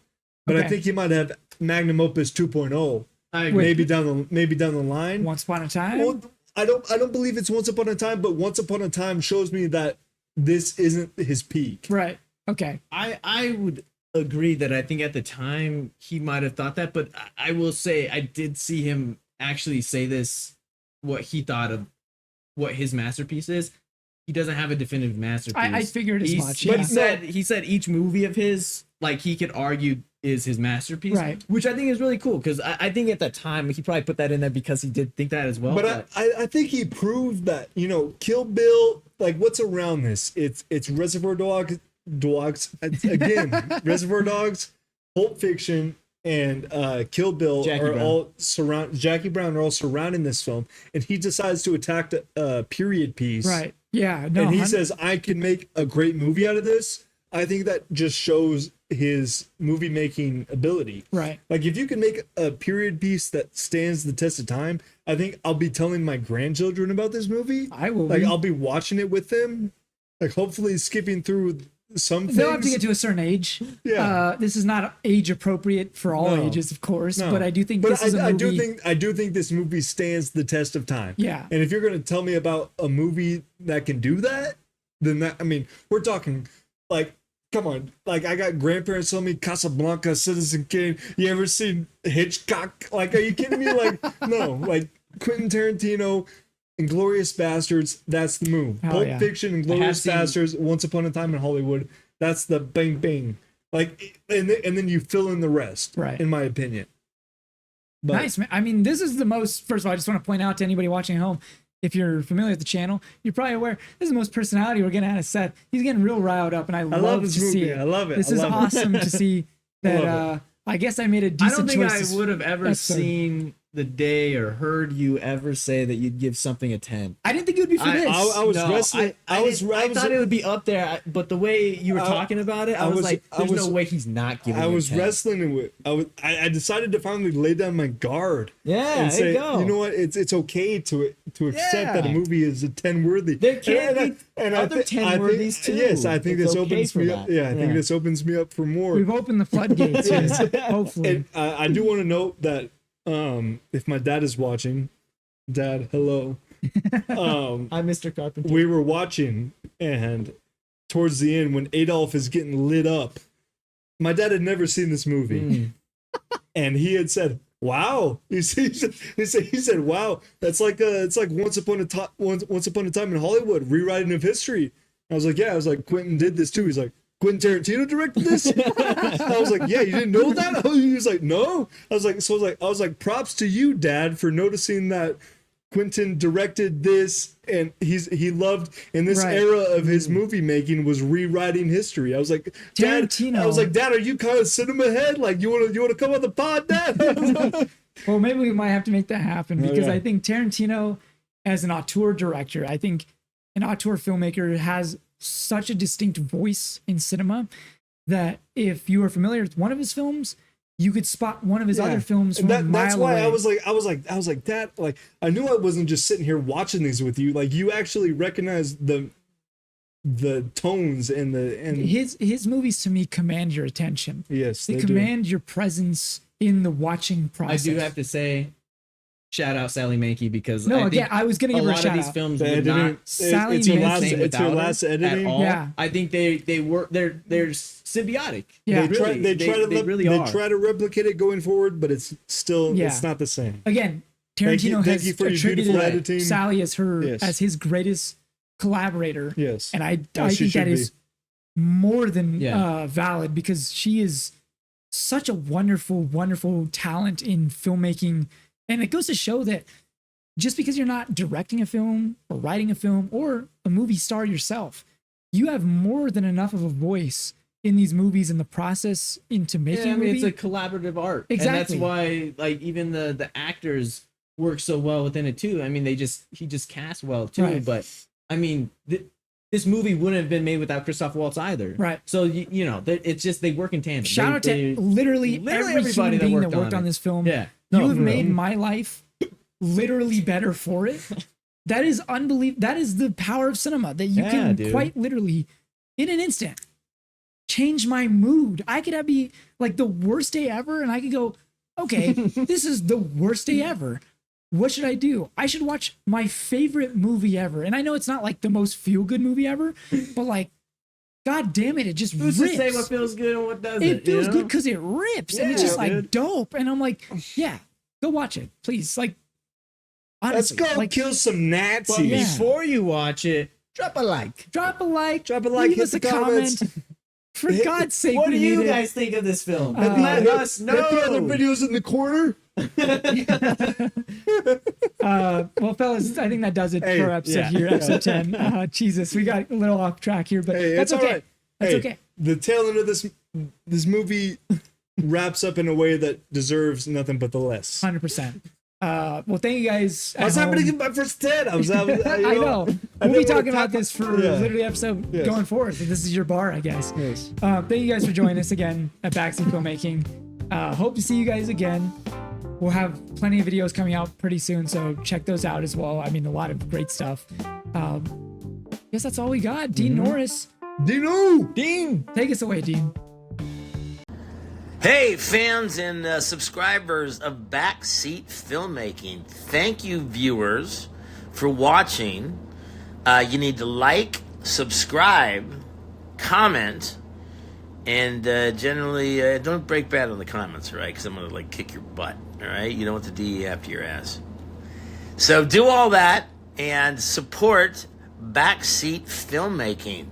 but I Okay. think he might have magnum opus 2.0 I agree. maybe down the line. Once Upon a Time? Well, I don't believe it's Once Upon a Time, but Once Upon a Time shows me that this isn't his peak. Right. Okay. I would agree that I think at the time he might have thought that, but I will say I did see him actually say this, what he thought of what his masterpiece is. He doesn't have a definitive masterpiece. I figured as He's- much. He Yeah. said each movie of his, like, he could argue is his masterpiece, Right. which I think is really cool, because I think at the time he probably put that in there because he did think that as well. But I think he proved that, you know, Kill Bill, like, what's around this? It's Reservoir Dogs again. Reservoir Dogs, Pulp Fiction, and Kill Bill Jackie Brown are all surrounding this film, and he decides to attack a period piece. Right. Yeah. No. And he 100 says, I can make a great movie out of this. I think that just shows his movie making ability. Right. Like, if you can make a period piece that stands the test of time, I think I'll be telling my grandchildren about this movie. I will Like, be. I'll be watching it with them. Like, hopefully skipping through some things. They'll have to get to a certain age. Yeah. This is not age appropriate for all No. ages, of course, No. but I do think this is a movie. I do think this movie stands the test of time. Yeah. And if you're going to tell me about a movie that can do that, then that, I mean, we're talking like, come on, like I got grandparents telling me Casablanca, Citizen Kane. You ever seen Hitchcock? Like, are you kidding me? Like, no, like Quentin Tarantino, Inglourious Basterds. That's the move. Oh, Pulp yeah. Fiction, Inglourious Basterds, Once Upon a Time in Hollywood. That's the bang bang. Like, and then you fill in the rest. Right. In my opinion. But, Nice, man. I mean, this is the most, first of all, I just want to point out to anybody watching at home, if you're familiar with the channel, you're probably aware this is the most personality we're getting out of Seth. He's getting real riled up, and I love this to see movie. it. I love it. This I is love it. awesome to see that. love it. I guess I made a I decent don't think choice. I would have ever episode. seen the day or heard you ever say that you'd give something a 10. I didn't think it would be for this. I was No, wrestling. I thought it would be up there, but the way you were talking about it, I was like, "There's no way he's not giving." I it a was 10. wrestling with. I decided to finally lay down my guard. Yeah, and there say, you go. you know what? It's okay to accept that a Yeah. movie is a 10 worthy. There can be other 10 worthies too. Yes, I think It's this okay opens for me up. that. Yeah, I think this opens me up for more. We've opened the floodgates. Hopefully. And I do want to note that if my dad is watching, Dad, hello. I'm Mr. Carpenter. We were watching, and towards the end, when Adolf is getting lit up, my dad had never seen this movie, and he had said, "Wow!" He said, "Wow, that's like it's like Once Upon a Time in Hollywood, rewriting of history." I was like, "Yeah," I was like, "Quentin did this too." He's like, "Quentin Tarantino directed this?" I was like, "Yeah, you didn't know that?" He was like, "No." I was like, "Props to you, Dad, for noticing that." Quentin directed this, and he loved in this Right. era of his movie making was rewriting history. I was like, Dad, Tarantino. I was like, Dad, are you kind of cinema head? Like, you want to come on the pod, Dad? Well, maybe we might have to make that happen because yeah. I think Tarantino, as an auteur director, I think an auteur filmmaker has such a distinct voice in cinema that if you are familiar with one of his films, you could spot one of his other films from a mile that's why away. I was like, Dad, like, I knew I wasn't just sitting here watching these with you. Like, you actually recognize the tones and his movies to me command your attention. yes, They do. command your presence in the watching I process. do have to say, shout out Sally Mankey because No, I think again, I was gonna give her a lot of shout these out. films The would not editing, Sally it's your Mankey. last, same it's your without last her editing. at all. Yeah. I think they work. They're symbiotic. Yeah. They They try to replicate it going forward, but it's still Yeah. it's not the same. Again, Tarantino Thank has you for your beautiful attributed editing. Sally as Yes. as his greatest collaborator. Yes, And I As she think that should is more than Yeah. valid because she is such a wonderful, wonderful talent in filmmaking. And it goes to show that just because you're not directing a film or writing a film or a movie star yourself, you have more than enough of a voice in these movies and the process into making Yeah, I a mean, movie. it's a collaborative art, Exactly. and that's why like even the actors work so well within it too. I mean, he just cast well too. Right. But I mean, this movie wouldn't have been made without Christoph Waltz either. Right. So you know, it's just they work in tandem. Shout out They- to literally every everybody human that being that worked worked on on it. this film. Yeah. You No, have for made real. my life literally better for it. That is unbelievable. That is the power of cinema that you Yeah, can dude. quite literally, in an instant, change my mood. I could be like the worst day ever, and I could go, okay, this is the worst day ever. What should I do? I should watch my favorite movie ever. And I know it's not like the most feel good movie ever, but like, God damn it, it just Who's rips. to say what feels good and what doesn't? It feels you know? good because it rips and it's Yeah, just like dude. dope. And I'm like, yeah, go watch it, please. Like, Let's honestly, go like, kill some Nazis. But Yeah. before you watch it, drop a like. drop a like, Drop a like, leave hit us the a comment. comments. For God's sake, What do we you need it. guys think of this film? Uh, Let us know. Hit the other videos in the corner. Well, fellas, I think that does it Hey, for episode yeah. here, episode 10. Jesus, we got a little off track here, but Hey, that's it's okay. all right. That's Hey, okay. The tail end of this movie wraps up in a way that deserves nothing but the less. 100%. Well, thank you guys. I was at happy to home. get my first 10. I I know. We'll be talking about this for Yeah. literally episode Yes. going forward. So this is your bar, I guess. Yes. Thank you guys for joining us again at Backseat Filmmaking. Hope to see you guys again. We'll have plenty of videos coming out pretty soon, so check those out as well. I mean, a lot of great stuff. I guess that's all we got. Dean Norris, Dino! Dean, take us away, Dean. Hey, fans and subscribers of Backseat Filmmaking. Thank you, viewers, for watching. You need to like, subscribe, comment, and generally don't break bad on the comments, all right? Because I'm going to kick your butt, all right? You don't want the DE after your ass. So do all that and support Backseat Filmmaking.